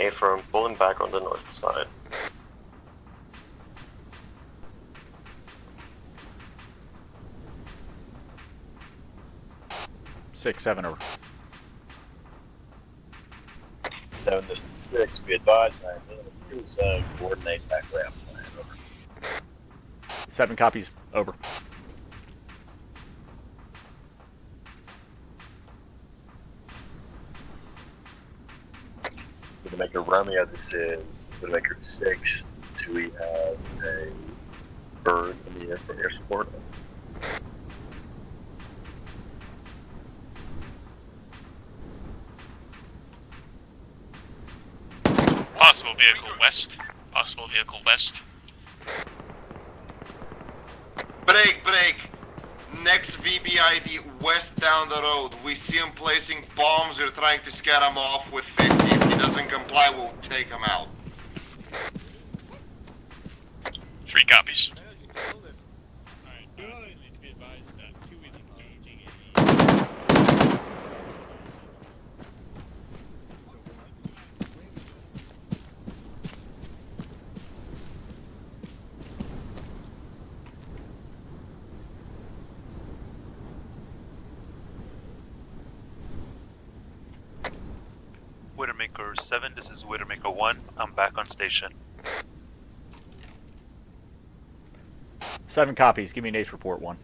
A-firm, pulling back on the north side. Six, 7 over. 7, this is 6. Be advised, I am in a cruise zone. Coordinate background plan. Over. 7 copies, over. Widowmaker Romeo, this is Widowmaker 6. Do we have a bird in the air for air support? Possible vehicle west. Possible vehicle west. Break, break. Next VBID west down the road. We see him placing bombs. We're trying to scare him off with 50. If he doesn't comply, we'll take him out. 3 copies. Alright, please be advised that 2 is engaging in Widowmaker 7, this is Widowmaker 1. I'm back on station. 7 copies. Give me an ace report, 1.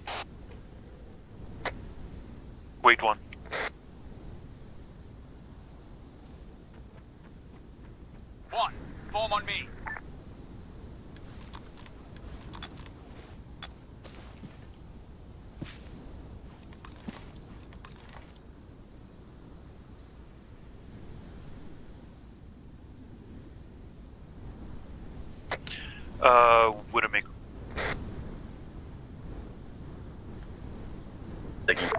Wait 1. One, form on me. Widowmaker. Thank you.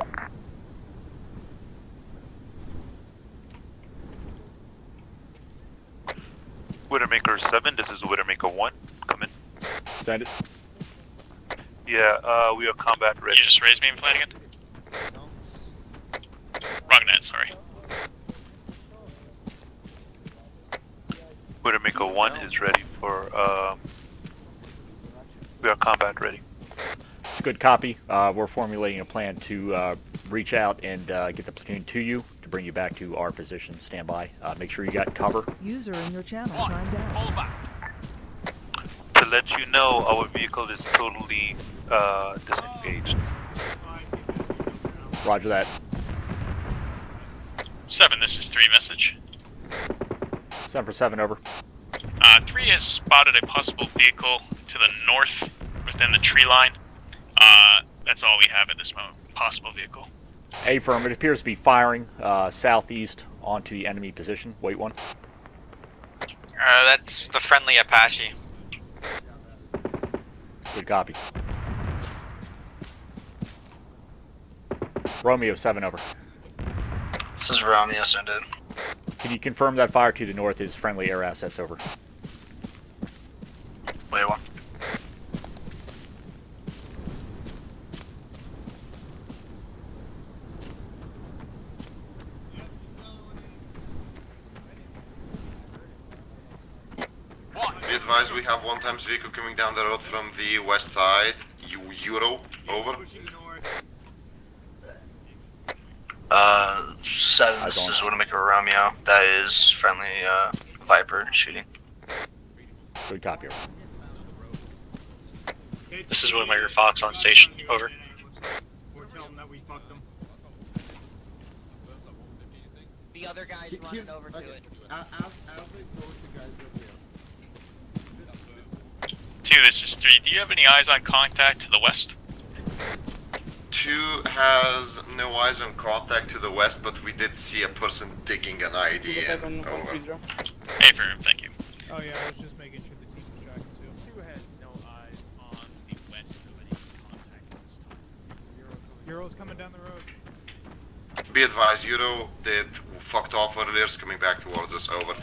Widowmaker 7, this is Widowmaker 1. Come in. Send it. Yeah, we are combat ready. You just raised me in Flanagan? Wrong net, sorry. Widowmaker 1 is ready for, we are combat ready. It's a good copy. We're formulating a plan to reach out and get the platoon to you to bring you back to our position. Stand by. Make sure you got cover. User in your channel timed out. Pull back. To let you know, our vehicle is totally disengaged. Roger that. 7, this is 3 message. 7 for 7, over. 3 has spotted a possible vehicle to the north within the tree line. That's all we have at this moment. Possible vehicle. A-firm, it appears to be firing southeast onto the enemy position. Wait 1. That's the friendly Apache. Good copy. Romeo 7, over. This is Romeo, send it. Can you confirm that fire to the north is friendly air assets, over? Wait 1. Be advised, we have 1 times vehicle coming down the road from the west side. Euro, over. 7, this is Widowmaker Romeo. That is friendly Viper shooting. Good copy, over. This is Widowmaker Fox on station, over. We're telling them that we fucked them. The other guy's running over to it. As they approach the guys over here. 2, this is 3. Do you have any eyes on contact to the west? 2 has no eyes on contact to the west, but we did see a person digging an ID in. Over. A-firm, thank you. Oh yeah, I was just making sure the team was tracking too. 2 has no eyes on the west of any contact at this time. Euro's coming down the road. Be advised, Euro did fucked off earlier, is coming back towards us, over.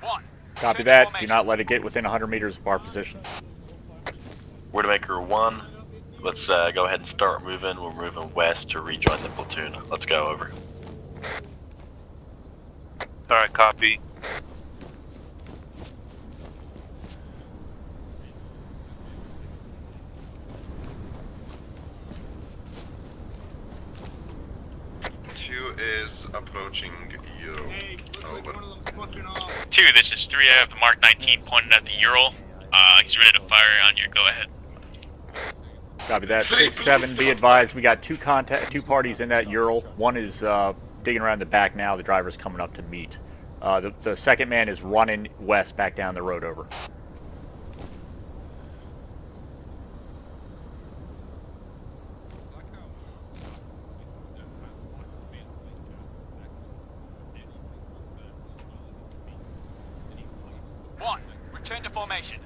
1. Copy that. Do not let it get within 100 meters of our position. Widowmaker 1, let's go ahead and start moving. We're moving west to rejoin the platoon. Let's go, over. Alright, copy. Is approaching Euro. Over. 2, this is 3. I have the Mark 19 pointed at the Ural. He's ready to fire on your go ahead. Copy that. 6-7, be advised, we got two parties in that Ural. One is digging around the back now. The driver's coming up to meet. The second man is running west back down the road. Over. Return to formation.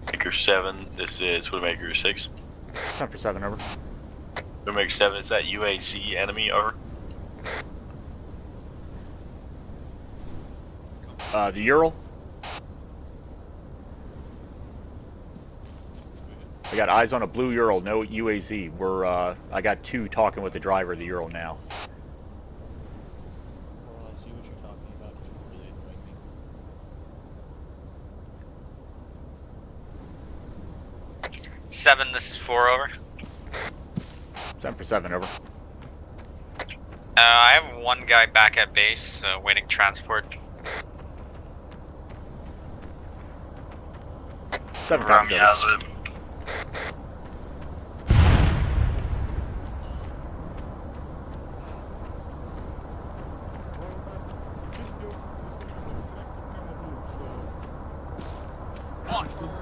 Maker 7, this is Widowmaker 6. 10 for 7, over. Widowmaker 7, is that UAZ enemy, over? The Ural? I got eyes on a blue Ural, no UAZ. I got 2 talking with the driver of the Ural now. I see what you're talking about. It's really annoying me. 7, this is 4, over. 7 for 7, over. I have one guy back at base, waiting transport. 7 copies, over.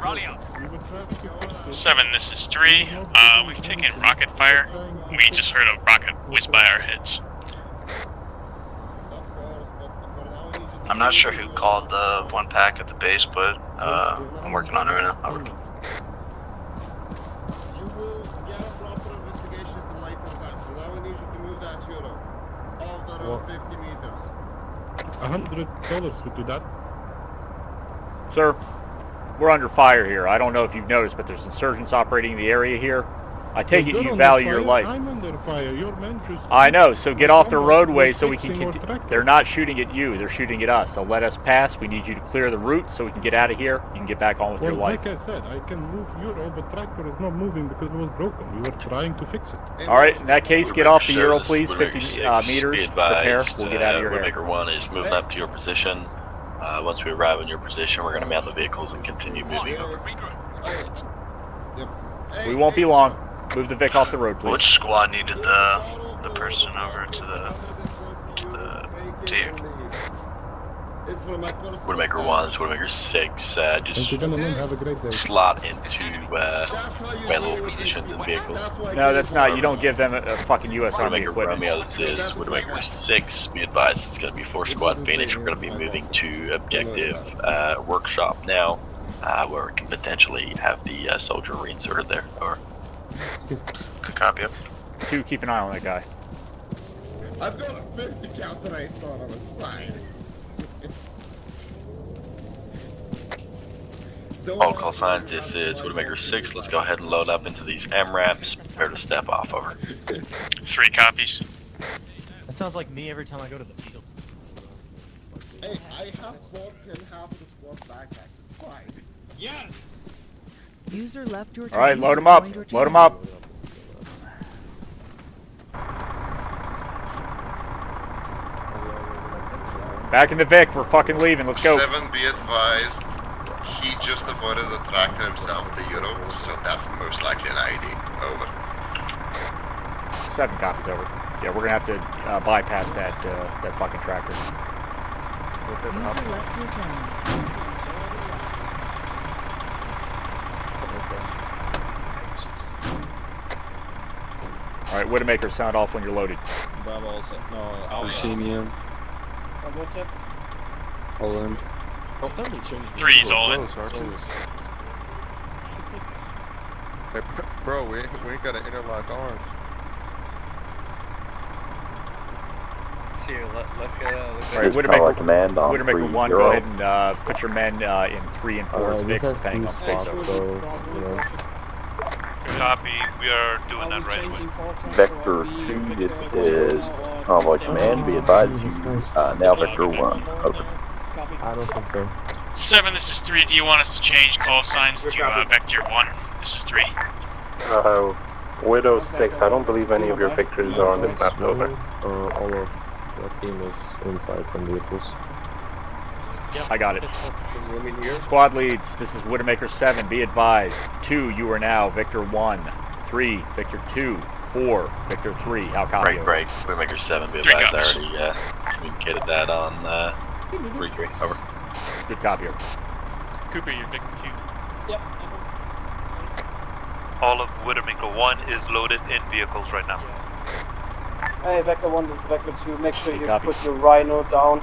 Rally up. 7, this is 3. We've taken rocket fire. We just heard a rocket whiz by our heads. I'm not sure who called the one pack at the base, but I'm working on it right now. Over. You will get a proper investigation at the later time. So now we need you to move that Euro off the road 50 meters. $100 would do that. Sir, we're under fire here. I don't know if you've noticed, but there's insurgents operating in the area here. I take it you value your life. I'm under fire. Your men just... I know, so get off the roadway so we can continue. They're not shooting at you, they're shooting at us. So let us pass. We need you to clear the route so we can get out of here. You can get back on with your life. Like I said, I can move Euro, but tractor is not moving because it was broken. We were trying to fix it. Alright, in that case, get off the Euro, please. 50 meters, prepare. We'll get out of here. Widowmaker 1 is moving up to your position. Once we arrive in your position, we're going to mount the vehicles and continue moving over. We won't be long. Move the Vic off the road, please. Which squad needed the person over to you? Widowmaker 1, Widowmaker 6, Have a great day. slot into available positions and vehicles. No, that's not. You don't give them a fucking U.S. Army Widowmaker equipment. Romeo, this is Widowmaker 6. Be advised, it's going to be 4 Squad Phoenix. We're going to be moving to objective workshop now, where we can potentially have the soldier reinserted there. Over. Good copy. 2, keep an eye on that guy. I've got a 50 counter race on him, it's fine. All call signs, this is Widowmaker 6. Let's go ahead and load up into these MRAPs. Prepare to step off, over. 3 copies. That sounds like me every time I go to the field. Hey, I have bought and half the squad backpacks, it's fine. Yes! User left your Alright, load them up. Load them up. Back in the Vic, we're fucking leaving. Let's go. 7, be advised. He just avoided the tractor himself, the Euro, so that's most likely an ID. Over. 7 copies, over. Yeah, we're gonna have to bypass that fucking tractor. User left your channel. Alright, Widowmaker, sound off when you're loaded. Bravo all set. No, Proscenium. What's up? Hold on. 3's all in. Hey, bro, we ain't got to interlock arms. Alright, Widowmaker 1, go ahead and put your men in 3 and 4's Vics, depending on space over. Copy. We are doing that right away. Vector 2, this is Convoy Command. Be advised, you now Vector 1. Over. I don't think so. 7, this is 3. Do you want us to change call signs to Vector 1? This is 3. Widow 6, I don't believe any of your victories are on this map. Over. All of that team is inside some vehicles. I got it. Squad leads, this is Widowmaker 7, be advised. 2, you are now Victor 1. 3, Victor 2. 4, Victor 3. How copy? Break. Widowmaker 7, be advised. I already communicated that on 3-3. Over. Good copy. Cooper, you're Victor 2. Yep. All of Widowmaker 1 is loaded in vehicles right now. Hey, Vector 1, this is Vector 2. Make sure you copy. put your Rhino down.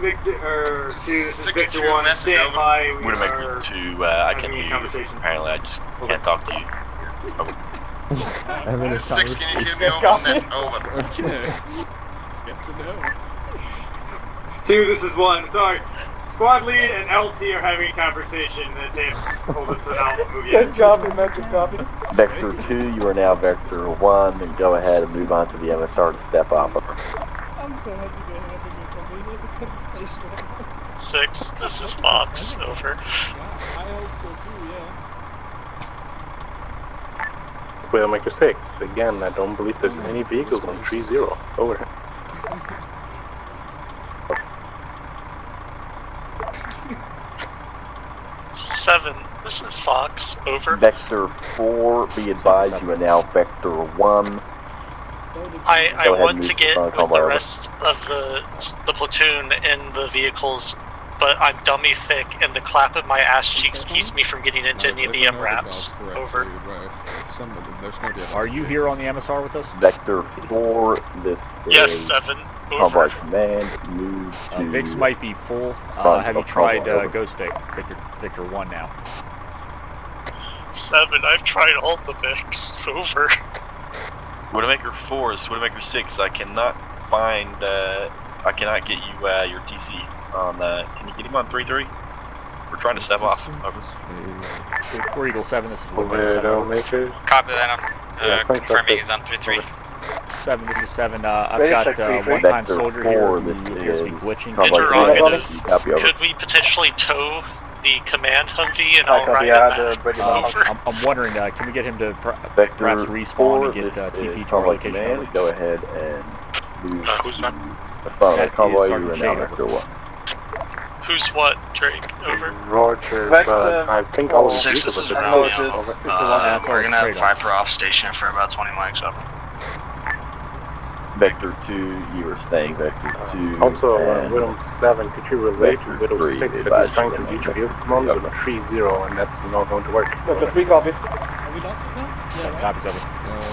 Victor 2, this is Victor 1, stand by. Widowmaker 2, I can hear you. Apparently, I just can't talk to you. Over. I'm in a 6, can you hear me over net? Over. Okay. Get to know. 2, this is 1, sorry. Squad lead and LT are having a conversation that they've told us about the movie. Good copy, Vector copy. Vector 2, you are now Vector 1, and go ahead and move on to the MSR to step off. I'm so happy to have a conversation. 6, this is Fox. Over. I hope so too, yeah. Widowmaker 6, again, I don't believe there's any vehicles on 3-0. Over. 7, this is Fox. Over. Vector 4, be advised, you are now Vector 1. I Go ahead want and to move get the with convoy the over. rest of the platoon in the vehicles, but I'm dummy thick, and the clap of my ass cheeks keeps me from getting into any of the MRAPs. Over. Are you here on the MSR with us? Vector 4, this Yes, is 7. Convoy Over. Command, move to... Vix might be full. Front Have you of tried convoy, over. Ghost Vic? Victor 1 now. 7, I've tried all the Vics. Over. Widowmaker 4 is Widowmaker 6. I cannot find, I cannot get you your TC on, can you get him on 3-3? We're trying to step off. Over. We're Eagle 7, this is Widowmaker 7. Over. Widowmaker. Copy that. I'm Yeah, confirming he's on 3-3. 7, this is 7. I've got one-time Vector soldier 4, here this who appears to be is glitching. Convoy Interrogative. Command, copy over. Could we potentially tow the command Humvee and I I'll copy, ride I it had back? Over. I'm wondering, can we get him to Vector perhaps respawn 4, and get this TP is to our Convoy location? Command, Over? go ahead and move Who's to that? the front of That the convoy, is you Sergeant are now Shade, Vector 1. Who's what, Drake? Over. Roger, Vector but I think all the 6, vehicles this is are Romeo. just over. That's We're gonna have straight on. Viper off station for about 20 mics up. Vector 2, you are staying Vector 2. Also, and Widow 7, could you relate to Vector Widow 3, 6 they that he's advise trying you to to reach make field Vector commands 3 with a 3-0, and that's not going to work. Vector 3 copies. Are we lost it now? 7 copies over.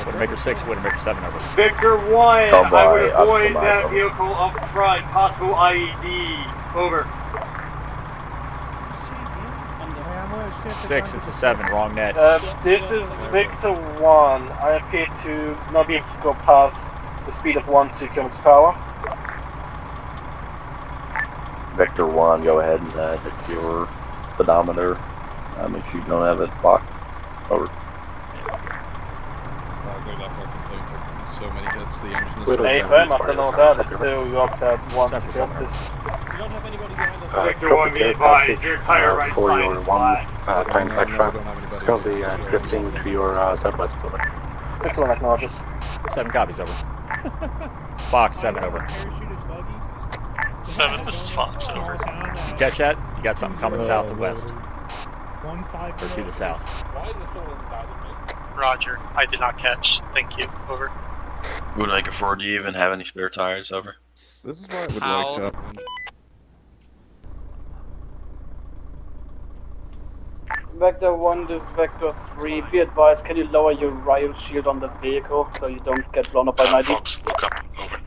Widowmaker 6, Widowmaker 7 over. Victor 1, Convoy, I would avoid optimize, that over. vehicle up front. Possible IED. Over. 6, it's a 7, wrong net. This is Victor 1. I appear to not be able to go past the speed of 1 km per hour. Vector 1, go ahead and hit your speedometer. Make sure you don't have it blocked. Over. They're definitely complaining for so many hits. The engine is... Nej, skämtar nog där. Det står ju upp till 1 km. Victor 1, be advised. Your entire right for side your is one flat. time section. It's going to be drifting to your southwest building. Victor 1 acknowledges. 7 copies over. Fox 7 over. 7, this is Fox. Over. You catch that? You got something coming south and west. Or to the south. Why is this so inside of me? Roger. I did not catch. Thank you. Over. Widowmaker 4, do you even have any spare tires? Over. This is why I would like to... Vector 1, this is Vector 3. Be advised, can you lower your riot shield on the vehicle so you don't get blown up by an ID? Fox, look up. Over.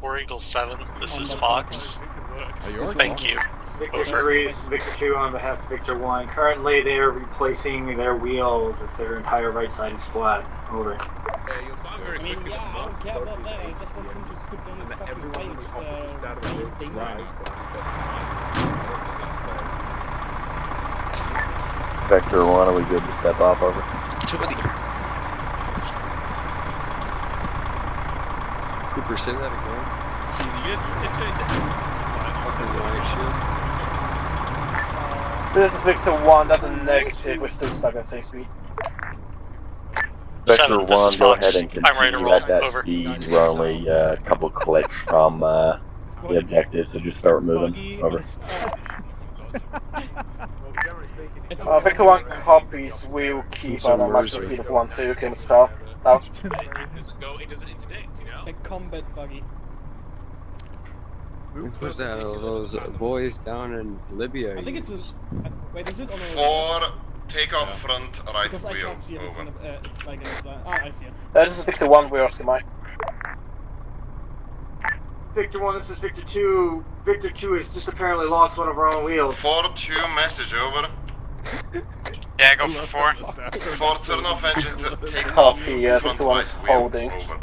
War Eagle 7, this is Fox. Thank you. Victor 3, Victor 2 on behalf of Victor 1. Currently, they are replacing their wheels as their entire right side is flat. Over. Yeah, you'll find very quickly I don't care about that. I just want him to put down his fucking weight thing. Vector 1, are we good to step off over? Cooper, say that again. Jeez, you get to This is Victor 1, that's a negative, we're still stuck at same speed. Vector 1, go ahead and I'm ready to continue roll. at that Over. speed. We're only a couple clicks from the objective, so just start moving. Over. Victor 1 copies, we'll keep on a maximum speed of 1-2, okay, let's go. Out. It doesn't interdict, you know? A combat buggy. Who put that? Those boys down in Libya. I think it's a... Wait, is it on a... For takeoff front right Because I wheel. can't see it, it's, Over. it's like in a plan. Ah, I see it. This is Victor 1, we're asking Mike. Victor 1, this is Victor 2. Victor 2 has just apparently lost one of our own wheels. 4-2 message, over. Yeah, go for 4. 4, turn off engine to take off Copy, front Victor 1 right is wheel. holding. Over.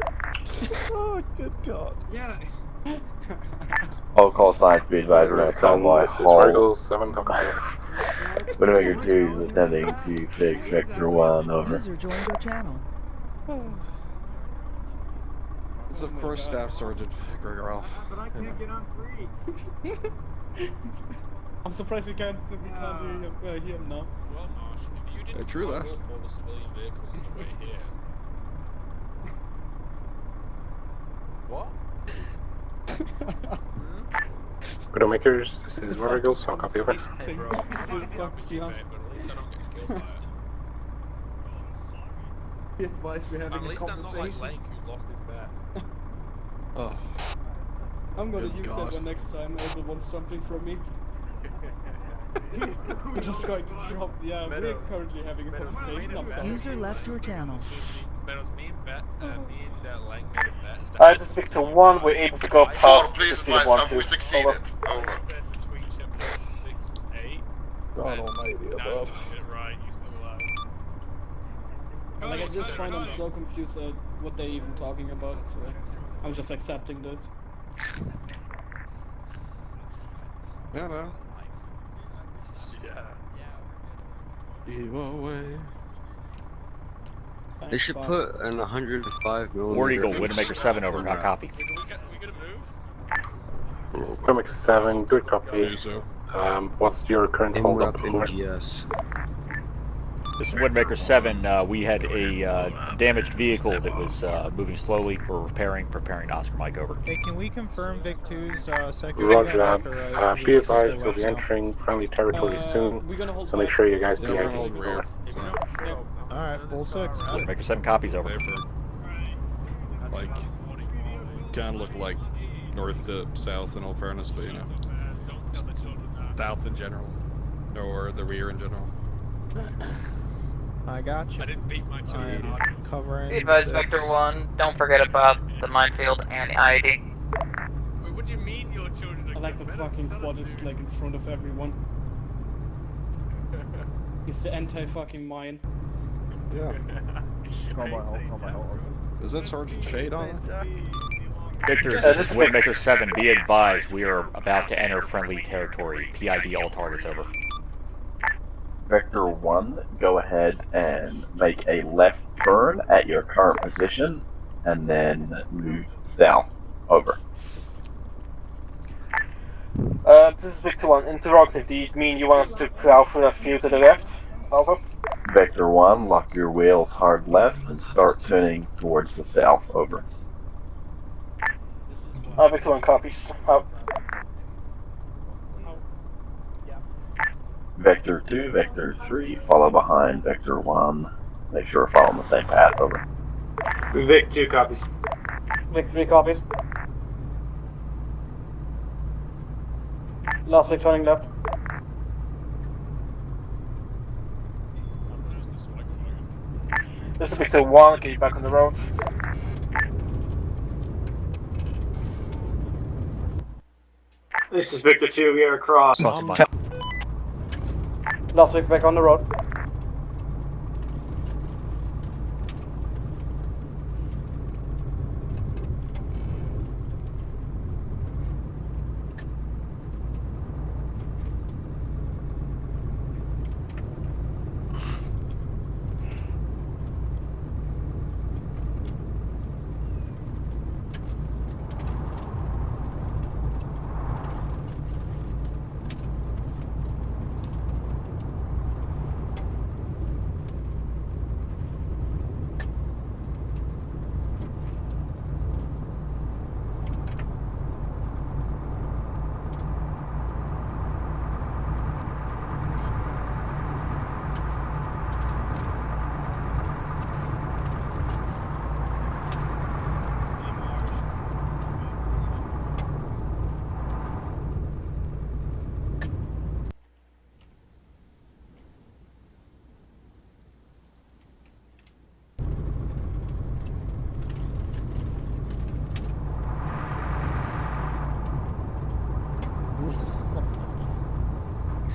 Oh, good God. Yeah. All call signs, be advised, we're going to convoy hold. 7 Winnebago 2 is attempting to fix Vector 1, over. User joined your channel. This is of course Staff Sergeant Gregoroff. But I can't get on 3. I'm surprised we can't hear him now. Well, Marsh, if you didn't True that. up all the civilian vehicles on the way here. What? Widowmakers, this is Warrigal, so copy over. Hey, bro, Fuck, yeah. but at least I don't get killed by it. Be advised we're having At a least I'm not like conversation. Lake who lost his bet. Oh. I'm gonna Good use God. that one next time Abel wants something from me. I'm just going to drop. Yeah, we're currently having a conversation. I'm sorry. User left your channel. Meadows, me and Lang made a bet. This is Victor 1, we're able to go 4, past the please speed of advise, have 1-2. we succeeded? Over. Between chapter 6 and 8. God almighty above. You did it right, you still alive. Like at this point, I'm so confused at what they're even talking about. So I'm just accepting this. Yeah, no. Evil away. They should put an 105 millimeter. War Eagle, Widowmaker 7 over, not copy. Widowmaker 7, good copy. What's your current hold up? NGS. This is Widowmaker 7. We had a damaged vehicle that was moving slowly for repairing, preparing Oscar Mike over. Hey, can we confirm Vic 2's sector? Roger that. Be advised, we'll be entering friendly territory soon, We're gonna hold so make back. sure you guys be Yeah, we're active. holding rear. Alright, full 6. Widowmaker 7 copies over. Like, kind of look like north to south in all fairness, but you know, south in general, or the rear in general. I got you. I didn't beat my I am covering. Be advised, 6. Vector 1, don't forget about the minefield and the ID. Wait, what do you mean your children are I like the fucking quad is like in front of everyone. He's the anti-fucking mine. Yeah. Is that Sergeant Shade on it? Victor, this is Widowmaker 7. Be advised, we are about to enter friendly territory. PID all targets over. Vector 1, go ahead and make a left turn at your current position, and then move south. Over. This is Victor 1, interrogative, do you mean you want us to plow through that field to the left? Over. Vector 1, lock your wheels hard left and start turning towards the south. Over. Victor 1 copies. Out. Vector 2, Vector 3, follow behind Vector 1. Make sure we're following the same path. Over. Vic 2 copies. Vic 3 copies. Last Vic turning left. This is Victor 1, get you back on the road. This is Victor 2, we are across. Last week back on the road.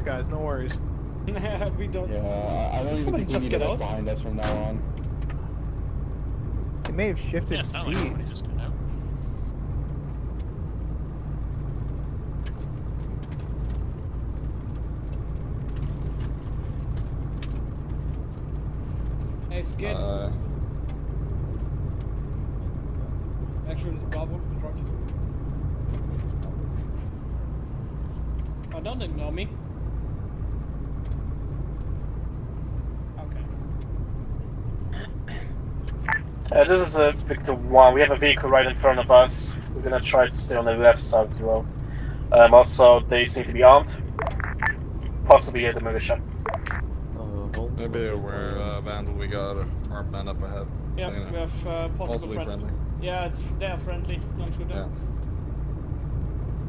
Thanks, guys. No worries. We don't. Yeah, I don't even think we need to look behind us from now on. They may have shifted seats. Hey, skids. Actually, this Bravo. Drop it. Oh, don't ignore me. This is Victor 1. We have a vehicle right in front of us. We're gonna try to stay on the left side of the road. Also, they seem to be armed. Possibly at the militia. Maybe aware, Vandal, we got armed men up ahead. Yeah, we have possible friendly. Yeah, they are friendly. Don't shoot them.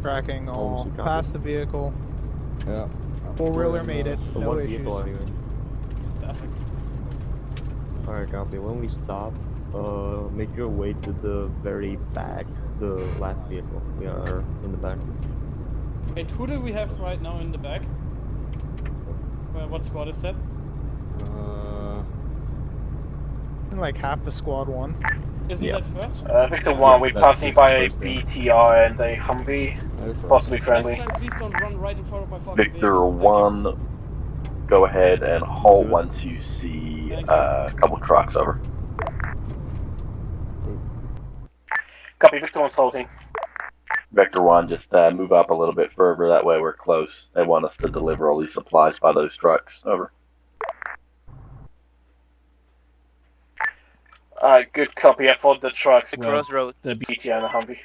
Tracking all past the vehicle. Yeah. Four-wheeler made it. No issues. Perfect. Alright, copy. When we stop, make your way to the very back, the last vehicle. We are in the back. Wait, who do we have right now in the back? What squad is that? Like half the squad one. Isn't that first? Victor 1, we're passing by a BTR and a Humvee. Possibly friendly. Next time, please don't run right in front of my fucking Victor 1, go ahead and halt once you see a couple trucks over. Copy, Victor 1's halting. Vector 1, just move up a little bit further, that way we're close. They want us to deliver all these supplies by those trucks. Over. Good copy, I followed the trucks. Crossroad. The BTR and the Humvee.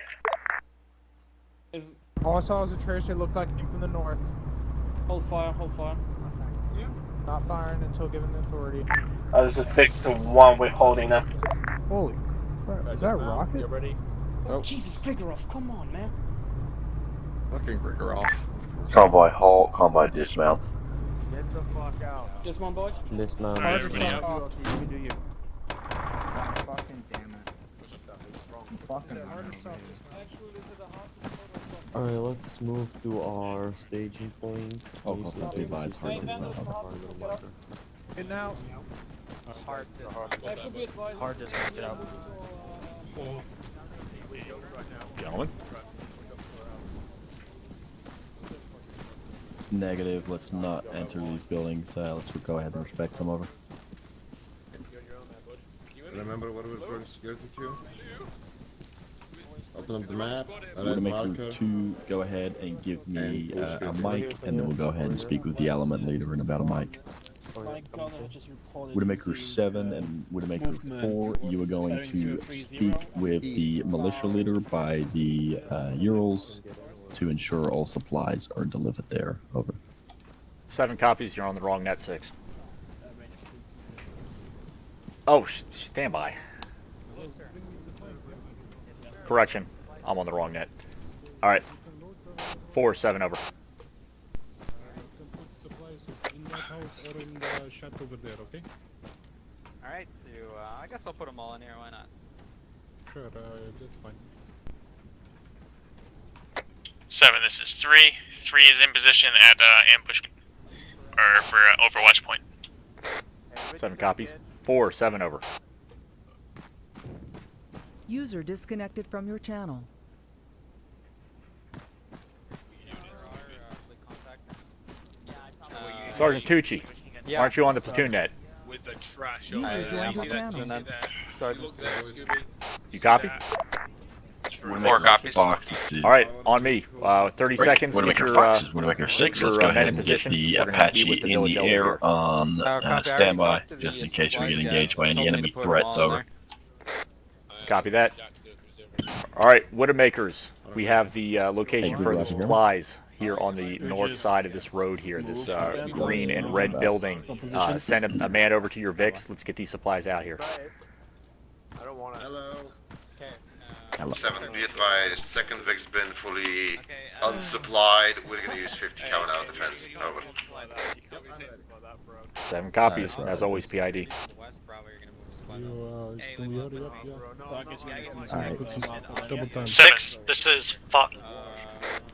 All I saw was a tracer that looked like it came from the north. Hold fire, hold fire. Yeah. Not firing until given the authority. This is Victor 1, we're holding them. Holy crap, is that Rocket? You ready? Oh, Jesus, Grigorov, come on, man. Fucking Grigorov. Convoy halt, convoy dismount. Get the fuck out. Dismount, boys. Dismount. Alright, everybody out. You do you. God fucking damn it. Fucking Alright, let's move to our staging point. Oh, close to advise hard dismount. Good now. Hard dismount, get out. Gentlemen? Negative, let's not enter these buildings. Let's go ahead and respect them. Over. Remember what was for security queue? Open up the map. We're going to make Route 2 go ahead and give me a mic, and then we'll go ahead and speak with the element leader in about a mic. Widowmaker 7 and Widowmaker 4, you are going to speak with the militia leader by the Urals to ensure all supplies are delivered there. Over. 7 copies, you're on the wrong net 6. Oh, stand by. Correction, I'm on the wrong net. Alright. 4-7 over. Alright, so I guess I'll put them all in here, why not? Sure, that's fine. 7, this is 3. 3 is in position at ambush, or for overwatch point. 7 copies. 4, 7 over. User disconnected from your channel. Sergeant Tucci, why aren't you on the platoon net? With the trash. User joined your channel. You copy? 4 copies. All right, on me. 30 seconds. Get your Widowmaker 6, let's go ahead and get the Apache in the air on standby, just in case we get engaged by any enemy threats. Over. Copy that. All right, Widowmakers. We have the location for the supplies here on the north side of this road here, this green and red building. Send a man over to your VIX. Let's get these supplies out here. I don't want to. Hello. 7, be advised, second VIC's been fully unsupplied. We're going to use 50 cal now defense. Over. 7 copies, as always, PID. Double time. 6, this is Fox.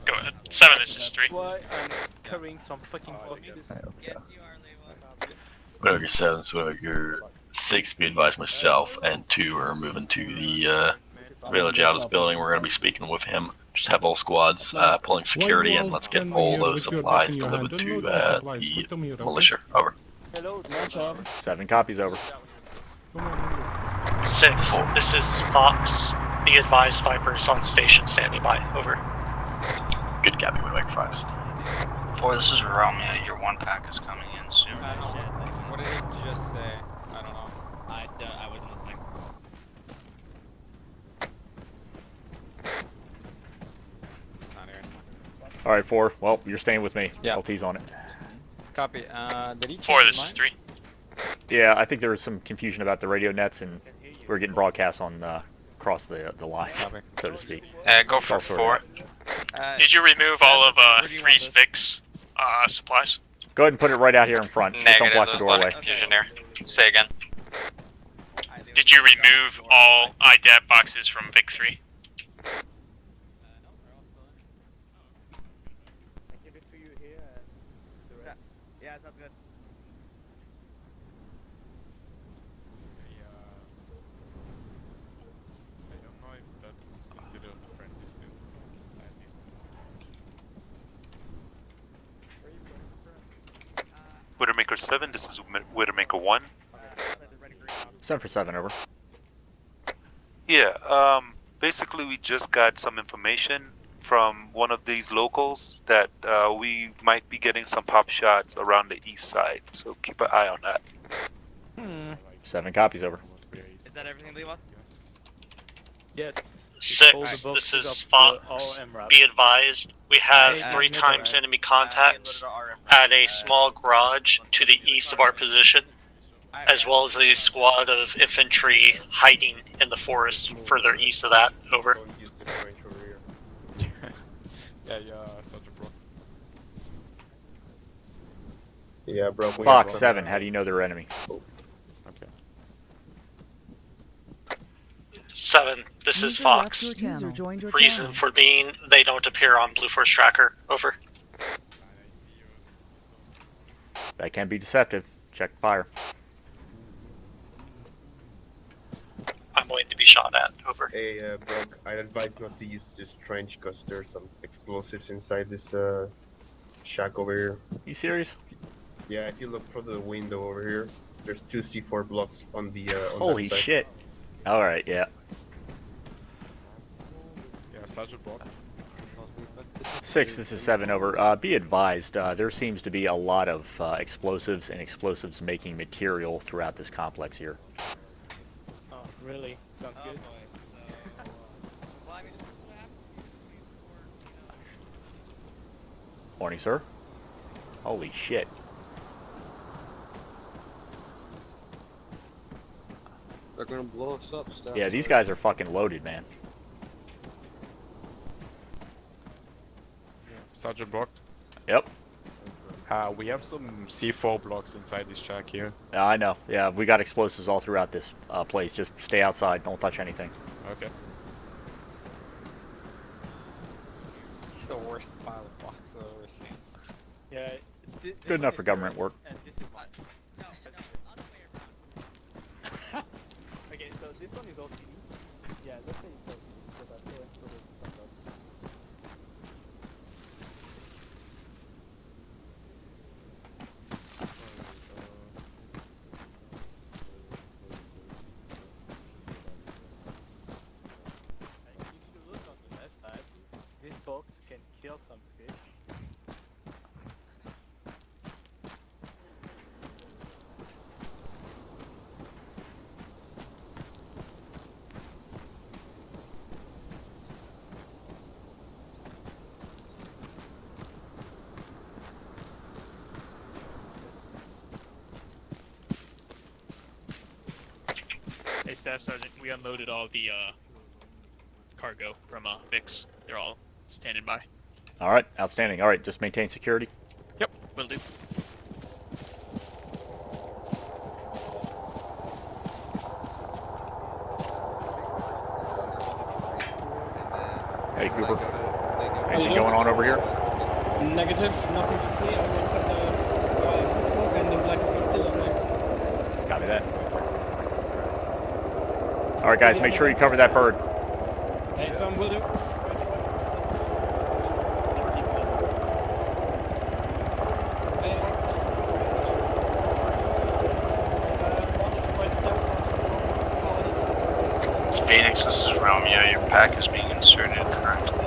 Go ahead. 7, this is 3. I'm carrying some fucking boxes. Widowmaker 7, Widowmaker 6, be advised myself, and 2 are moving to the village out of this building. We're going to be speaking with him. Just have all squads pulling security, and let's get all those supplies delivered to the militia. Over. 7 copies, over. 6, this is Fox. Be advised, Viper's on station, standing by. Over. Good copy, Widowmaker 5. 4, this is Romeo. Your 1 pack is coming in soon. What did it just say? I don't know. I wasn't listening. It's not here anymore. All right, 4. Well, you're staying with me. Yeah. LT's on it. Copy. Did he 4, change this his is mind? 3. Yeah, I think there was some confusion about the radio nets, and we're getting broadcasts on across the lines, so to speak. Go for 4. Did you remove all of 3's VIX supplies? Go ahead and put it right out here in front. Just don't block the doorway. Confusion here. Say again. Did you remove all IDAP boxes from VIC 3? Yeah, sounds good. I don't know if that's considered a friendly still inside these two. Widowmaker 7, this is Widowmaker 1. 7 for 7, over. Yeah, basically we just got some information from one of these locals that we might be getting some pop shots around the east side, so keep an eye on that. 7 copies, over. Is that everything, Leva? Yes. 6, this is Fox. Be advised, we have 3 times enemy contacts at a small garage to the east of our position, as well as a squad of infantry hiding in the forest further east of that. Over. Yeah, such a pro. Yeah, bro. Fox 7, how do you know they're enemy? Okay. 7, this is Fox. Reason for being, they don't appear on Blue Force Tracker. Over. That can be deceptive. Check fire. I'm waiting to be shot at. Over. Hey, Brock, I'd advise not to use this trench because there's some explosives inside this shack over here. You serious? Yeah, if you look through the window over here, there's 2 C4 blocks on the on Holy that side. shit. Alright, yeah. Yeah, such a block. 6, this is 7, over. Be advised, there seems to be a lot of explosives and explosives making material throughout this complex here. Oh, really? Sounds good. Morning, sir. Holy shit. They're gonna blow us up, stuff. Yeah, these guys are fucking loaded, man. Such a block. Yep. We have some C4 blocks inside this shack here. Yeah, I know. Yeah, we got explosives all throughout this place. Just stay outside. Don't touch anything. Okay. It's the worst pile of boxes I've ever seen. Yeah. Good enough for government work. And this is mine. No, okay, so this one is OCD. Yeah, let's say it's OCD. So that's the if you look on the left side, this box can kill some fish. Hey, Staff Sergeant, we unloaded all the cargo from Vix. They're all standing by. All right, outstanding. All right, just maintain security. Yep, will do. Hey, Cooper. Anything going on over here? Negative, nothing to see, except the smoke and the black pillar. Copy that. All right, guys, make sure you cover that bird. Hey, some will do. Phoenix, this is Romeo. Your pack is being inserted currently.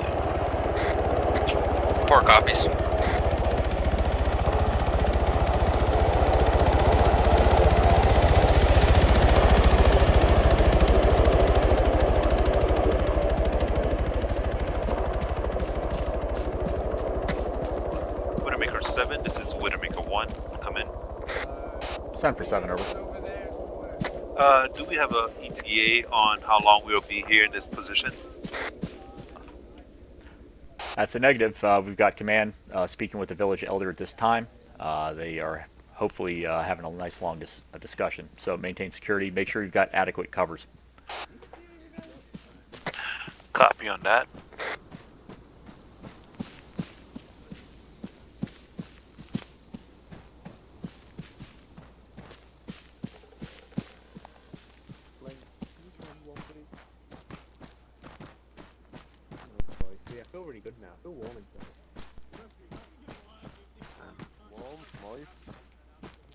4 copies. Widowmaker 7, this is Widowmaker 1. Come in. 7 over. Do we have a ETA on how long we'll be here in this position? That's a negative. We've got command speaking with the village elder at this time. They are hopefully having a nice long discussion. So maintain security. Make sure you've got adequate covers. Copy on that. See, I feel really good now. I feel warm inside. Warm, moist.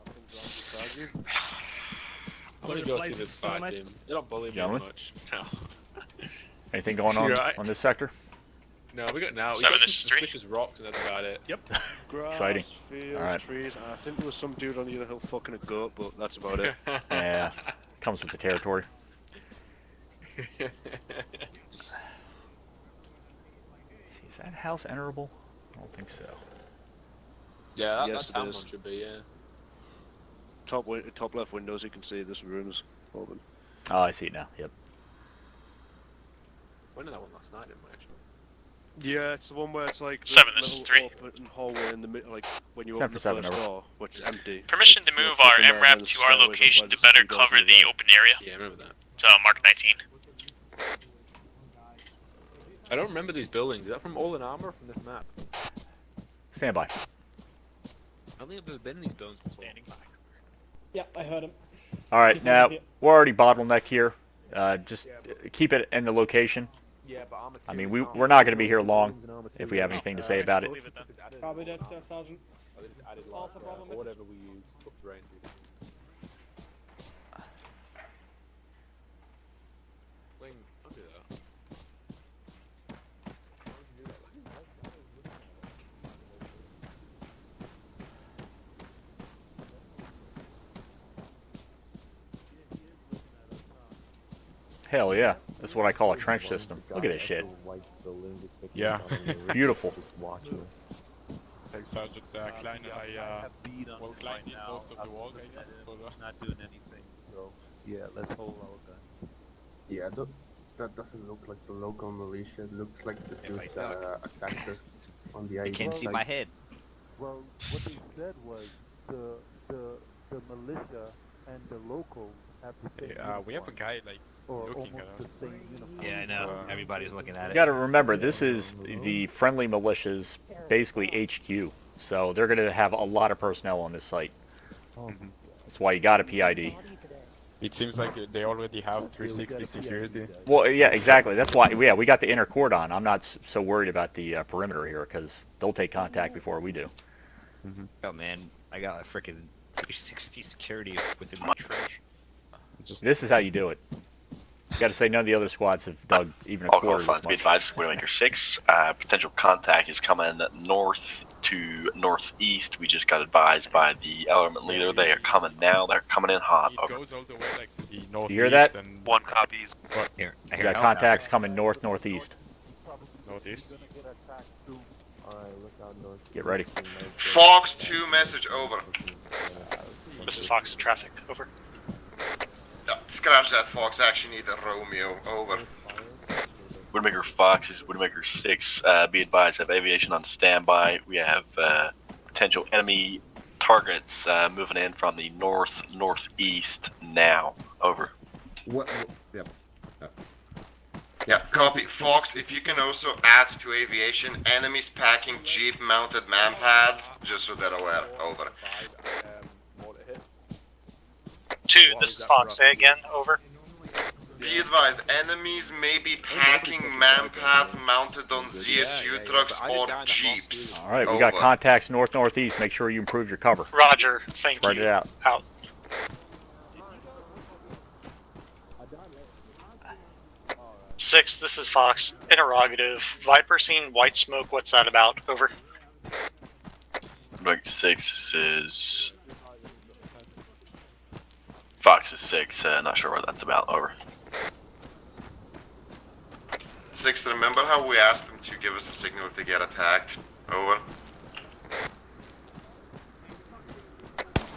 Nothing's wrong beside you. I'm gonna go see this spot, Jim. They don't bully me Gentlemen? much. No. Anything going on on this sector? No, we got Seven, some this is 3. suspicious rocks and that's about it. Yep. Grass, Exciting. fields, All right. trees, and I think there was some dude on the other hill fucking a goat, but that's about it. Yeah, comes with the territory. Is that house enterable? I don't think so. Yeah, Yes, that's it how is. one should be, yeah. Top left windows, you can see this room's open. Oh, I see it now. Yep. Went in that one last night, didn't we, actually? Yeah, it's the one where it's like the 7, this is little 3. open hallway in the middle, like when you 7 open for the 7 first over. door, which is empty. Permission to Like, move you're our fucking there, MRAP then to the our stairways, location otherwise to there's better 2 doors cover in the back. open area. Yeah, I remember that. It's Mark 19. I don't remember these buildings. Is that from All in Armor from this map? Stand by. I don't think I've ever been in these buildings before. Standing by. Yeah, I heard him. All right, He's now over here. we're already bottlenecked here. Just keep it in the location. Yeah, but ArmA I mean, we're not going to be here long if we have anything to say about it. Copy that, Sergeant. Added like, Also problem or whatever we use, up to range. Wing, I'll do that. Hell yeah. That's what I call a trench system. Look at this shit. Yeah. Beautiful. Just watching us. Thanks, Sergeant Klein. I will climb in most of the wall, I guess. Not doing anything, so yeah, let's hold our gun. Yeah, that doesn't look like the local militia. It looks like the dude attacked on the I ID. can't see like, my head. Well, what they said was the militia and the locals have to take we have a guy like looking at us. Yeah, I know. Everybody's looking at You it. got to remember, this is the friendly militia's basically HQ, so they're going to have a lot of personnel on this site. That's why you got a PID. It seems like they already have 360 security. Well, yeah, exactly. That's why, yeah, we got the inner cordon. I'm not so worried about the perimeter here, because they'll take contact before we do. Oh man, I got a freaking 360 security within my trench. This is how you do it. You got to say none of the other squads have dug even a All call quarter signs this be much. advised, Widowmaker 6. Potential contact is coming north to northeast. We just got advised by the element leader. They are coming now. They're coming in hot. Over. Goes all the way like the northeast. You hear that? And One copies. Here, I You hear got contacts coming northeast. northeast. Get ready. Fox 2 message, over. This is Fox traffic, over. Scratch that, Fox. Actually need a Romeo, over. Widowmaker Fox is Widowmaker 6. Be advised, have aviation on standby. We have potential enemy targets moving in from the northeast now. Over. What? Yep. Yeah, copy. Fox, if you can also add to aviation, enemies packing jeep-mounted man pads, just so they're aware. Over. 2, this is Fox. Say again, over. Be advised, enemies may be packing man pads mounted on ZSU trucks or jeeps. All right, we got contacts northeast. Make sure you improve your cover. Roger, thank Spread you. it out. Out. Six, this is Fox. Interrogative. Viper seen white smoke. What's that about? Over. Widowmaker 6 is Fox is 6. Not sure what that's about. Over. 6, remember how we asked them to give us a signal if they get attacked? Over.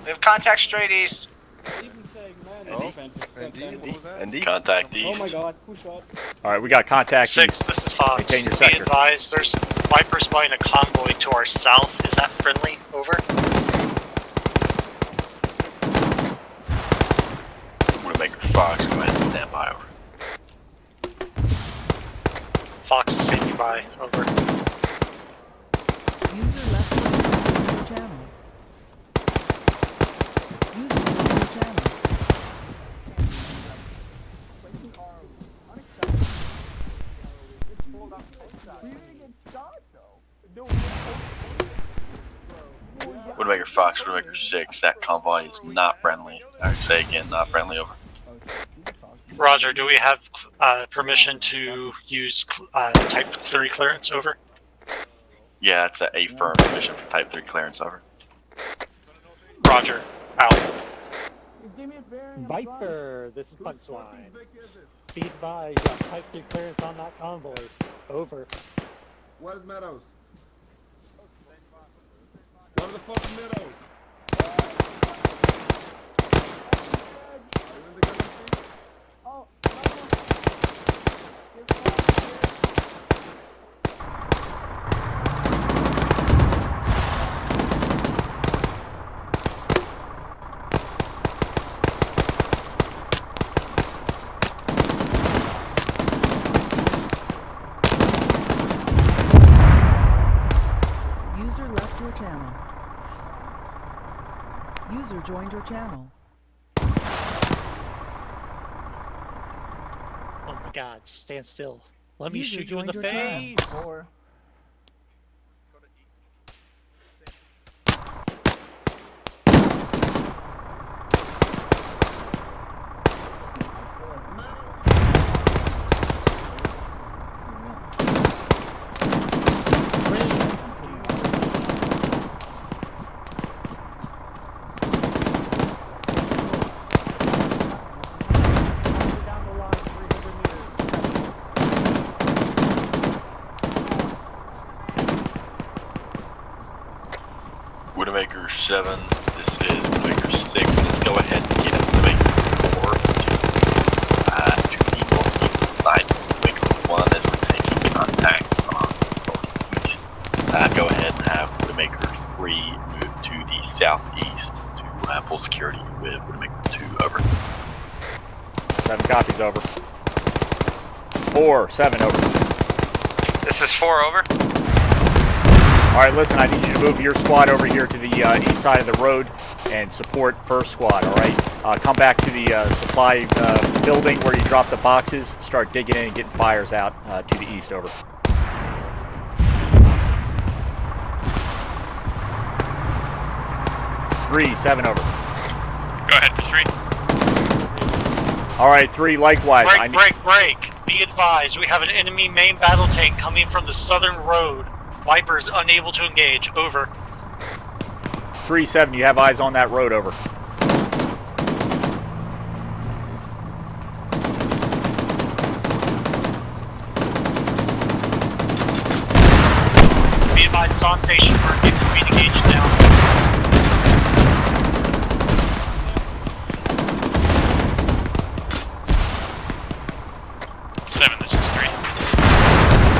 We have contact straight east. Indeed. Contact east. Oh my god, who shot? All right, we got contacts 6, east. this is Fox. Maintain your Be sector. advised, there's Viper spotting a convoy to our south. Is that friendly? Over. Widowmaker Fox, go ahead and stand by. Over. Fox is standing by. Over. User left your channel. User joined your channel. Widowmaker Fox, Widowmaker 6, that convoy is not friendly. I would say again, not friendly. Over. Roger, do we have permission to use Type 3 clearance? Over. Yeah, it's a firm mission for Type 3 clearance. Over. Roger. Out. Viper, this is Punchline. Be advised, you have Type 3 clearance on that convoy. Over. Where's Meadows? Where the fuck is Meadows? User left your channel. User joined your channel. Oh my god, just stand still. Let me User shoot you in joined the your face! channel. Widowmaker 7, this is Widowmaker 6. Let's go ahead and get Widowmaker 4 to the northeast side of Widowmaker 1 as we're taking contact on northeast. Go ahead and have Widowmaker 3 move to the southeast to full security with Widowmaker 2. Over. 7 copies. Over. 4-7 over. This is 4 over. Alright, listen, I need you to move your squad over here to the east side of the road and support first squad, alright? Come back to the supply building where you drop the boxes, start digging in and getting fires out to the east, over. Three, 7 over. Go ahead for 3. Alright, 3, likewise. Break. Be advised, we have an enemy main battle tank coming from the southern road. Viper's unable to engage, over. 3-7, you have eyes on that road, over. Be advised, on station, we're being engaged now. 7, this is 3.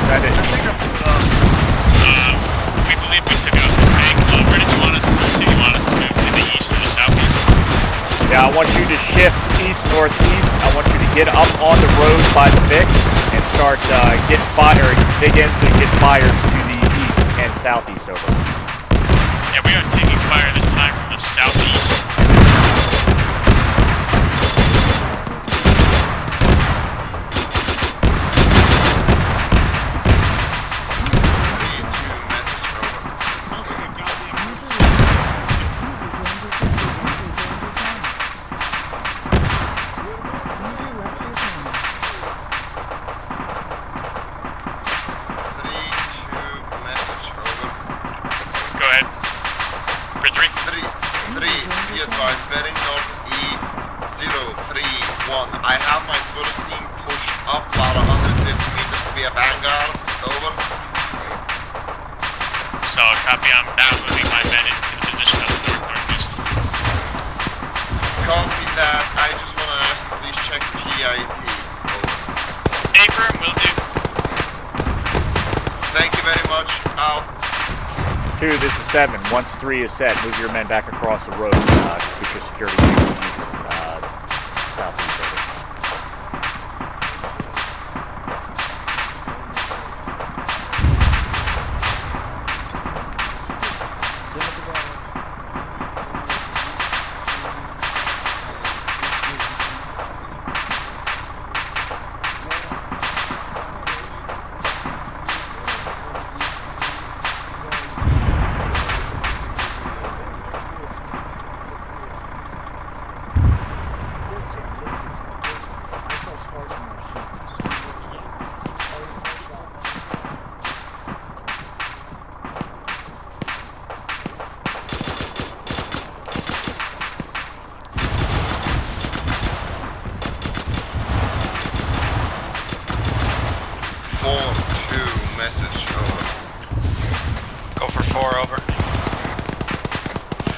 Send it. We believe we took out the tank. Where did you want us to move to? You want us to move to the east or the southeast? Yeah, I want you to shift east-northeast. I want you to get up on the road by the VIX and start getting fire, dig in so you get fires to the east and southeast, over. Yeah, we are taking fire this time from the southeast. I have my first team pushed up about 150 meters to be a vanguard. Over. So, copy, I'm now moving my men into the position of the north-northeast. Copy that. I just want to ask, please check PID. Affirm, will do. Thank you very much. Out. 2, this is 7. Once 3 is set, move your men back across the road. Keep your security east, southeast, over. Message, over. Go for 4, over.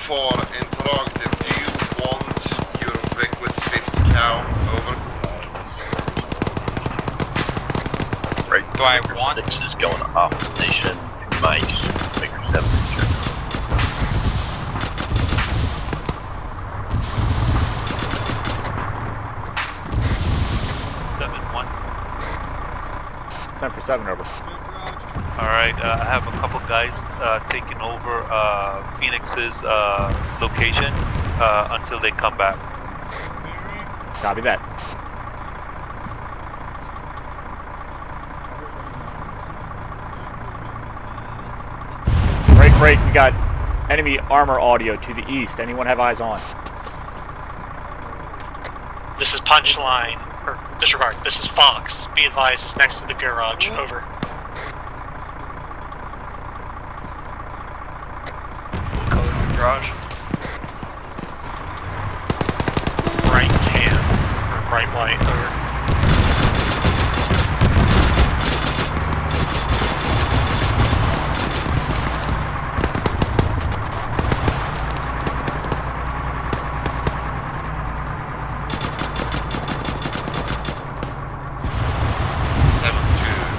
4, interrogative. Do you want your Vic with 50 cal? Over. Right. Do I want 6 is going off station. Mike's figure 7 picture. Time for 7, over. Alright, I have a couple guys taking over Phoenix's location until they come back. Copy that. Break, we got enemy armor audio to the east. Anyone have eyes on? This is Punchline. Or, disregard. This is Fox. Be advised, it's next to the garage. Over. garage? Right tan. Or right white. Over.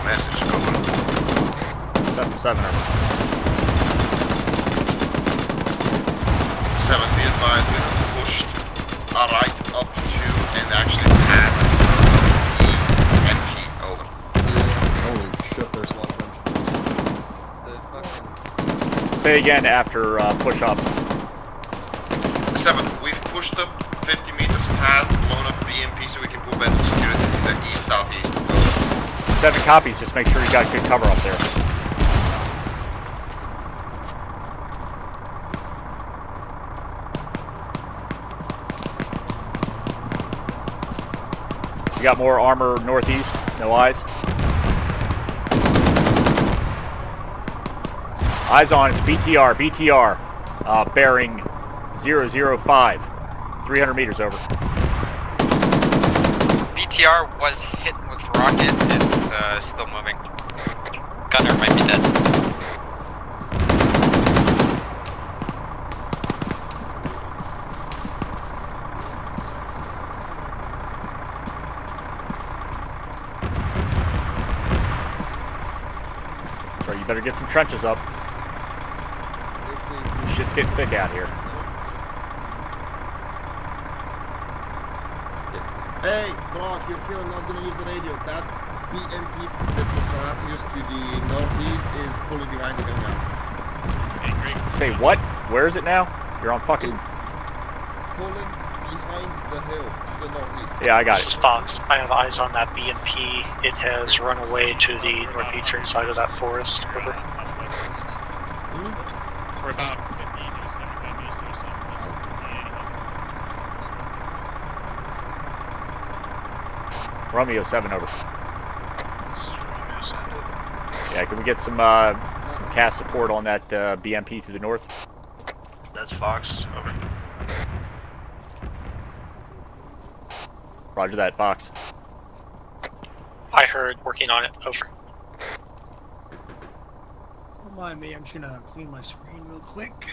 Message, over. 7, over. 7, be advised, we have pushed our right up to and actually past the NP, over. Say again after push up. 7, we've pushed up 50 meters past, blown up BMP so we can pull back to security to the east, southeast. 7 copies, just make sure you got good cover up there. You got more armor northeast, no eyes. Eyes on, it's BTR, bearing 005, 300 meters over. BTR was hit with rocket, it's still moving. Gunner might be dead. So you better get some trenches up. Shit's getting thick out here. Hey, Brock, you're feeling not gonna use the radio. That BMP that was harassing us to the northeast is pulling behind the hill now. Say what? Where is it now? You're on fucking... It's pulling behind the hill to the northeast. Yeah, I got This it. is Fox. I have eyes on that BMP. It has run away to the northeastern side of that forest. Over. We're about 50 to 75 meters to the southwest. Romeo 7 over. Yeah, can we get some cast support on that BMP to the north? That's Fox. Over. Roger that, Fox. I heard working on it. Over. Don't mind me, I'm just gonna clean my screen real quick.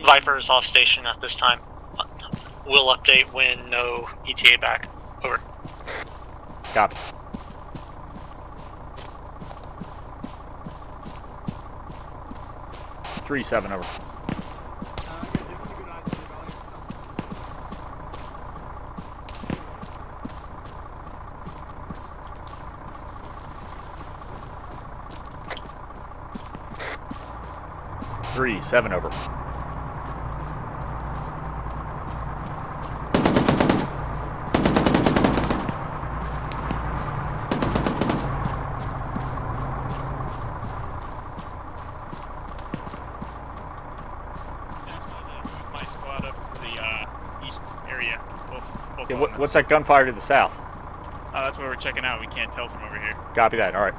Viper is off station at this time. We'll update when no ETA back. Over. Copy. Three 7 over. Three 7 over. My squad up to the east area. Both Yeah, what's that gunfire to the south? That's what we're checking out. We can't tell from over here. Copy that. All right.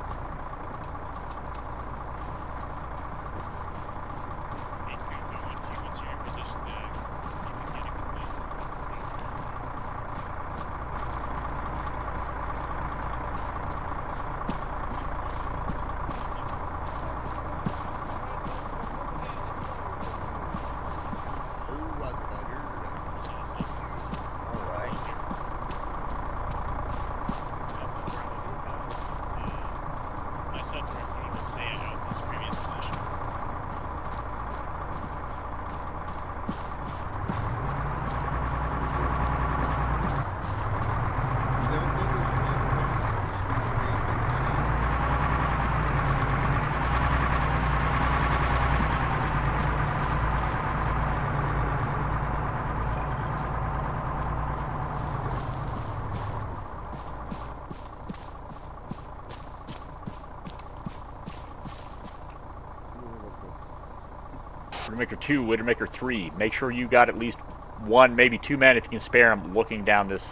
Widowmaker 2, Widowmaker 3. Make sure you got at least 1, maybe 2 men if you can spare them looking down this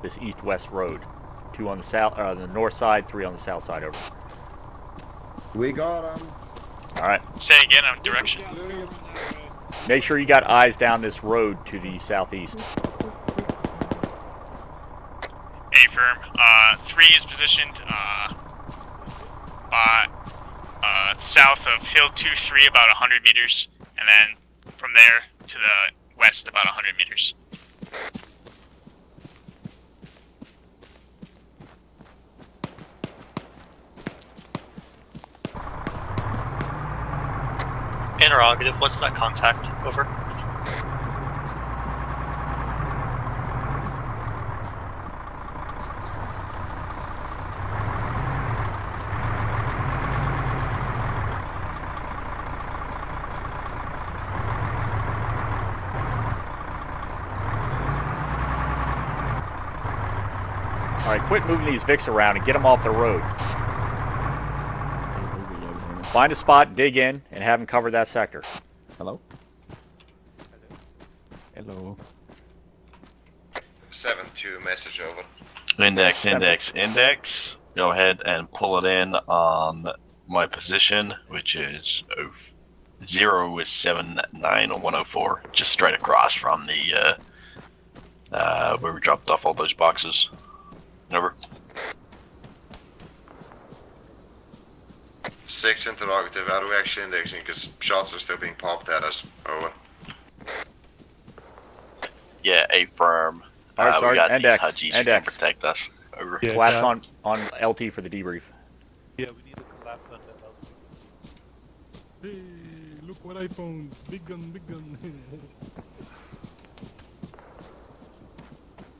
this east-west road. 2 on the south, the north side, 3 on the south side. Over. We got him. All right. Say again on direction. Make sure you got eyes down this road to the southeast. A firm. 3 is positioned south of Hill 2-3 about 100 meters, and then from there to the west about 100 meters. Interrogative, what's that contact? Over. Alright, quit moving these Vics around and get them off the road. Find a spot, dig in, and have them cover that sector. Hello? Hello. 7-2, message over. Index. Go ahead and pull it in on my position, which is 079-104, just straight across from the where we dropped off all those boxes. Over. 6 interrogative, are we actually indexing? Because shots are still being popped at us. Over. Yeah, A firm. Alright, We got Index. these Hudgies who can protect us. Over. Yeah, collapse on LT for the debrief. Yeah, we need to collapse on the LT. Hey, look what I found. Big gun, big gun.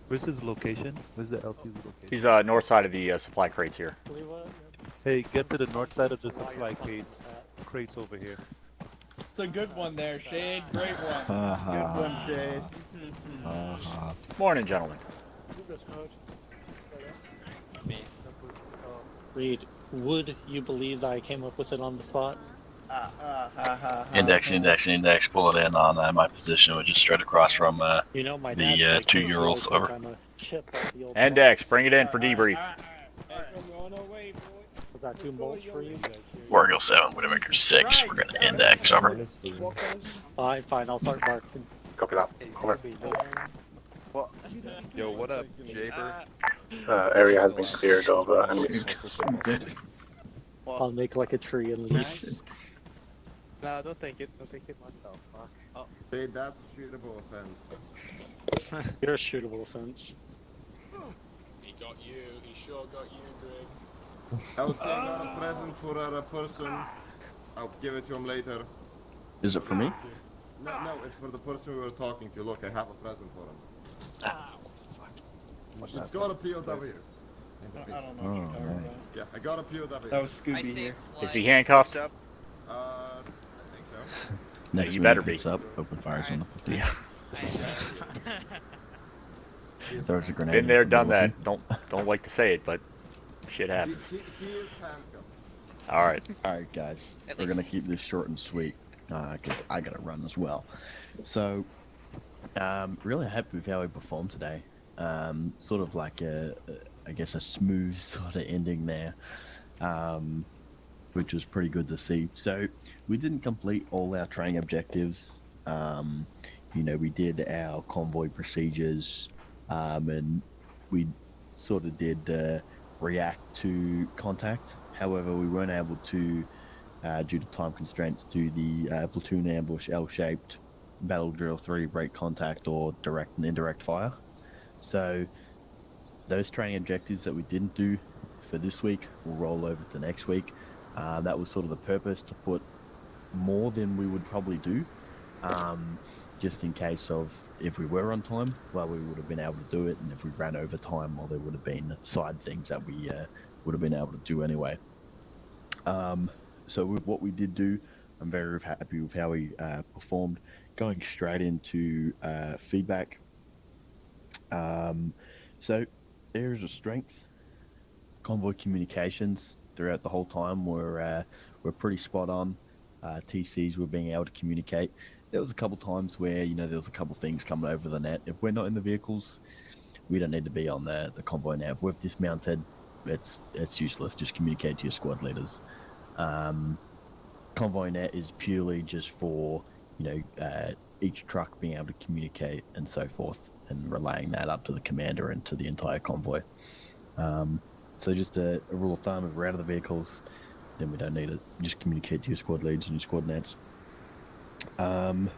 Where's his location? Where's the LT's location? He's north side of the supply crates here. Hey, get to the north side of the supply crates over here. It's a good one there, Shade. Great one. Good one, Shade. Morning, gentlemen. Reed, would you believe that I came up with it on the spot? Index. Pull it in on my position, which is straight across from the 2-year-olds. Over. Index, bring it in for debrief. Got 2 bolts for you. War Eagle 7, Widowmaker 6. We're gonna index. Over. Fine, I'll start marking. Copy that. Over. Yo, what up, Jaber? Area has been cleared of enemies. I'll make like a tree and leave. No, don't take it. Don't take it myself. Oh. Hey, that's a shootable offense. You're a shootable offense. He got you. He sure got you, Greg. I'll take out a present for a person. I'll give it to him later. Is it for me? No, it's for the person we were talking to. Look, I have a present for him. It's got a POW. Oh, nice. Yeah, I got a POW. That was Scooby here. Is he handcuffed? I think so. Next you better be. Up, open fires on the platoon. Yeah. Throws a grenade. Been there, done that. Don't like to say it, but shit happens. He is handcuffed. Alright. Alright, guys. We're gonna keep this short and sweet, because I gotta run as well. So, really happy with how we performed today. Sort of like I guess a smooth sort of ending there, which was pretty good to see. So we didn't complete all our training objectives. We did our convoy procedures, and we sort of did react to contact. However, we weren't able to, due to time constraints, do the platoon ambush L-shaped battle drill 3 break contact or direct and indirect fire. So those training objectives that we didn't do for this week will roll over to next week. That was sort of the purpose, to put more than we would probably do, just in case of if we were on time, well, we would have been able to do it, and if we ran over time, well, there would have been side things that we would have been able to do anyway. So with what we did do, I'm very happy with how we performed. Going straight into feedback. So areas of strength, convoy communications throughout the whole time were pretty spot on. TCs were being able to communicate. There was a couple times where there was a couple things coming over the net. If we're not in the vehicles, we don't need to be on the convoy now. If we've dismounted, it's useless. Just communicate to your squad leaders. Convoy net is purely just for each truck being able to communicate and so forth, and relaying that up to the commander and to the entire convoy. So just a rule of thumb: if we're out of the vehicles, then we don't need it. Just communicate to your squad leads and your squad nets. An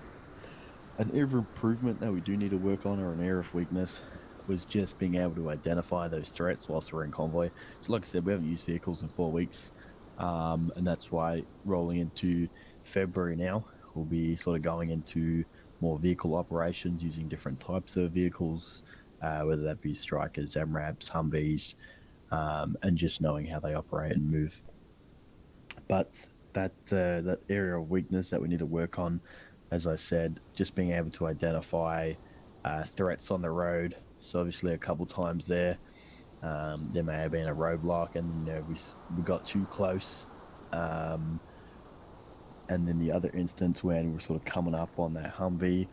area of improvement that we do need to work on, or an area of weakness, was just being able to identify those threats whilst we're in convoy. So like I said, we haven't used vehicles in 4 weeks, and that's why rolling into February now, we'll be sort of going into more vehicle operations using different types of vehicles, whether that be Strikers, MRAPs, Humvees, and just knowing how they operate and move. But that area of weakness that we need to work on, as I said, just being able to identify threats on the road. So obviously a couple times there, There may have been a roadblock, and we got too close. And then the other instance when we're sort of coming up on that Humvee,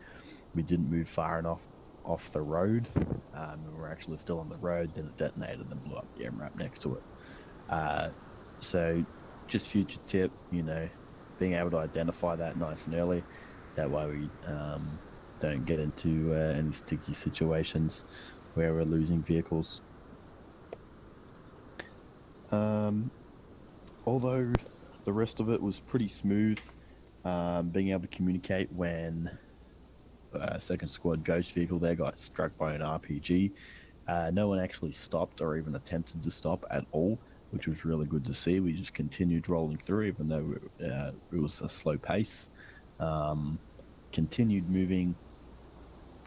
we didn't move far enough off the road. And we're actually still on the road. Then it detonated and blew up the MRAP next to it. So just future tip, being able to identify that nice and early. That way we don't get into any sticky situations where we're losing vehicles. Although the rest of it was pretty smooth, being able to communicate when second squad ghost vehicle there got struck by an RPG. No one actually stopped or even attempted to stop at all, which was really good to see. We just continued rolling through, even though it was a slow pace. Continued moving,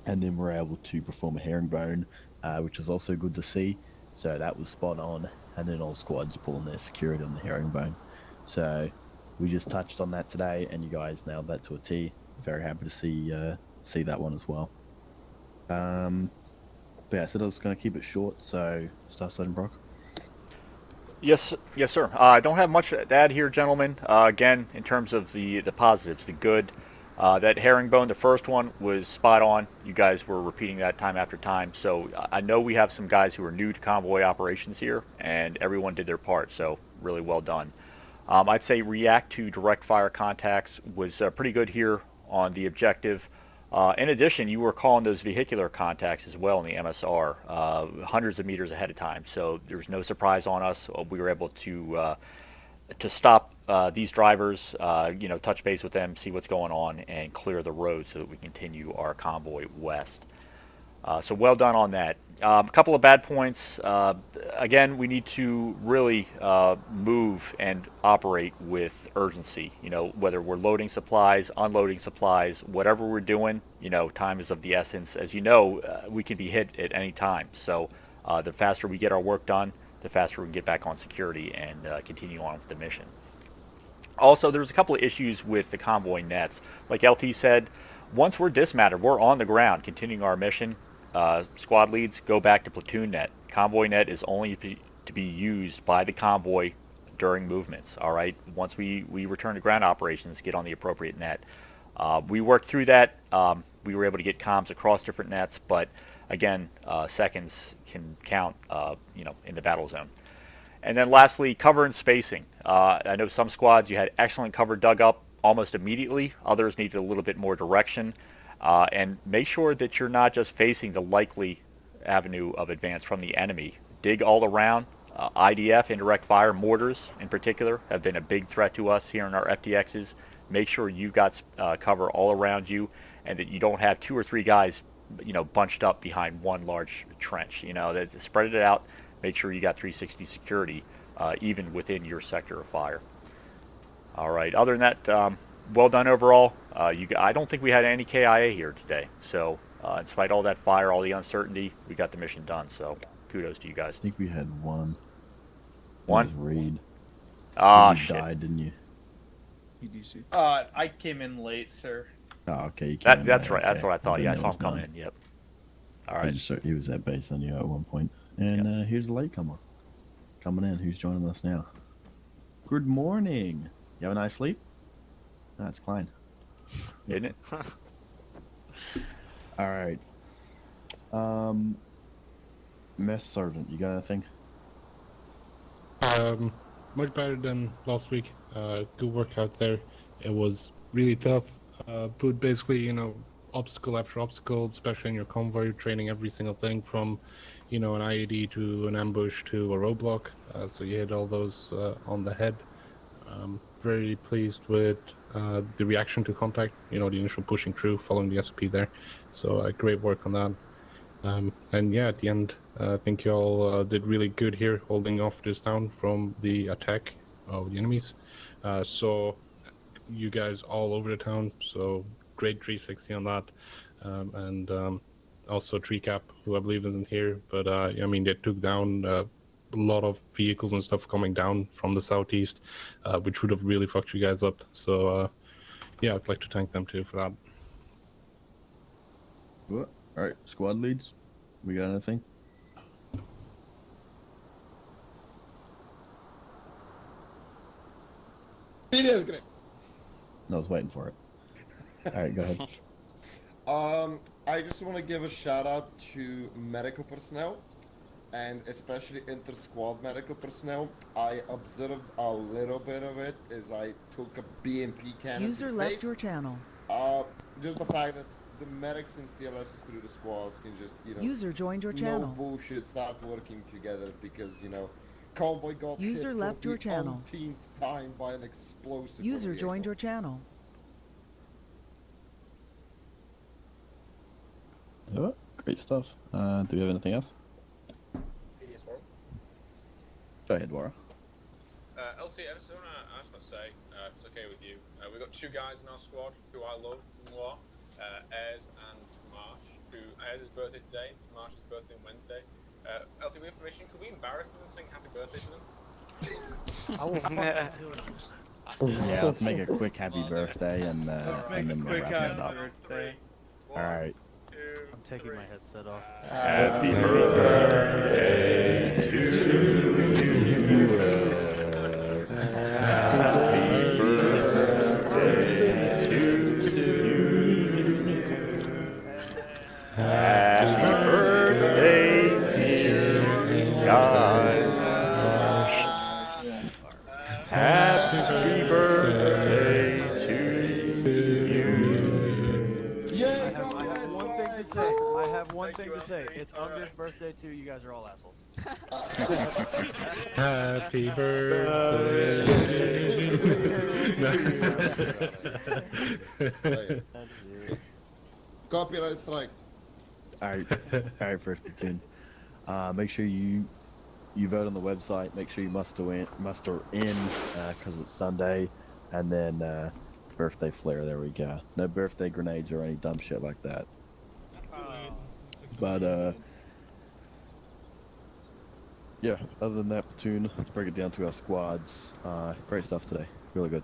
and then we're able to perform a herringbone, which was also good to see. So that was spot on, and then all squads pulling their security on the herringbone. So we just touched on that today, and you guys nailed that to a T. Very happy to see that one as well. But yeah, I said I was going to keep it short, so start starting, Brock. Yes, sir. I don't have much to add here, gentlemen. Again, in terms of the positives, the good, that herringbone, the first one was spot on. You guys were repeating that time after time. So I know we have some guys who are new to convoy operations here, and everyone did their part. So really well done. I'd say react to direct fire contacts was pretty good here on the objective. In addition, you were calling those vehicular contacts as well in the MSR, hundreds of meters ahead of time. So there was no surprise on us. We were able to stop these drivers, touch base with them, see what's going on, and clear the road so that we continue our convoy west. So well done on that. A couple of bad points. Again, we need to really move and operate with urgency. Whether we're loading supplies, unloading supplies, whatever we're doing, time is of the essence. As you know, we can be hit at any time. So the faster we get our work done, the faster we can get back on security and continue on with the mission. Also, there's a couple of issues with the convoy nets. Like LT said, once we're dismounted, we're on the ground continuing our mission. Squad leads go back to platoon net. Convoy net is only to be used by the convoy during movements. All right. Once we return to ground operations, get on the appropriate net. We worked through that. We were able to get comms across different nets, but again, seconds can count. In the battle zone. And then lastly, cover and spacing. I know some squads you had excellent cover dug up almost immediately. Others needed a little bit more direction. And make sure that you're not just facing the likely avenue of advance from the enemy. Dig all around. IDF, indirect fire, mortars in particular, have been a big threat to us here in our FTXs. Make sure you've got cover all around you and that you don't have 2 or 3 guys, bunched up behind one large trench. That spread it out. Make sure you got 360 security, even within your sector of fire. All right. Other than that, well done overall. I don't think we had any KIA here today. So, in spite of all that fire, all the uncertainty, we got the mission done. So, kudos to you guys. I think we had one. One? It was Reed. Ah, you shit. died, didn't you? I came in late, sir. Oh, okay. That's right. That's what I thought. Yeah, I saw him coming in. Yep. All right. He was at base on you at one point. And here's a latecomer coming in. Who's joining us now? Good morning. You have a nice sleep? That's Klein. Isn't it? All right. Mess sergeant, you got anything? Much better than last week. Good work out there. It was really tough. Put basically, obstacle after obstacle, especially in your convoy. You're training every single thing from, an IED to an ambush to a roadblock. So you hit all those on the head. Very pleased with the reaction to contact. The initial pushing through, following the SOP there. So great work on that. And yeah, at the end, I think y'all did really good here, holding off this town from the attack of the enemies. So you guys all over the town, so great 360 on that. And also Treecap, who I believe isn't here, but they took down a lot of vehicles and stuff coming down from the southeast, which would have really fucked you guys up. So yeah, I'd like to thank them too for that. What? All right, squad leads. We got anything? Video's great. I was waiting for it. Alright, go ahead. I just want to give a shout out to medical personnel, and especially inter-squad medical personnel. I observed a little bit of it as I took a BMP cannon User to the left face. your channel. Just the fact that the medics and CLSs through the squads can just, User joined your no channel. bullshit, start working together because, convoy got User hit left for your the channel. umpteenth time by an explosive. User vehicle. joined your channel. Oh, great stuff. Do we have anything else? Go ahead, Wara. LT, I just want to say, if it's okay with you, we've got 2 guys in our squad who I love more, Ayers and Marsh, who Ayers' birthday today, Marsh's birthday on Wednesday. LT, we have permission, could we embarrass them and sing happy birthday to them? Yeah, let's make a quick happy birthday and then we'll wrap it up. Alright. I'm taking my headset off. Happy birthday to you. Happy birthday to you. Happy birthday, dear guys. Happy birthday to you. I have one thing to say. It's Under's birthday too. You guys are all assholes. Happy birthday. Copyright strike. Alright, first platoon. Make sure you vote on the website. Make sure you muster in because it's Sunday, and then birthday flare. There we go. No birthday grenades or any dumb shit like that. But yeah. Other than that, platoon, let's break it down to our squads. Great stuff today. Really good.